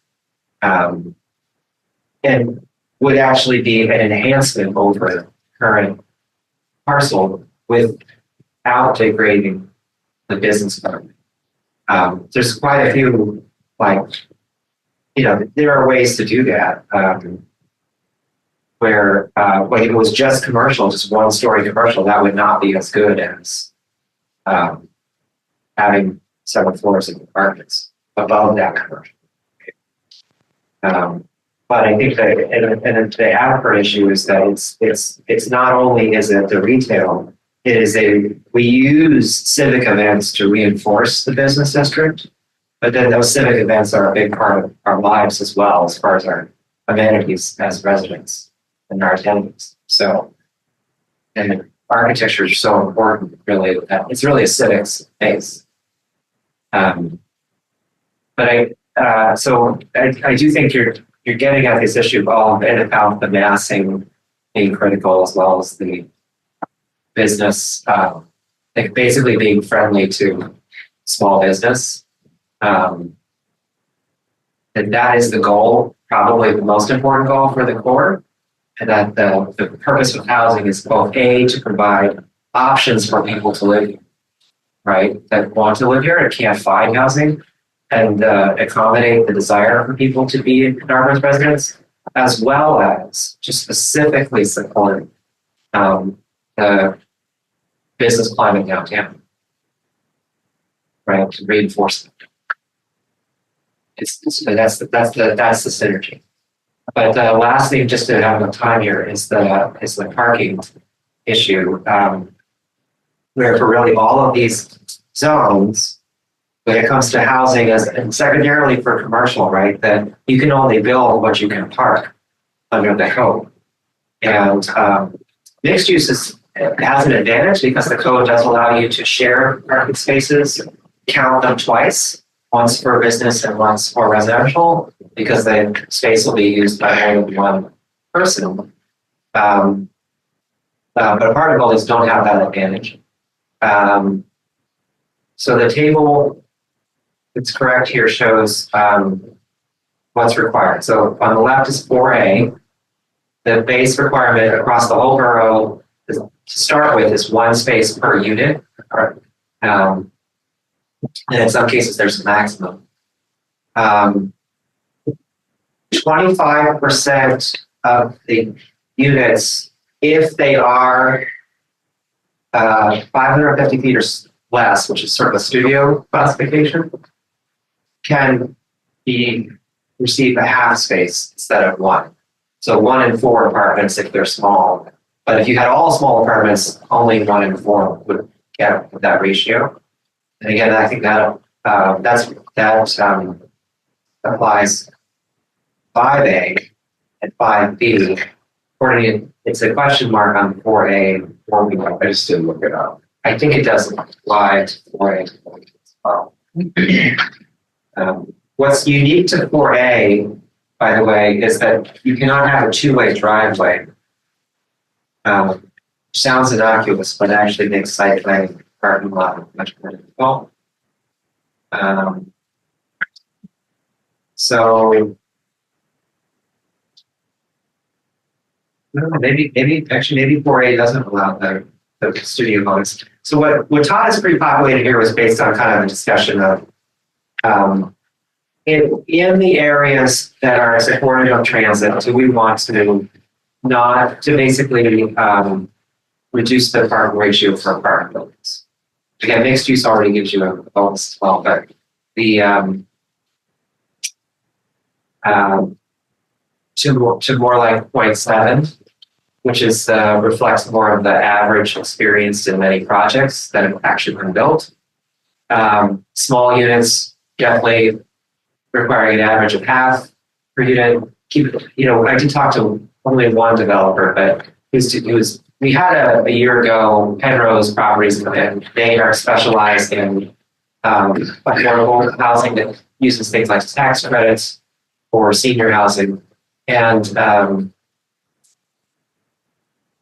and would actually be an enhancement over the current parcel without degrading the business environment. There's quite a few, there are ways to do that. Where, like if it was just commercial, just one-story commercial, that would not be as good as having several floors of apartments above that commercial. But I think that, and the Apper issue is that it's not only is it the retail, we use civic events to reinforce the business district, but then those civic events are a big part of our lives as well, as far as our amenities as residents and our attendance. So, and architecture is so important, really, that it's really a civic space. But I do think you're getting at this issue of and about the massing being critical, as well as the business, like basically being friendly to small business. And that is the goal, probably the most important goal for the core. And that the purpose of housing is both to provide options for people to live here, right? That want to live here and can't find housing, and accommodate the desire for people to be Narberth residents, as well as just specifically support the business climate downtown, right? To reinforce it. That's the synergy. But the last thing, just to have enough time here, is the parking issue, where for really all of these zones, when it comes to housing, and secondarily for commercial, right, that you can only build what you can park under the code. And mixed use has an advantage because the code does allow you to share parking spaces, count them twice, once for business and once for residential, because the space will be used by more than one person. But apartment buildings don't have that advantage. So the table, it's correct here, shows what's required. So on the left is 4A. The base requirement across the whole borough to start with is one space per unit. And in some cases, there's a maximum. 25% of the units, if they are 550 feet less, which is sort of a studio classification, can receive a half space instead of one. So 1 in 4 apartments if they're small. But if you had all small apartments, only 1 in 4 would get that ratio. And again, I think that applies 5A and 5B. According, it's a question mark on 4A. I just didn't look it up. I think it does apply to 4A as well. What's unique to 4A, by the way, is that you cannot have a two-way driveway. Sounds innocuous, but actually makes site planning parking lot much more difficult. So maybe 4A doesn't allow the studio bonus. So what Todd has pre-populated here was based on kind of a discussion of in the areas that are supported on transit, do we want to basically reduce the parking ratio for apartment buildings? Again, mixed use already gives you a bonus as well, but the to more like 0.7, which is reflects more of the average experienced in many projects that have actually been built. Small units definitely requiring an average of half per unit. I did talk to only one developer, but we had a year ago Penrose Properties, and they are specialized in affordable housing that uses things like tax credits for senior housing. And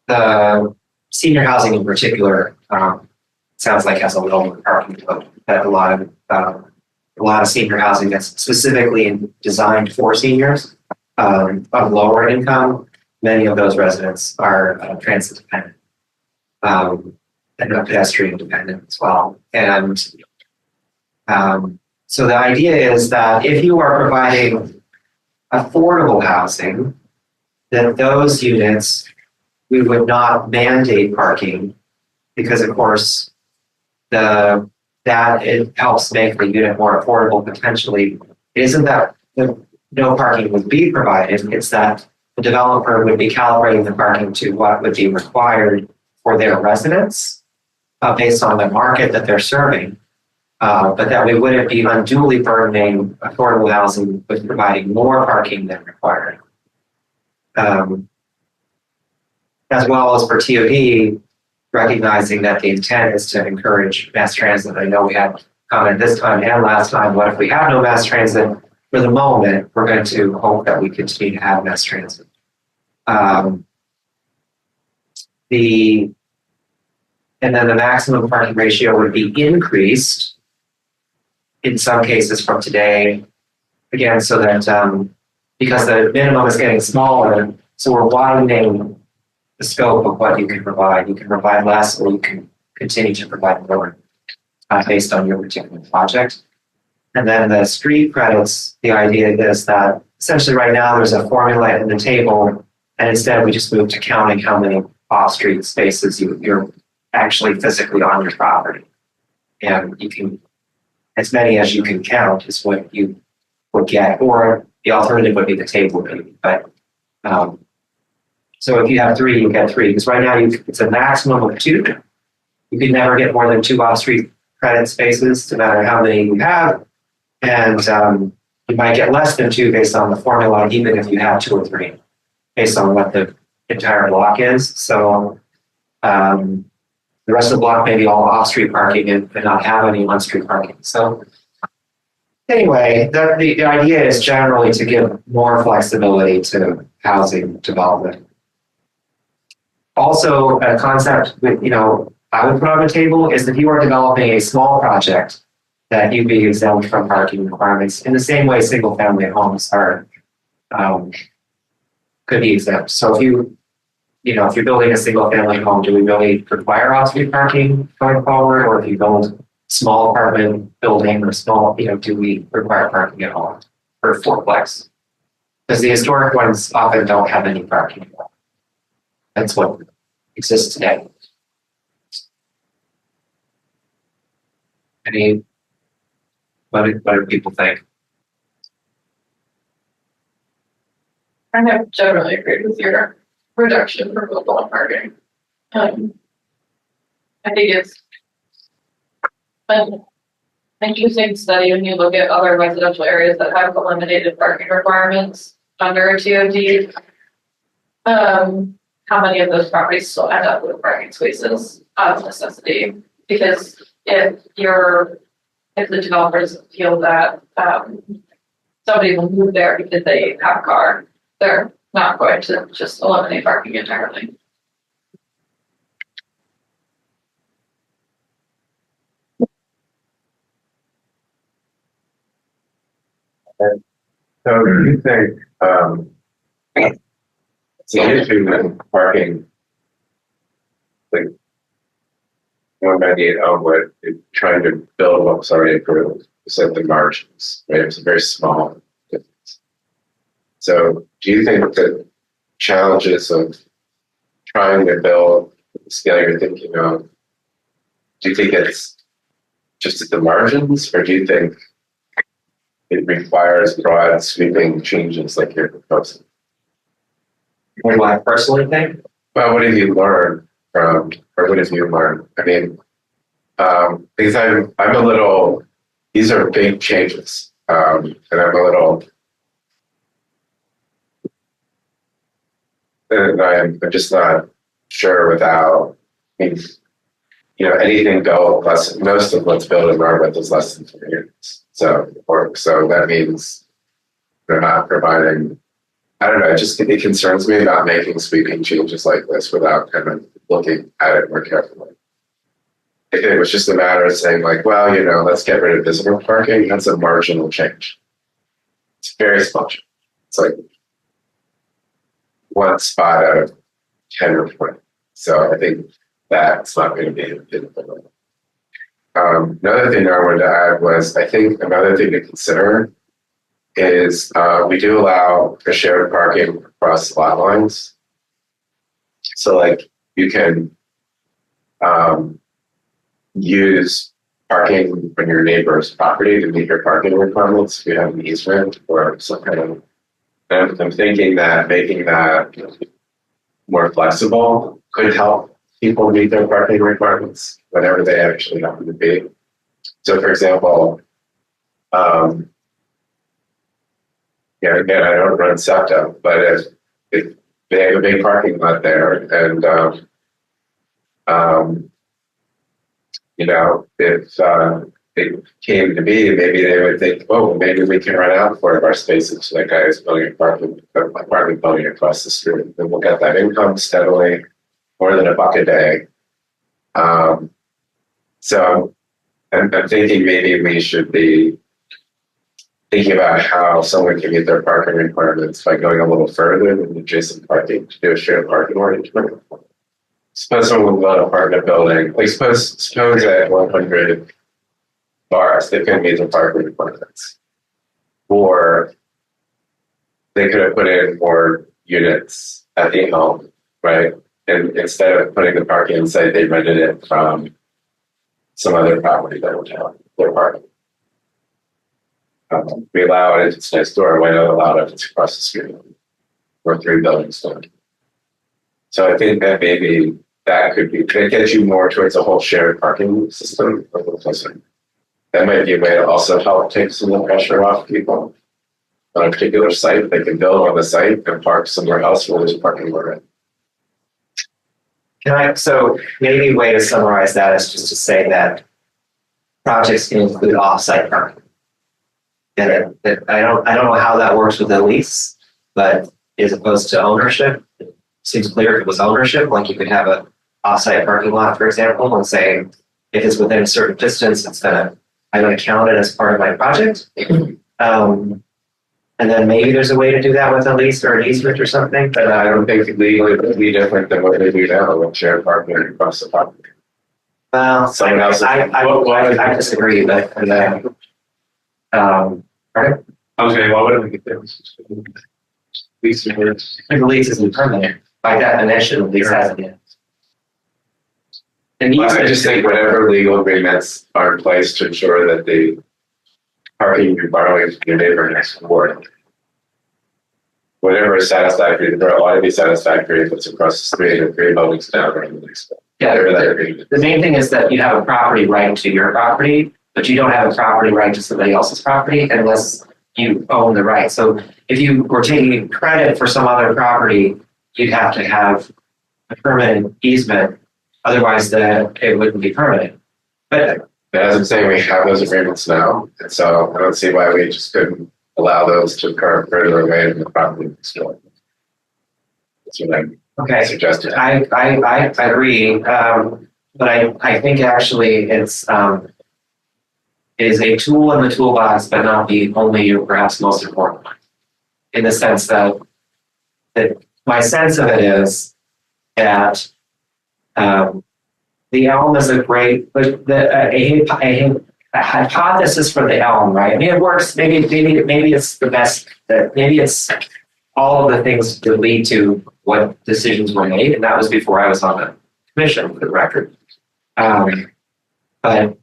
the senior housing in particular sounds like has a lower parking load. That a lot of senior housing that's specifically designed for seniors of lower income. Many of those residents are transit dependent and pedestrian dependent as well. And so the idea is that if you are providing affordable housing, then those units, we would not mandate parking because, of course, that it helps make the unit more affordable potentially. It isn't that no parking would be provided, it's that the developer would be calibrating the parking to what would be required for their residents based on the market that they're serving. But that we wouldn't be unduly burdening affordable housing with providing more parking than required. As well as for TOD, recognizing that the intent is to encourage mass transit. I know we had comment this time and last time, what if we have no mass transit? For the moment, we're going to hope that we continue to have mass transit. And then the maximum parking ratio would be increased in some cases from today, again, so that because the minimum is getting smaller, so we're widening the scope of what you can provide. You can provide less, or you can continue to provide more based on your particular project. And then the street credits, the idea is that essentially right now there's a formula in the table, and instead we just move to counting how many off-street spaces you're actually physically on your property. And you can, as many as you can count is what you would get, or the alternative would be the table maybe. But so if you have 3, you get 3, because right now it's a maximum of 2. You can never get more than 2 off-street credit spaces, no matter how many you have. And you might get less than 2 based on the formula, even if you have 2 or 3, based on what the entire block is. So the rest of the block may be all off-street parking and not have any on-street parking. So anyway, the idea is generally to give more flexibility to housing development. Also, a concept with, I would put on the table is if you are developing a small project, that you'd be exempt from parking requirements in the same way single-family homes are could be exempt. So if you're building a single-family home, do we really require off-street parking going forward, or if you build small apartment building or small, do we require parking at all for fourplex? Because the historic ones often don't have any parking. That's what exists today. What do people think? I have generally agreed with your reduction for mobile parking. I think it's an interesting study when you look at other residential areas that have eliminated parking requirements under a TOD. How many of those properties still end up with parking spaces out of necessity? Because if the developers feel that somebody will move there because they have a car, they're not going to just eliminate parking entirely. So do you think, it's an issue with parking, like, 198 Elmwood, trying to build what was already approved, set the margins, right? It's a very small difference. So do you think that challenges of trying to build the scale you're thinking of, do you think it's just at the margins, or do you think it requires broad sweeping changes like you're proposing? What do I personally think? Well, what have you learned from, or what have you learned? I mean, because I'm a little, these are big changes, and I'm a little, and I'm just not sure without, I mean, anything go less, most of what's built in Marwood is less than 4 units. So that means they're not providing, I don't know, it concerns me about making sweeping changes like this without kind of looking at it more carefully. If it was just a matter of saying like, well, let's get rid of visitor parking, that's a marginal change. It's very small. It's like one spot out of 10 or 20. So I think that's not going to be a big problem. Another thing I wanted to add was, I think another thing to consider is we do allow for shared parking across lot lines. So like you can use parking on your neighbor's property to meet your parking requirements if you have an easement or some kind of, and I'm thinking that making that more flexible could help people meet their parking requirements, whatever they actually happen to be. So for example, again, I don't run SEPTA, but if they have a big parking lot there and, if it came to be, maybe they would think, oh, maybe we can rent out 4 of our spaces to that guy who's building apartment building across the street. Then we'll get that income steadily, more than $1 a day. So I'm thinking maybe we should be thinking about how someone can meet their parking requirements by going a little further than adjacent parking to do a shared parking arrangement. Suppose someone will build an apartment building, like suppose at 100 bars, they couldn't meet their parking requirements. Or they could have put in more units at the home, right? And instead of putting the parking inside, they rented it from some other property that would have their parking. We allow it if it's next door, why not allow it if it's across the street or 3 buildings down? So I think that maybe that could get you more towards a whole shared parking system. That might be a way to also help take some of the pressure off people on a particular site. They can build on the site and park somewhere else where there's parking already. So maybe a way to summarize that is just to say that projects can include off-site parking. And I don't know how that works with a lease, but as opposed to ownership, it seems clear if it was ownership, like you could have a off-site parking lot, for example, and say if it's within a certain distance, I'm gonna count it as part of my project. And then maybe there's a way to do that with a lease or an easement or something, but I don't think legally it would be different than what they do now with shared parking across the property. well, Someone else. I disagree, but pardon? I was saying, why would it make a difference? Lease The lease isn't permanent. By definition, the lease hasn't yet. an Well, I easement. just think whatever legal agreements are in place to ensure that the parking you're borrowing from your neighbor next door, whatever is satisfactory, there ought to be satisfactory if it's across the street or 3 buildings down or in the next. Whatever that agreement. The main thing is that you have a property right to your property, but you don't have a property right to somebody else's property unless you own the right. So if you were taking credit for some other property, you'd have to have a permanent easement. Otherwise, it wouldn't be permanent. But But as I'm saying, we have those agreements now, and so I don't see why we just couldn't allow those to occur further away from the property next door. That's what I'm okay, suggesting. I agree. But I think actually it is a tool in the toolbox, but not the only or perhaps most important one. In the sense that my sense of it is that the elm is a great, a hypothesis for the elm, right? I mean, it works. Maybe it's the best. Maybe it's all of the things that lead to what decisions were made, and that was before I was on the commission, for the record. But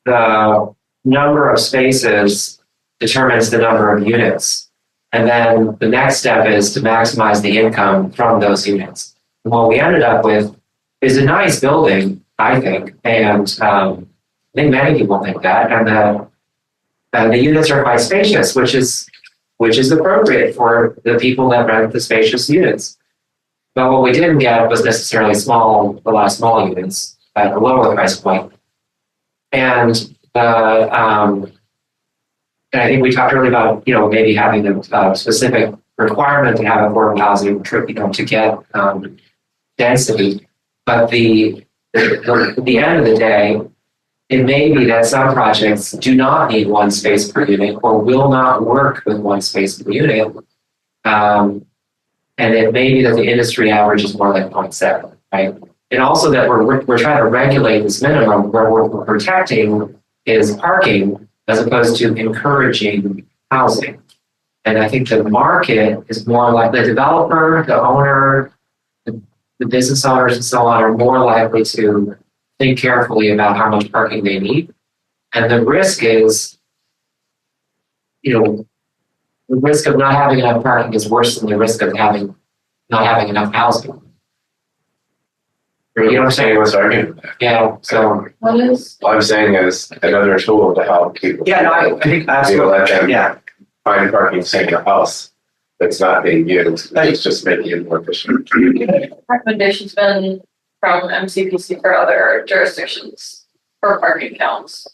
the number of spaces determines the number of units, and then the next step is to maximize the income from those units. And what we ended up with is a nice building, I think, and I think many people think that, and the units are quite spacious, which is appropriate for the people that rent the spacious units. But what we didn't get was necessarily a lot of small units at a lower price point. And I think we talked earlier about, maybe having a specific requirement to have affordable housing, to get density. But at the end of the day, it may be that some projects do not need one space per unit or will not work with one space per unit. And it may be that the industry average is more like 0.7, right? And also that we're trying to regulate this minimum where we're protecting is parking as opposed to encouraging housing. And I think the market is more like the developer, the owner, the business owners and so on are more likely to think carefully about how much parking they need. And the risk is, the risk of not having enough parking is worse than the risk of not having enough housing. You know what I'm saying? What's arguing? Yeah, so. What is, All I'm saying is another tool to help people. Yeah, no, I think Let absolutely, them yeah. find parking in the house that's not being used. It's just making it more efficient. recommendations been from MCPC for other jurisdictions for parking counts?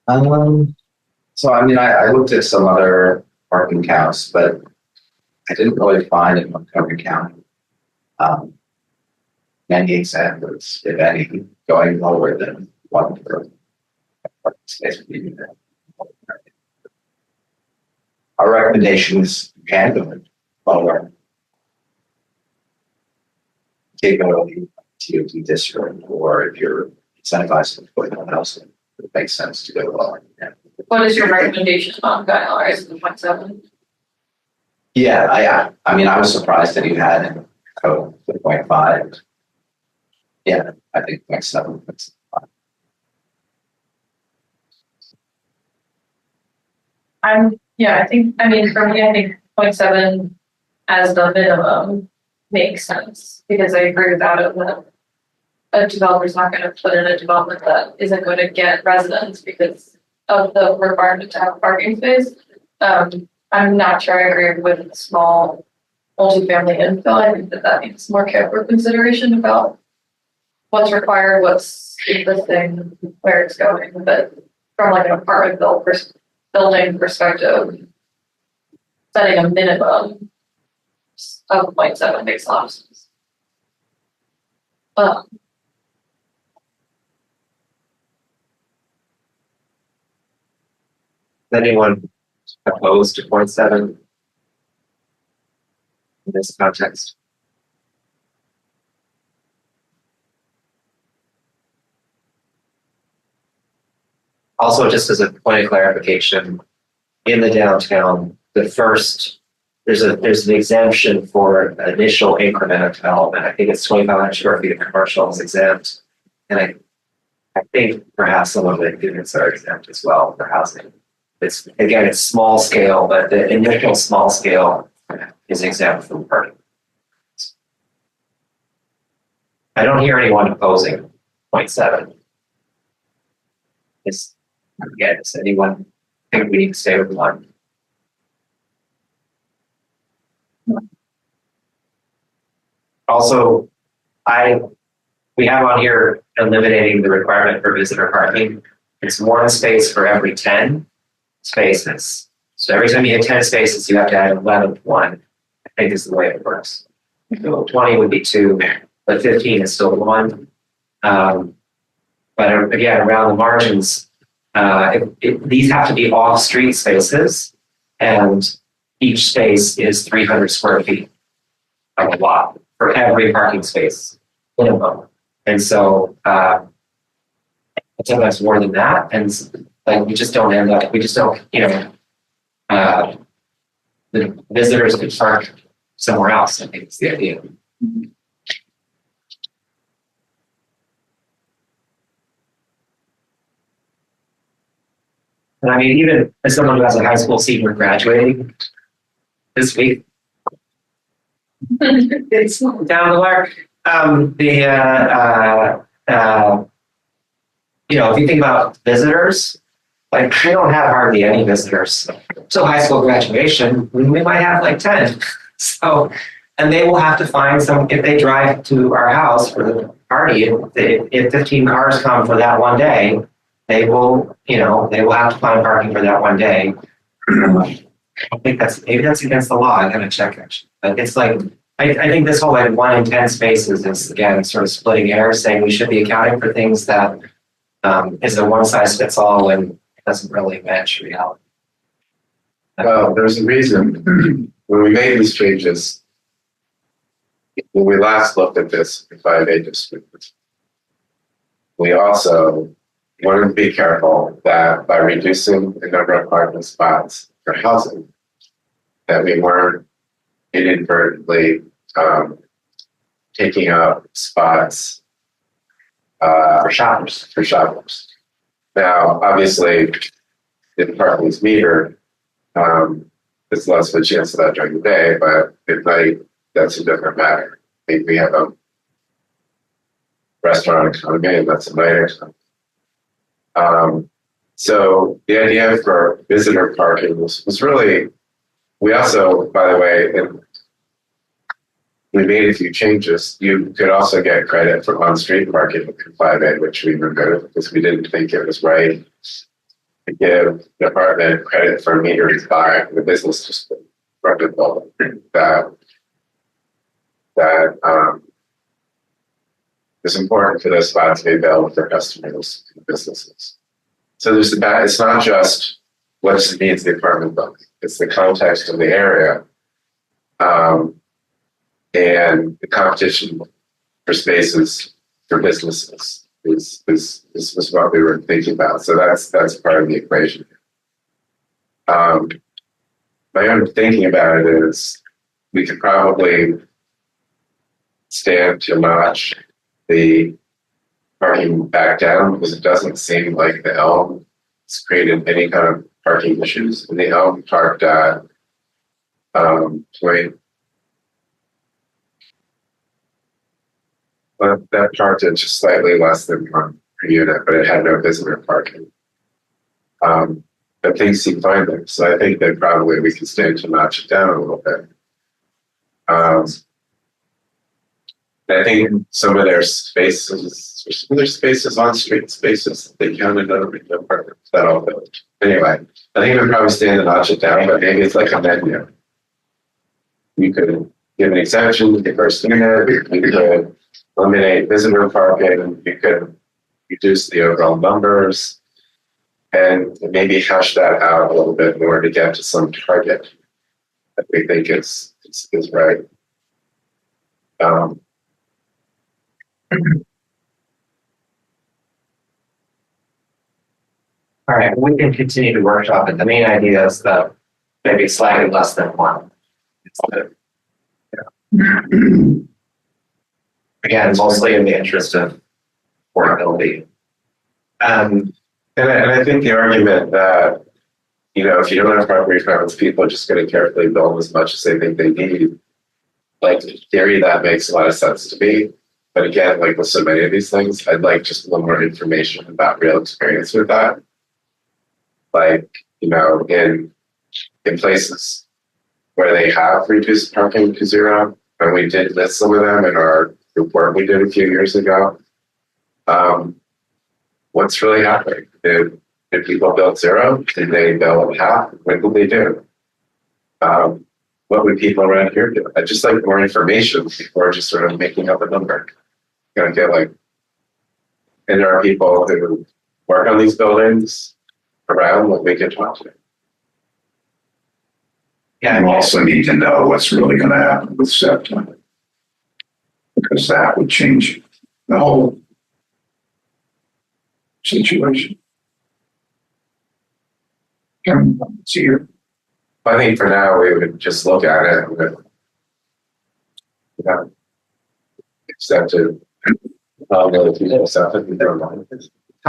So I mean, I looked at some other parking counts, but I didn't really find in Montgomery County many examples, if any, going lower than 1 per parking space per unit. Our recommendation is you can go lower. Capability TOT district, or if you're incentivized to put one else in, it makes sense to go lower. Yeah. What is your recommendation on guidelines? Is it 0.7? Yeah, I mean, I was surprised that you had in code the 0.5. Yeah, I think 0.7. That's fine. I mean, for me, I think 0.7 as the minimum makes sense, because I agree with Adam that a developer's not gonna put in a development that isn't going to get residents because of the requirement to have parking space. I'm not sure I agree with small multifamily infill. I think that needs more careful consideration about what's required, what's existing, where it's going. But from like an apartment building perspective, setting a minimum of 0.7 makes a lot of sense. Is anyone opposed to 0.7 in this context? Also, just as a point of clarification, in the downtown, the first there's an exemption for initial increment of development. I think it's 2,500 square feet of commercial is exempt. And I think perhaps some of the units are exempt as well for housing. It's small scale, but the initial small scale is exempt from parking. I don't hear anyone opposing 0.7. Does anyone think we need to stay with 1? Also, we have on here eliminating the requirement for visitor parking. It's 1 space for every 10 spaces. So every time you hit 10 spaces, you have to add 11th one. I think this is the way it works. So 20 would be 2, but 15 is still 1. But again, around the margins, these have to be off-street spaces, and each space is 300 square feet of a lot for every parking space minimum. And so sometimes more than that, and like we just don't, the visitors could park somewhere else. I think it's the idea. And I mean, even as someone who has a high school senior graduating this week, it's down the wire. If you think about visitors, like we don't have hardly any visitors. So high school graduation, we might have like 10. So, and they will have to find if they drive to our house for the party, if 15 cars come for that one day, they will have to find parking for that one day. I think maybe that's against the law. I gotta check actually. But it's like, I think this whole like 1 in 10 spaces is again sort of splitting hairs, saying we should be accounting for things that is a one size fits all and it doesn't really match reality. Well, there's a reason when we made these changes, when we last looked at this in 5A district, we also wanted to be careful that by reducing the number of parking spots for housing, that we weren't inadvertently taking up spots For shoppers. Now, obviously, if parking is metered, there's less of a chance of that during the day, but at night, that's a different matter. We have a restaurant economy, and that's a night economy. So the idea for visitor parking was really, we also, by the way, and we made a few changes. You could also get credit for on-street parking with 5A, which we removed because we didn't think it was right to give the apartment credit for metered by the business district that it's important for those spots to be available for customers and businesses. So it's not just what it means the apartment building, it's the context of the area. And the competition for spaces for businesses is what we were thinking about. So that's part of the equation. My own thinking about it is we could probably stand to notch the parking back down because it doesn't seem like the Elm has created any kind of parking issues. And the Elm parked at that parked at just slightly less than 1 per unit, but it had no visitor parking. But things seem fine there, so I think that probably we can stand to notch it down a little bit. I think some of their spaces on street spaces, they counted over the apartments that all built. Anyway, I think we'd probably stand to notch it down, but maybe it's like a menu. You could give an exemption to the first unit, you could eliminate visitor parking, you could reduce the overall numbers, and maybe hash that out a little bit in order to get to some target that we think is right. All right, we can continue to workshop it. The main idea is that maybe slightly less than 1 Again, mostly in the interest of affordability. And I think the argument that, if you don't have property requirements, people are just going to carefully build as much as they think they need. Like, in theory, that makes a lot of sense to me. But again, like with so many of these things, I'd like just a little more information about real experience with that. Like, in places where they have reduced parking to zero, and we did list some of them in our report we did a few years ago. What's really happening? Did people build zero? Did they build half? What did they do? What would people around here do? I'd just like more information before just sort of making up a number. And there are people who work on these buildings around what we could talk to. Yeah, You also need to know what's really going to happen with SEPTA. Because that would change the whole situation. See here. I think for now we would just look at it with, accept it. The people stuff if we don't mind.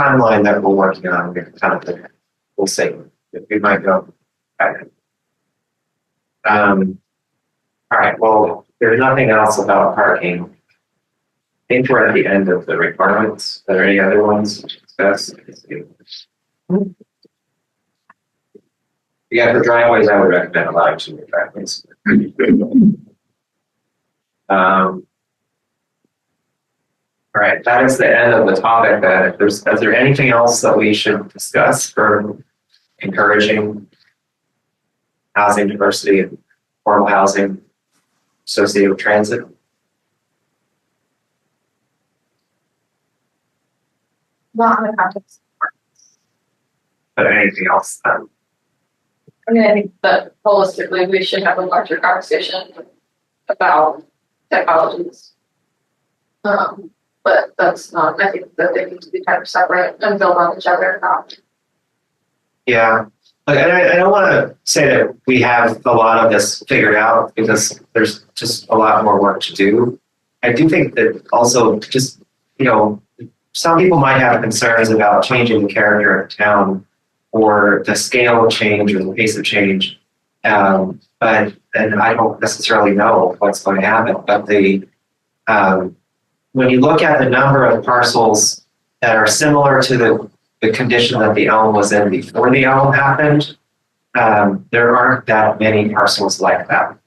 timeline that we're working on, we're kind of think, we'll see. We might go. All right, well, there's nothing else about parking. I think we're at the end of the requirements. Are there any other ones to discuss? Yeah, for driveways, I would recommend allowing 2 driveways. All right, that is the end of the topic. Is there anything else that we should discuss for encouraging housing diversity and affordable housing associated with transit? Not in the context. But anything else? I think that holistically, we should have a larger conversation about technologies. But that's not, I think that they need to be kind of separate and build on each other. Yeah, and I don't want to say that we have a lot of this figured out because there's just a lot more work to do. I do think that also just, some people might have concerns about changing the character of town or the scale of change or the pace of change. And I don't necessarily know what's going to happen, but when you look at the number of parcels that are similar to the condition that the elm was in before the elm happened, there aren't that many parcels like that.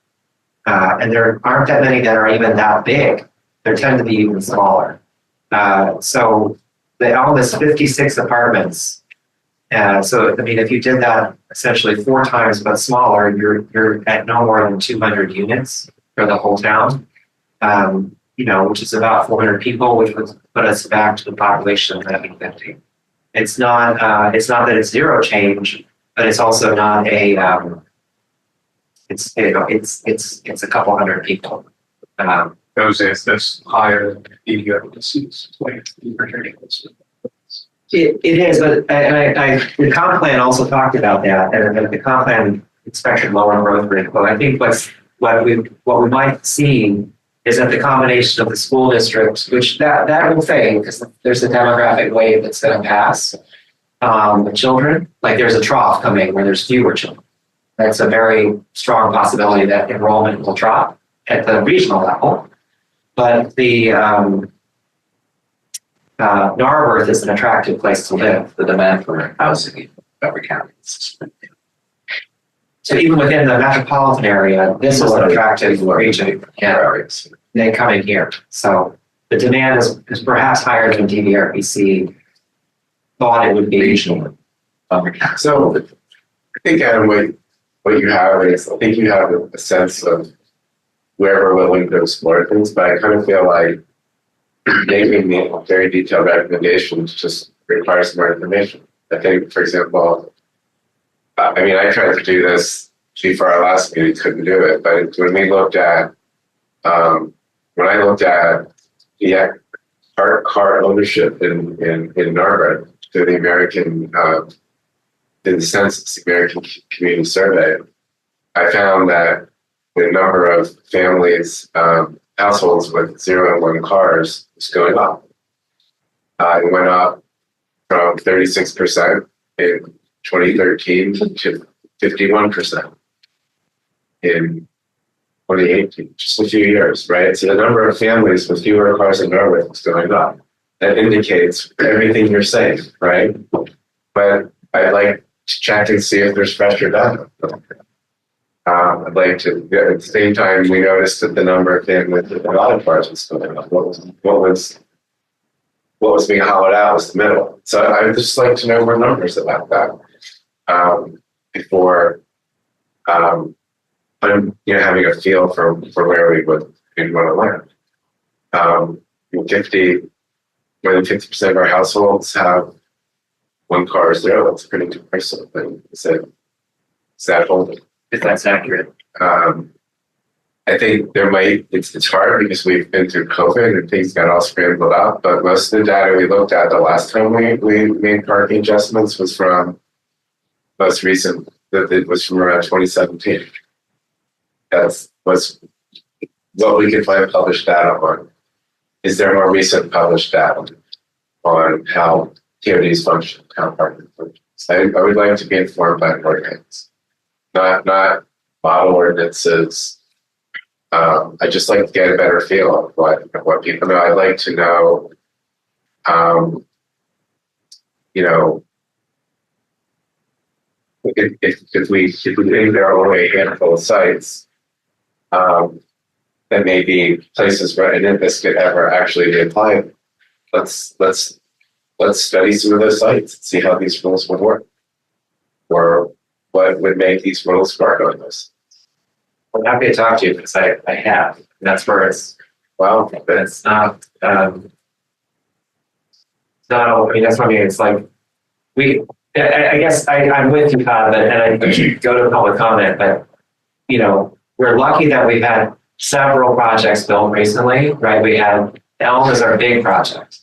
And there aren't that many that are even that big. There tend to be even smaller. So the elm is 56 apartments. So, if you did that essentially 4 times but smaller, you're at no more than 200 units for the whole town. Which is about 400 people, which would put us back to the population of 1950. It's not that it's zero change, but it's also not a it's a couple hundred people. That's higher than EWC's. It is, but the comp plan also talked about that, and the comp plan expected lower growth rate. But I think what we might see is that the combination of the school districts, which that will fade because there's a demographic wave that's going to pass with children. Like there's a trough coming where there's fewer children. That's a very strong possibility that enrollment will drop at the regional level. But the Narberth is an attractive place to live. The demand for housing in Beverly County. So even within the metropolitan area, this is an attractive region. Yeah, they come in here. So the demand is perhaps higher than DVRPC thought it would be. Regional. So I think, Adam, what you have is, I think you have a sense of where we're willing to explore things, but I kind of feel like making the very detailed recommendations just requires more information. I think, for example, I tried to do this before our last meeting, couldn't do it, but when we looked at, when I looked at the car ownership in Narberth through the American, in the Census, the American Community Survey, I found that the number of families, households with 0 and 1 cars is going up. It went up from 36% in 2013 to 51% in 2018, just a few years, right? So the number of families with fewer cars in Norway is going up. That indicates everything you're saying, right? But I'd like to check and see if there's fresher data. I'd like to, at the same time, we noticed that the number of families with a lot of cars was going up. What was being hollowed out was the middle. So I would just like to know more numbers about that before I'm having a feel for where we'd want to land. More than 50% of our households have 1 car or 0. That's a pretty depressing thing. Is that holding? If that's accurate. I think it's hard because we've been through COVID and things got all scrambled up, but most of the data we looked at the last time we made parking adjustments was from most recent, it was from around 2017. That was what we could find published data on. Is there more recent published data on how TODs function, how parking functions? I would like to be informed by an ordinance, not model ordinances. I just like to get a better feel of what people know. I'd like to know, if we think there are only a handful of sites, then maybe places where an this could ever actually be applied. Let's study some of those sites and see how these rules would work, or what would make these rules work on this. I'm happy to talk to you because I have. And that's where it's, well, but it's not, that's what I mean. It's like, I guess I'm with you, Todd, and I go to public comment, but, we're lucky that we've had several projects built recently, right? We had Elm as our big project,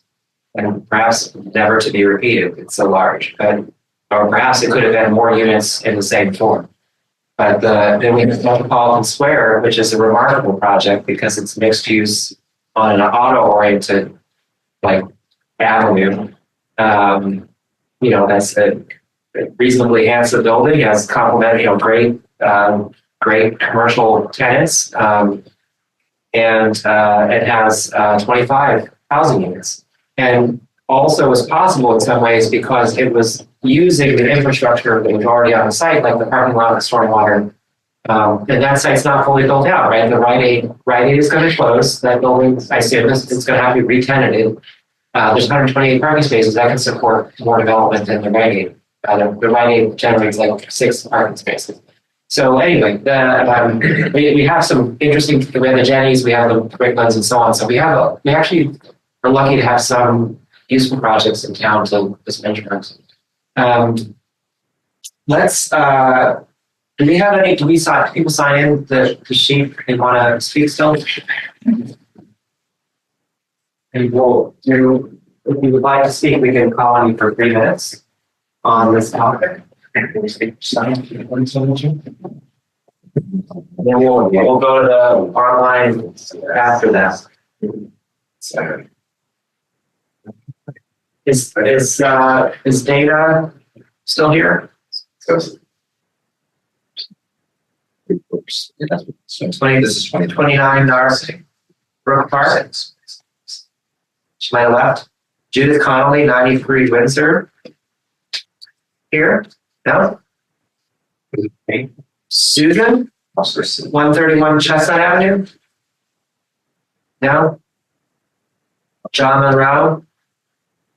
and perhaps never to be repeated. It's so large, or perhaps it could have been more units in the same form. But then we have Metropolitan Square, which is a remarkable project because it's mixed use on an auto-oriented avenue. That's a reasonably handsome building, has complementary, great commercial tenants, and it has 25 housing units. And also was possible in some ways because it was using the infrastructure that was already on the site, like the parking lot, the stormwater. And that site's not fully built out, right? The Rite Aid is going to close. That building, I assume, it's going to have to be re-tenanted. There's 128 parking spaces that can support more development than the Rite Aid. The Rite Aid generates 6 parking spaces. So anyway, we have some interesting, we have the Jennies, we have the Bricklands and so on. So we actually are lucky to have some useful projects in town to just mention. Do people sign in the sheet and want to speak still? And we'll do, if you would like to speak, we can call on you for 3 minutes on this topic. And then we'll go to the online after that. So, is Dana still here? This is 2029 Darcy Brook Park. To my left, Judith Connolly, 93 Windsor. Here, no? Okay. Susan, 131 Chestnut Avenue. No? John Monroe.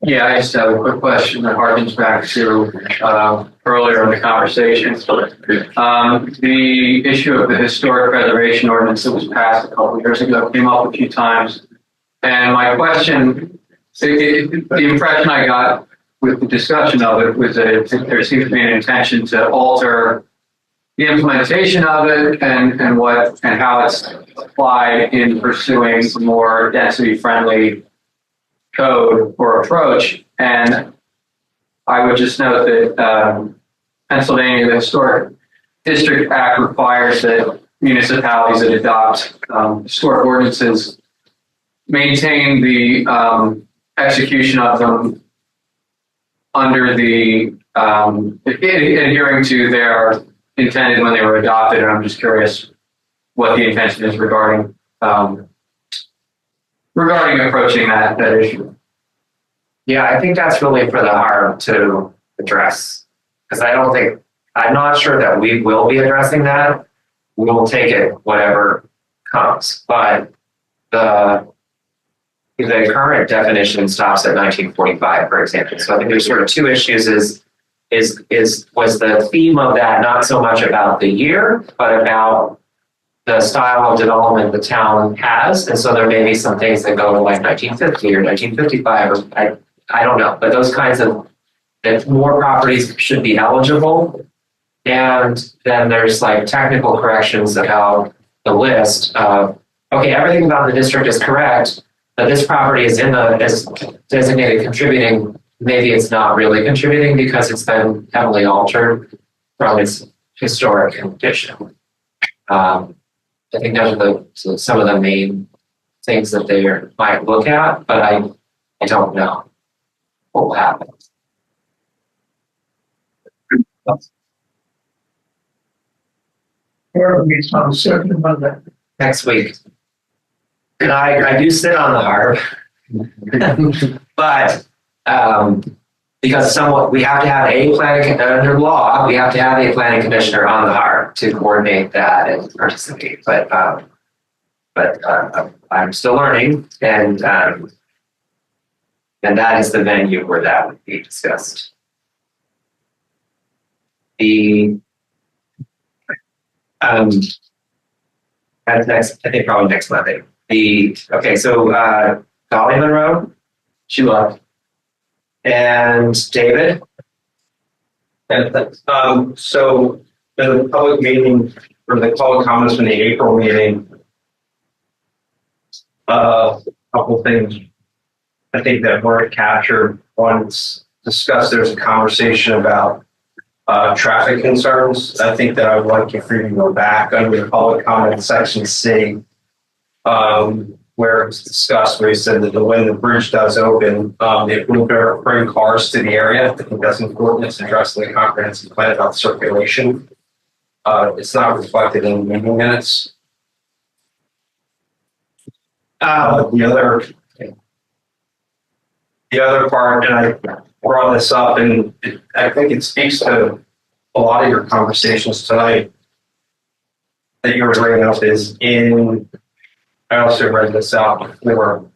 Yeah, I just have a quick question that harkens back to earlier in the conversation. The issue of the historic preservation ordinance that was passed a couple of years ago came up a few times. And my question, the impression I got with the discussion of it was that there seems to be an intention to alter the implementation of it and how it's applied in pursuing a more density-friendly code or approach. And I would just note that Pennsylvania, the Historic District Act requires that municipalities that adopt historic ordinances maintain the execution of them under the adhering to their intended when they were adopted. And I'm just curious what the intention is regarding approaching that issue. Yeah, I think that's really for the harm to address. Because I'm not sure that we will be addressing that. We will take it whatever comes. But the current definition stops at 1945, for example. So I think there's sort of two issues was the theme of that not so much about the year, but about the style of development the town has. And so there may be some things that go to like 1950 or 1955, or I don't know, but those kinds of, that more properties should be eligible. And then there's like technical corrections about the list of, okay, everything about the district is correct, but this property is is designated contributing. Maybe it's not really contributing because it's been heavily altered from its historic condition. I think those are some of the main things that they might look at, but I don't know what will happen. Where meets on the second Monday. Next week. And I do sit on the harp, but because we have to have a planning, under law, we have to have a planning commissioner on the harp to coordinate that and participate. But I'm still learning, and that is the venue where that would be discussed. That's next, I think probably next Monday. So Dolly Monroe, she left. And David? So the public meeting, or the public comments from the April meeting, a couple things I think that weren't captured. Once discussed, there's a conversation about traffic concerns. I think that I would like you for you to go back under the public comment section C, where it was discussed, where he said that when the bridge does open, it will bring cars to the area. I think that's important. It's addressed in the comprehensive plan about circulation. It's not reflected in the meeting minutes. The other part, and I brought this up, and I think it speaks to a lot of your conversations tonight that you were bringing up, is I also read this out before.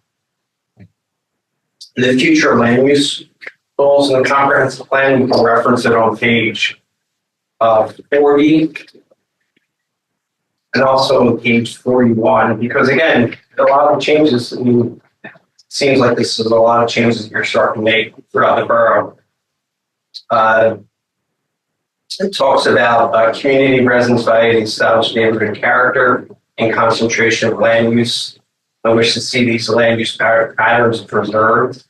The future land use goals in the comprehensive plan, you can reference it on page 40 and also on page 41, because again, a lot of changes, it seems like this is a lot of changes you're starting to make throughout the borough. It talks about community residents value the established neighborhood character and concentration of land use. I wish to see these land use patterns preserved.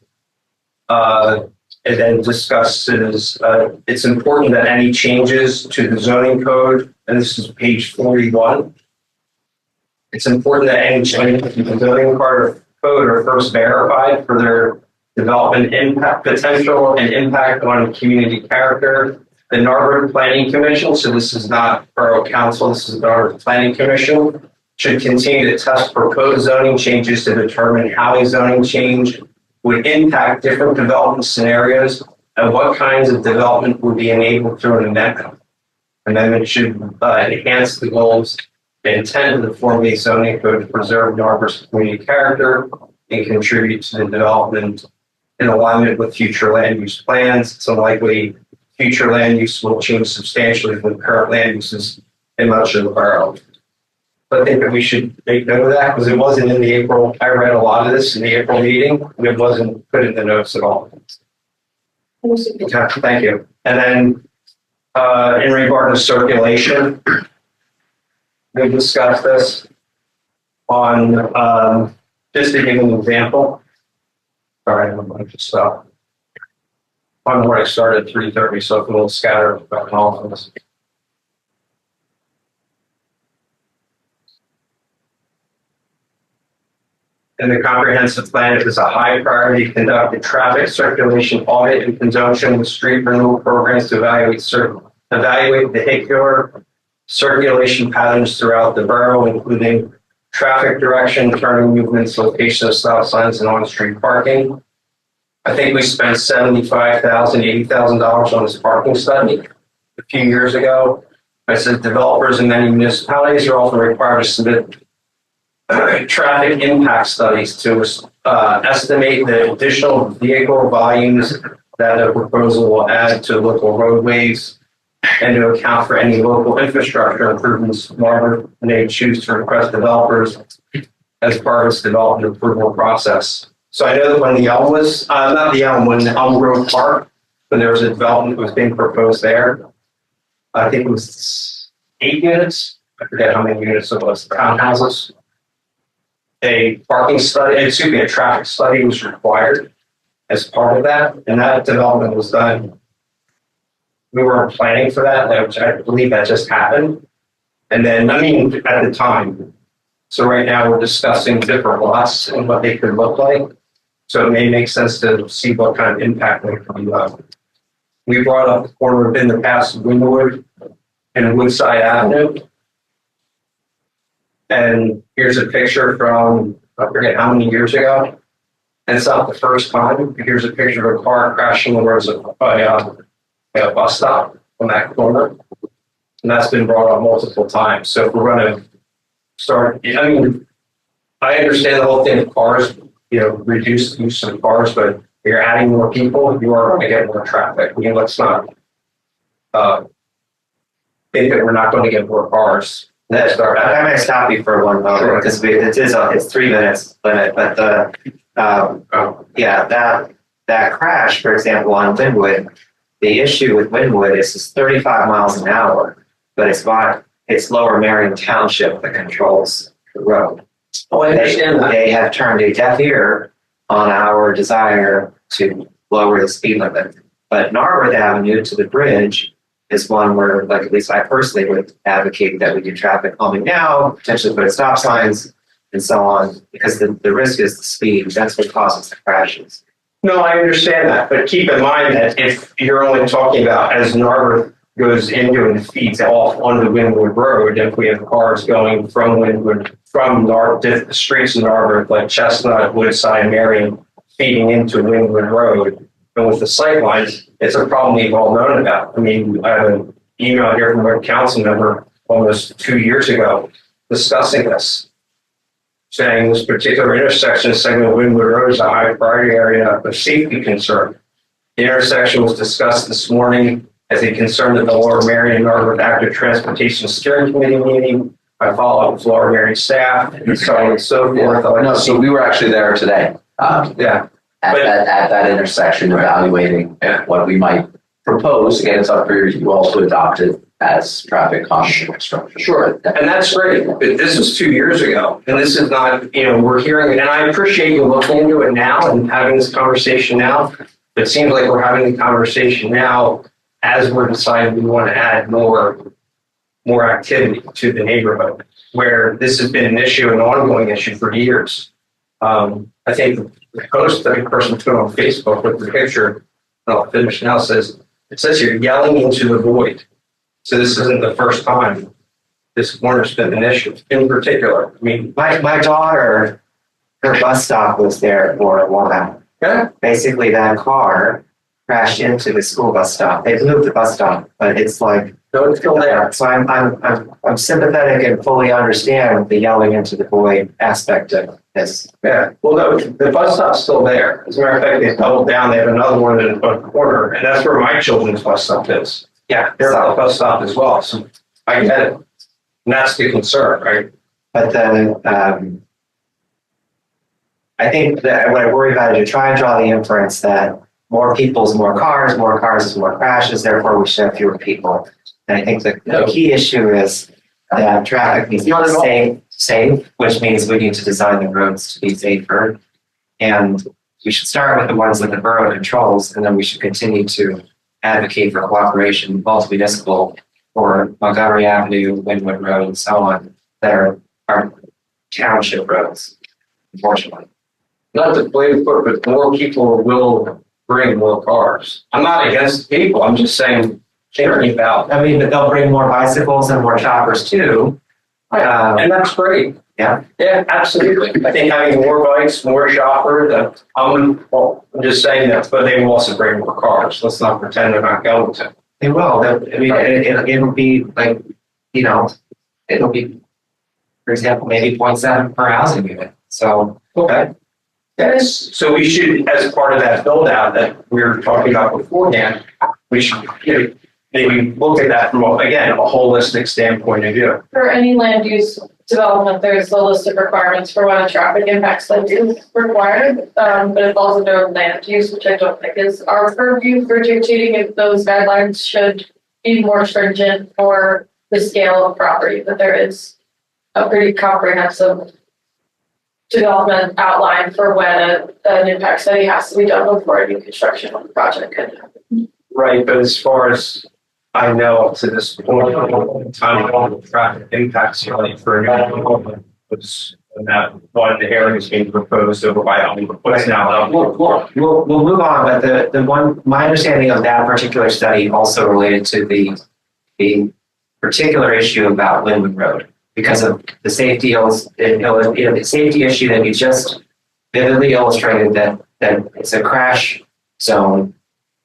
It then discusses it's important that any changes to the zoning code, and this is page 41. It's important that any changes to the zoning code are first verified for their development impact potential and impact on community character. The Narberth Planning Commission, so this is not Borough Council, this is the Narberth Planning Commission, should continue to test proposed zoning changes to determine how a zoning change would impact different development scenarios and what kinds of development would be enabled through an amendment. Amendment should enhance the goals and intent of the form-based zoning code to preserve Narberth's community character and contribute to the development in alignment with future land use plans. It's unlikely future land use will change substantially from current land uses in much of the borough. But I think that we should make note of that because it wasn't in the April. I read a lot of this in the April meeting, and it wasn't put in the notes at all. Okay, thank you. And then in regard to circulation, we discussed this on just to give an example. Sorry, I'm going to stop. On where I started at 3:30, so it's a little scattered back in all of this. In the comprehensive plan, it was a high priority to conduct a traffic circulation audit in conjunction with street renewal programs to evaluate vehicular circulation patterns throughout the borough, including traffic direction, turning movements, location of stop signs, and on-street parking. I think we spent $75,000, $80,000 on this parking study a few years ago. I said developers in many municipalities are often required to submit traffic impact studies to estimate the additional vehicle volumes that a proposal will add to local roadways and to account for any local infrastructure improvements Margaret may choose to request developers as part of its development approval process. So I know that when the Elm was, not the Elm, when the Elm Grove Park, when there was a development that was being proposed there, I think it was 8 units. I forget how many units it was, townhouses. A parking study, excuse me, a traffic study was required as part of that, and that development was done. We weren't planning for that, which I believe that just happened. And then, I mean, at the time. So right now we're discussing different lots and what they could look like. So it may make sense to see what kind of impact they can have. We brought up the corner in the past, Windward and Woodside Avenue. And here's a picture from, I forget how many years ago. And it's not the first time. Here's a picture of a car crashing where there's a bus stop on that corner. And that's been brought up multiple times. So if we're going to start, I mean, I understand the whole thing of cars, reduce use of cars, but if you're adding more people, you are going to get more traffic. I mean, let's not think that we're not going to get more cars. I'm going to stop you for one moment because it's 3 minutes limit, but that crash, for example, on Wynwood, the issue with Wynwood is it's 35 miles an hour, but it's Lower Marion Township that controls the road. Oh, I understand that. They have turned a deaf ear on our desire to lower the speed limit. But Narberth Avenue to the bridge is one where, like, at least I personally would advocate that we do traffic calming now, potentially put stop signs and so on, because the risk is the speed. That's what causes the crashes. No, I understand that, but keep in mind that if you're only talking about as Narberth goes into and feeds off onto Wynwood Road, if we have cars going from Wynwood, from the streets in Narberth, like Chestnut, Woodside, Marion, feeding into Wynwood Road, and with the sight lines, it's a problem we've all known about. I mean, I have an email here from a council member almost 2 years ago discussing this, saying this particular intersection segment of Wynwood Road is a high priority area of safety concern. The intersection was discussed this morning as a concern at the Lower Marion Narberth Active Transportation Steering Committee meeting. I follow up with Lower Marion staff and so on and so forth. No, so we were actually there today. Yeah. At that intersection, evaluating what we might propose. Again, it's up for you all to adopt it as traffic calming infrastructure. Sure, and that's great. But this was 2 years ago, and this is not, we're hearing, and I appreciate you looking into it now and having this conversation now. It seems like we're having the conversation now as we're deciding we want to add more activity to the neighborhood, where this has been an issue, an ongoing issue for years. I think the post that a person put on Facebook with the picture, and I'll finish now, says you're yelling into the void. So this isn't the first time this corner's been an issue in particular. I mean, My daughter, her bus stop was there for a while. yeah, Basically, that car crashed into the school bus stop. They've moved the bus stop, but it's like, no, it's still there. so I'm sympathetic and fully understand the yelling into the void aspect of this. Yeah, well, no, the bus stop's still there. As a matter of fact, they doubled down. They have another one in the corner, and that's where my children's bus stop is. Yeah, They're at the bus stop as well, so I get it. And that's the concern, right? but then I think that what I worry about is you try and draw the inference that more people is more cars is more crashes, therefore we should have fewer people. And I think the key issue is that traffic needs to be safe, which means we need to design the roads to be safer. And we should start with the ones that the borough controls, and then we should continue to advocate for cooperation, both municipal or Montgomery Avenue, Wynwood Road, and so on, that are township roads. unfortunately. Not to blame for it, but more people will bring more cars. I'm not against people, I'm just saying, thinking about, I mean, but they'll bring more bicycles and more choppers too. and that's great. Yeah. Yeah, absolutely. I think having more bikes, more shoppers, I'm just saying that, but they will also bring more cars. Let's not pretend they're not going to. They will. I mean, it'll be like, you know, it'll be, for example, maybe 0.7 per housing unit. So, Okay. Yes, so we should, as part of that build out that we were talking about beforehand, we should maybe look at that from, again, a holistic standpoint of view. For any land use development, there's a list of requirements for what a traffic impact study is required. But it falls under land use, which I don't think is our purview for dictating if those guidelines should be more stringent for the scale of property, but there is a pretty comprehensive development outline for when an impact study has to be done before a new construction on the project could happen. Right, but as far as I know, to this point, time on the traffic impacts for a new development was that one area is being proposed over by what's now. we'll move on, but the one, my understanding of that particular study also related to the particular issue about Linwood Road, because of the safety, the safety issue that you just vividly illustrated, that it's a crash zone,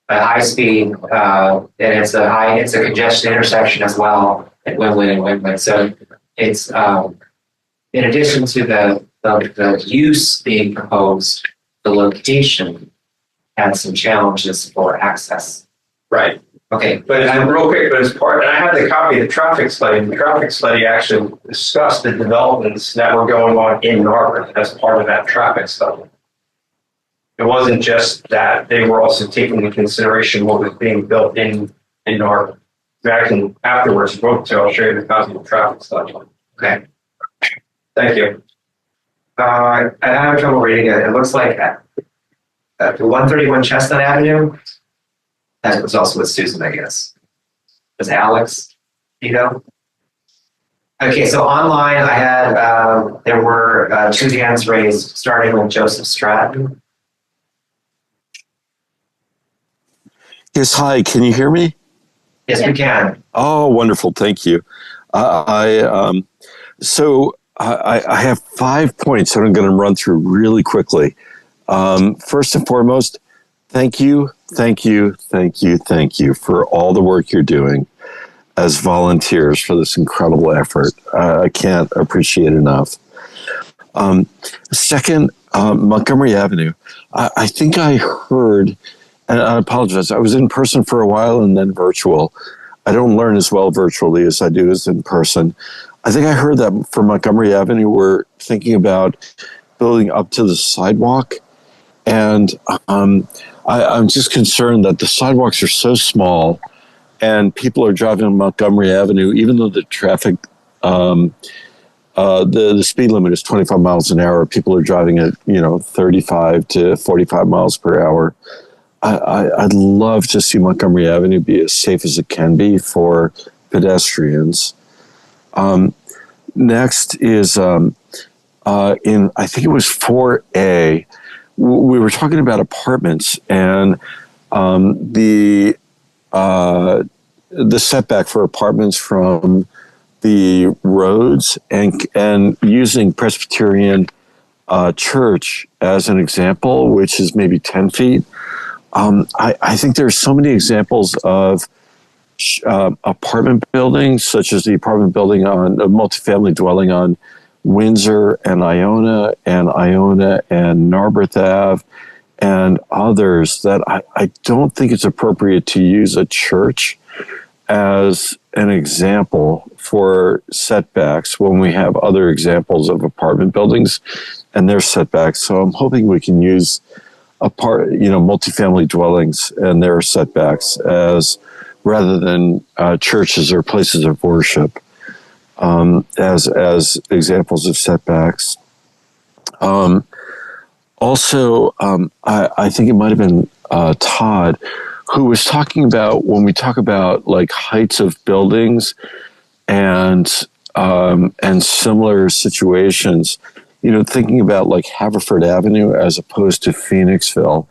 a high speed, and it's a congested intersection as well at Wynwood and Wynwood. So it's in addition to the use being proposed, the location has some challenges for access. Right. Okay, But I'm real quick, but as part, and I have the copy of the traffic study, and the traffic study actually discussed the developments that were going on in Narberth as part of that traffic study. It wasn't just that, they were also taking into consideration what was being built in Narberth. I can afterwards vote to, I'll show you the copy of the traffic study. okay. Thank you. I have trouble reading it. It looks like the 131 Chestnut Avenue. That was also with Susan, I guess. Was Alex, you know? Okay, so online I had, there were 2 hands raised, starting with Joseph Stratton. Yes, hi, can you hear me? Yes, we can. Oh, wonderful, thank you. So I have 5 points that I'm going to run through really quickly. First and foremost, thank you for all the work you're doing as volunteers for this incredible effort. I can't appreciate enough. Second, Montgomery Avenue. I think I heard, and I apologize, I was in person for a while and then virtual. I don't learn as well virtually as I do as in person. I think I heard that for Montgomery Avenue, we're thinking about building up to the sidewalk. And I'm just concerned that the sidewalks are so small and people are driving on Montgomery Avenue, even though the traffic, the speed limit is 25 miles an hour. People are driving at, 35 to 45 miles per hour. I'd love to see Montgomery Avenue be as safe as it can be for pedestrians. Next is in, I think it was 4A, we were talking about apartments and the setback for apartments from the roads and using Presbyterian Church as an example, which is maybe 10 feet. I think there's so many examples of apartment buildings, such as the apartment building on a multifamily dwelling on Windsor and Iona and Narberth Ave and others, that I don't think it's appropriate to use a church as an example for setbacks when we have other examples of apartment buildings and their setbacks. So I'm hoping we can use multifamily dwellings and their setbacks as rather than churches or places of worship as examples of setbacks. Also, I think it might have been Todd who was talking about when we talk about like heights of buildings and similar situations thinking about like Haverford Avenue as opposed to Phoenixville,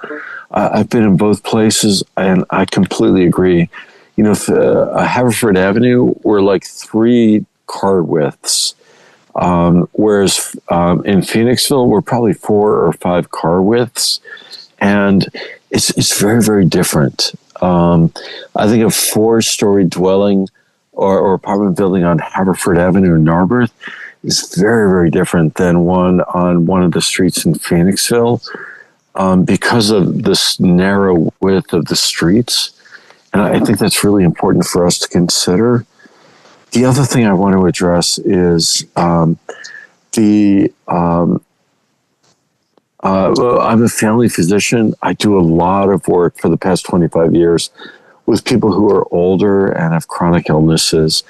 I've been in both places and I completely agree. Haverford Avenue were like 3 car widths, whereas in Phoenixville we're probably 4 or 5 car widths, and it's very, very different. I think a 4-story dwelling or apartment building on Haverford Avenue in Narberth is very, very different than one on one of the streets in Phoenixville, because of this narrow width of the streets. And I think that's really important for us to consider. The other thing I want to address is well, I'm a family physician. I do a lot of work for the past 25 years with people who are older and have chronic illnesses.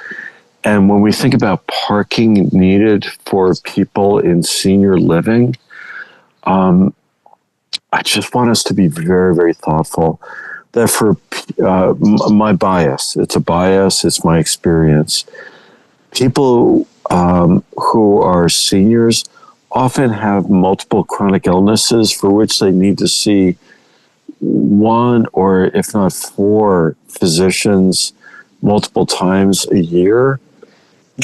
And when we think about parking needed for people in senior living, I just want us to be very, very thoughtful that for my bias, it's a bias, it's my experience, people who are seniors often have multiple chronic illnesses for which they need to see 1 or if not 4 physicians multiple times a year.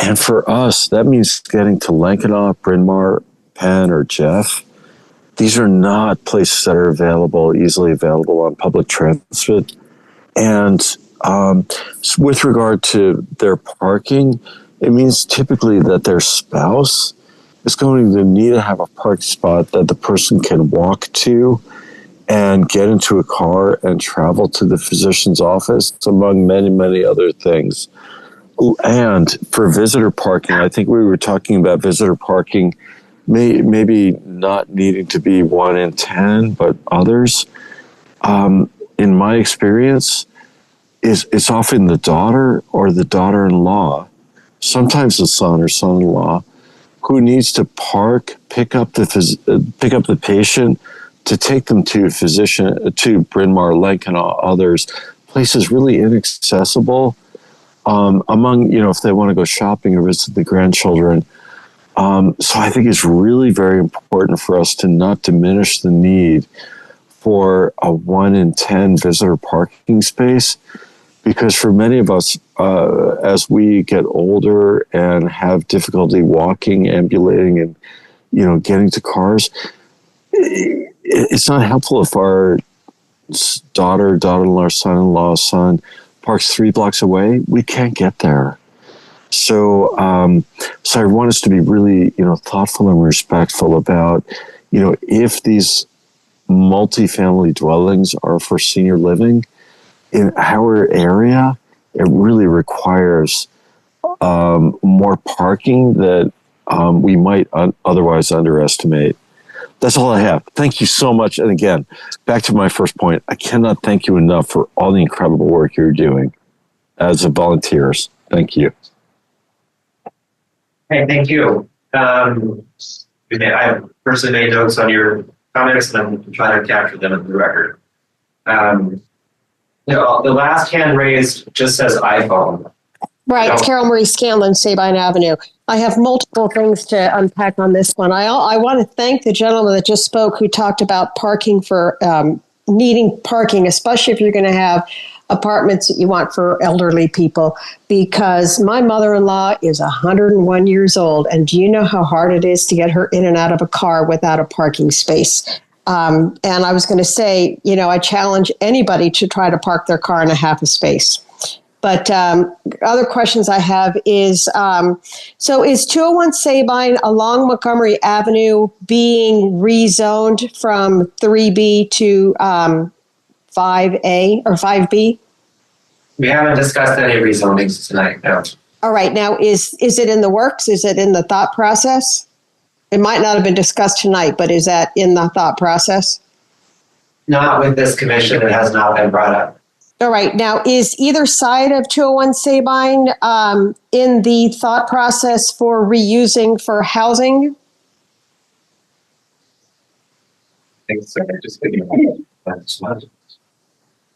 And for us, that means getting to Lenkanaw, Bryn Mawr, Penn, or Jeff. These are not places that are easily available on public transit. And with regard to their parking, it means typically that their spouse is going to need to have a parking spot that the person can walk to and get into a car and travel to the physician's office, among many, many other things. And for visitor parking, I think we were talking about visitor parking maybe not needing to be 1 in 10, but others. In my experience, it's often the daughter or the daughter-in-law, sometimes the son or son-in-law, who needs to pick up the patient to take them to a physician, to Bryn Mawr, Lenkanaw, others, places really inaccessible. Among, if they want to go shopping or visit the grandchildren. So I think it's really very important for us to not diminish the need for a 1 in 10 visitor parking space, because for many of us, as we get older and have difficulty walking, ambulating, and, getting to cars, it's not helpful if our daughter-in-law, son-in-law, son parks 3 blocks away. We can't get there. So I want us to be really, thoughtful and respectful about, if these multifamily dwellings are for senior living in our area, it really requires more parking that we might otherwise underestimate. That's all I have. Thank you so much. And again, back to my first point, I cannot thank you enough for all the incredible work you're doing as volunteers. Thank you. Hey, thank you. I personally made notes on your comments and I'm trying to capture them in the record. The last hand raised just says iPhone. Right, it's Carol Marie Scanlon, Sabine Avenue. I have multiple things to unpack on this one. I want to thank the gentleman that just spoke who talked about parking for needing parking, especially if you're going to have apartments that you want for elderly people, because my mother-in-law is 101 years old, and do you know how hard it is to get her in and out of a car without a parking space? And I was going to say, I challenge anybody to try to park their car in a half a space. But other questions I have is, so is 201 Sabine along Montgomery Avenue being rezoned from 3B to 5A or 5B? We haven't discussed any rezonings tonight, no. All right. Now, is it in the works? Is it in the thought process? It might not have been discussed tonight, but is that in the thought process? Not with this commission. It has not been brought up. All right. Now, is either side of 201 Sabine in the thought process for reusing for housing?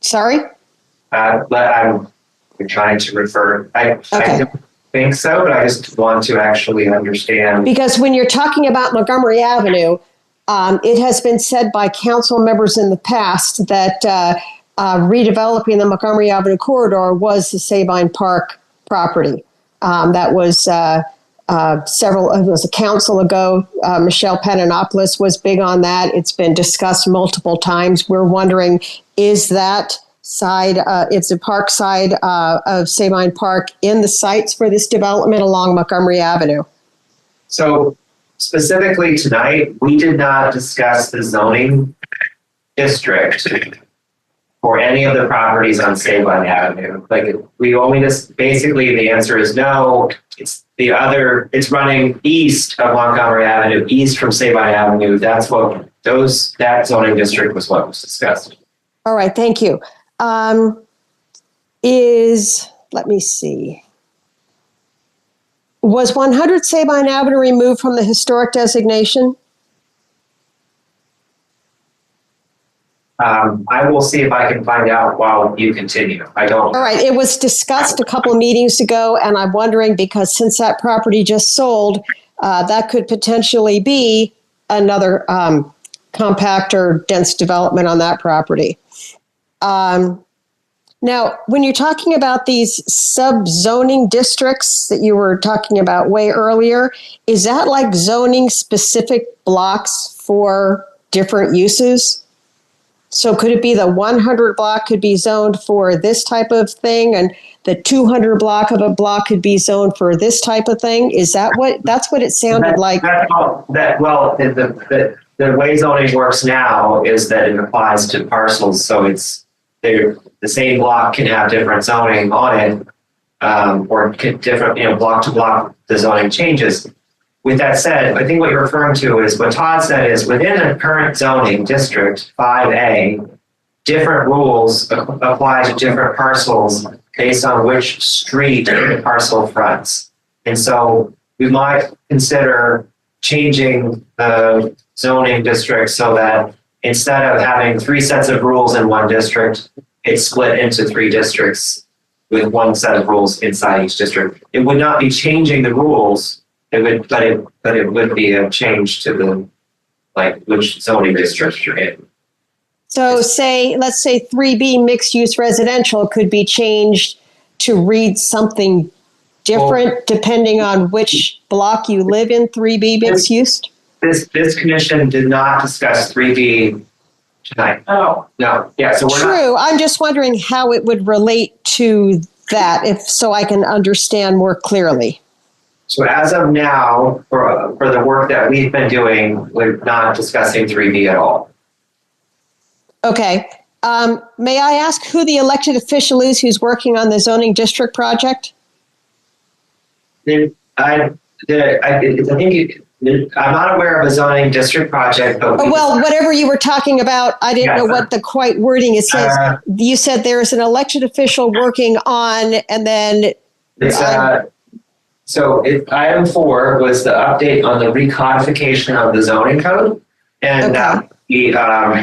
Sorry? I'm trying to refer. think so, but I just want to actually understand. Because when you're talking about Montgomery Avenue, it has been said by council members in the past that redeveloping the Montgomery Avenue corridor was the Sabine Park property. That was it was a council ago. Michelle Paninopoulos was big on that. It's been discussed multiple times. We're wondering, is that side, it's a park side of Sabine Park in the sites for this development along Montgomery Avenue? So specifically tonight, we did not discuss the zoning district for any of the properties on Sabine Avenue. Like, we only just, basically the answer is no. It's running east of Montgomery Avenue, east from Sabine Avenue. That's what that zoning district was what was discussed. All right, thank you. Let me see. Was 100 Sabine Avenue removed from the historic designation? I will see if I can find out while you continue. I don't. All right, it was discussed a couple of meetings ago, and I'm wondering, because since that property just sold, that could potentially be another compact or dense development on that property. Now, when you're talking about these sub-zoning districts that you were talking about way earlier, is that like zoning specific blocks for different uses? So could it be the 100 block could be zoned for this type of thing, and the 200 block of a block could be zoned for this type of thing? Is that that's what it sounded like? The way zoning works now is that it applies to parcels, so the same block can have different zoning on it, or different, block to block, the zoning changes. With that said, I think what you're referring to is what Todd said is within a current zoning district 5A, different rules apply to different parcels based on which street the parcel fronts. And so we might consider changing the zoning district so that instead of having 3 sets of rules in one district, it's split into 3 districts with 1 set of rules inside each district. It would not be changing the rules. It would be a change to which zoning district you're in. So let's say 3B mixed use residential could be changed to read something different depending on which block you live in, 3B mixed use? This commission did not discuss 3B tonight. Oh. No, yeah, so we're True. I'm just wondering how it would relate to that, so I can understand more clearly. So as of now, for the work that we've been doing, we're not discussing 3B at all. Okay. May I ask who the elected official is who's working on the zoning district project? I'm not aware of a zoning district project, but whatever you were talking about, I didn't know what the quite wording it says. You said there's an elected official working on, and then so item 4 was the update on the recodification of the zoning code, and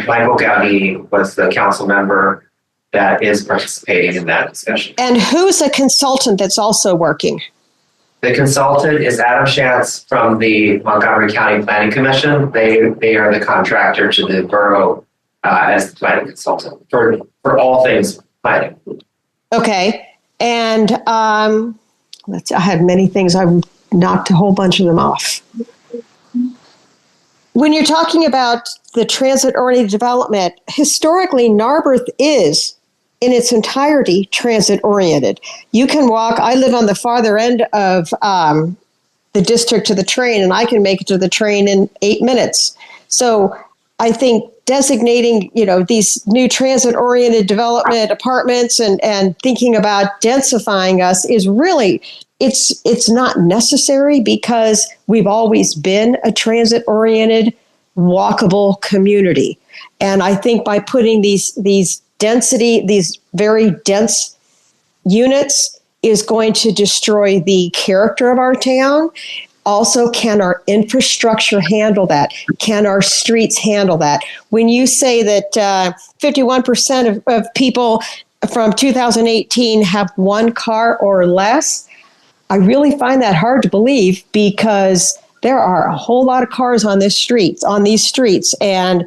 Michael Gowdy was the council member that is participating in that discussion. And who's a consultant that's also working? The consultant is Adam Shantz from the Montgomery County Planning Commission. They are the contractor to the borough as the planning consultant for all things planning. Okay, and I had many things. I knocked a whole bunch of them off. When you're talking about the transit-oriented development, historically, Narberth is, in its entirety, transit-oriented. You can walk. I live on the farther end of the district to the train, and I can make it to the train in 8 minutes. So I think designating, these new transit-oriented development apartments and thinking about densifying us is really, it's not necessary because we've always been a transit-oriented, walkable community. And I think by putting these very dense units is going to destroy the character of our town. Also, can our infrastructure handle that? Can our streets handle that? When you say that 51% of people from 2018 have 1 car or less, I really find that hard to believe because there are a whole lot of cars on these streets, and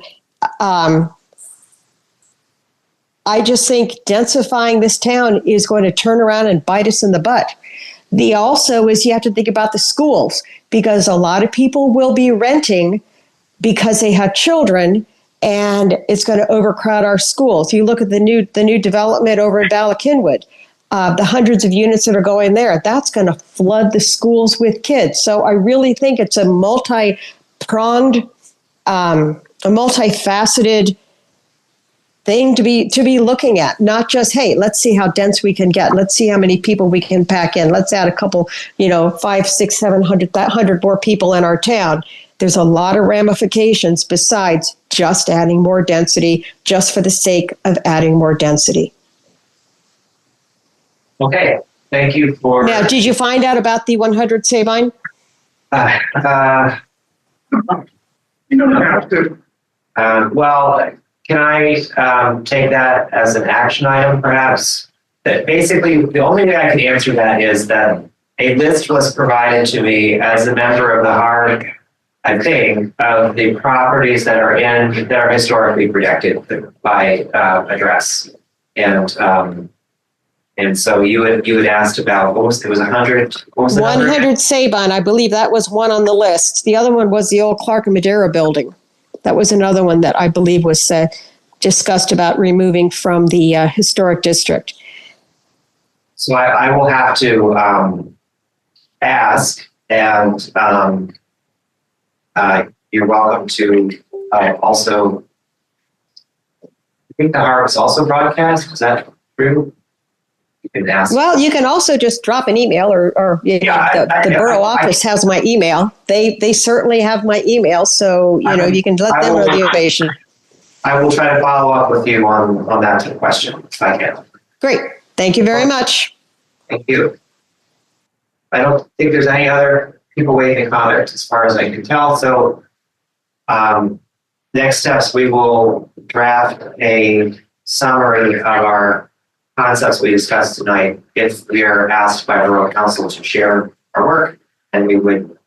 I just think densifying this town is going to turn around and bite us in the butt. The also is you have to think about the schools because a lot of people will be renting because they have children, and it's going to overcrowd our schools. You look at the new development over in Bala Cynwyd, the hundreds of units that are going there. That's going to flood the schools with kids. So I really think it's a multi-pronged, a multifaceted thing to be looking at, not just, hey, let's see how dense we can get. Let's see how many people we can pack in. Let's add a couple, 5, 6, 700 more people in our town. There's a lot of ramifications besides just adding more density, just for the sake of adding more density. Okay, thank you for. Now, did you find out about the 100 Sabine? You don't have to. Well, can I take that as an action item, perhaps? That basically, the only way I can answer that is that a list was provided to me as a member of the HARG, I think, of the properties that are historically protected by address, and so you had asked about it was 100. What was the 100 Sabine, I believe that was one on the list. The other one was the old Clark and Madera building. That was another one that I believe was discussed about removing from the historic district. So I will have to ask, and you're welcome to also. I think the HARG's also broadcast. Is that true? You can ask. Well, you can also just drop an email, or the borough office has my email. They certainly have my email, so you can let them know the information. I will try to follow up with you on that question if I can. Great. Thank you very much. Thank you. I don't think there's any other people waiting comments as far as I can tell. So next steps, we will draft a summary of our concepts we discussed tonight if we are asked by Borough Council to share our work, and we would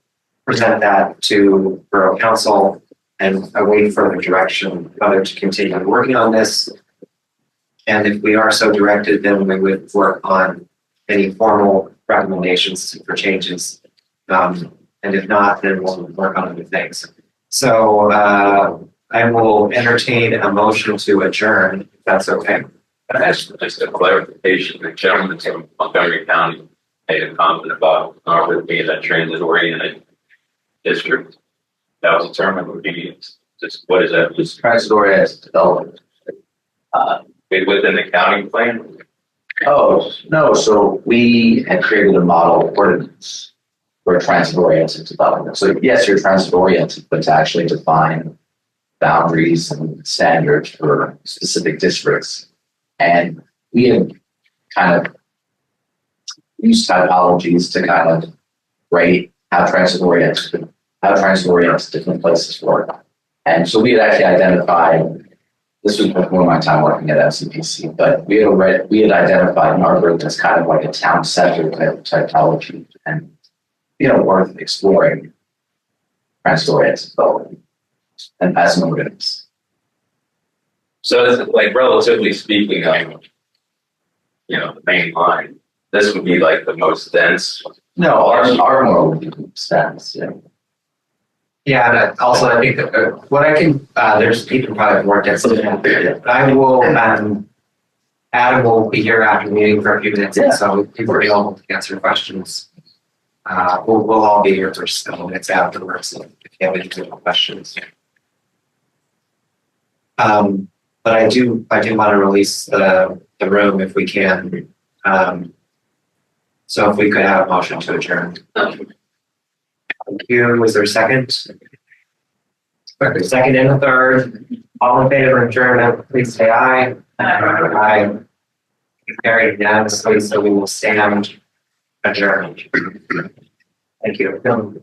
present that to Borough Council and await further direction whether to continue working on this. And if we are so directed, then we would work on any formal recommendations for changes. And if not, then we'll work on other things. So I will entertain a motion to adjourn, if that's okay. That's just a clarification. The gentleman from Montgomery County made a comment about Norwood being a transit-oriented district. That was a term that would be just what is that? Just transit-oriented development. Within the county plan? Oh, no. So we had created a model ordinance for transit-oriented development. So yes, you're transit-oriented, but to actually define boundaries and standards for specific districts. And we had kind of used typologies to kind of rate how transit-oriented different places work. And so we had actually identified, this was before my time working at FCPC, but we had identified Narberth as kind of like a town center type of typology, and worth exploring transit-oriented development and as an ordinance. So is it like relatively speaking, the main line, this would be like the most dense? No, our more would be dense, yeah. Yeah, and also I think that what I can, there's people probably have more density than that. I will, Adam will be here after the meeting for a few minutes, so people are able to answer questions. We'll all be here for several minutes afterwards if you have any questions. But I do want to release the room if we can. So if we could have a motion to adjourn. Thank you. Was there a second? Second and a third. All in favor of adjournment, please say aye. Aye. Carried unanimously, so we will stand adjourned. Thank you.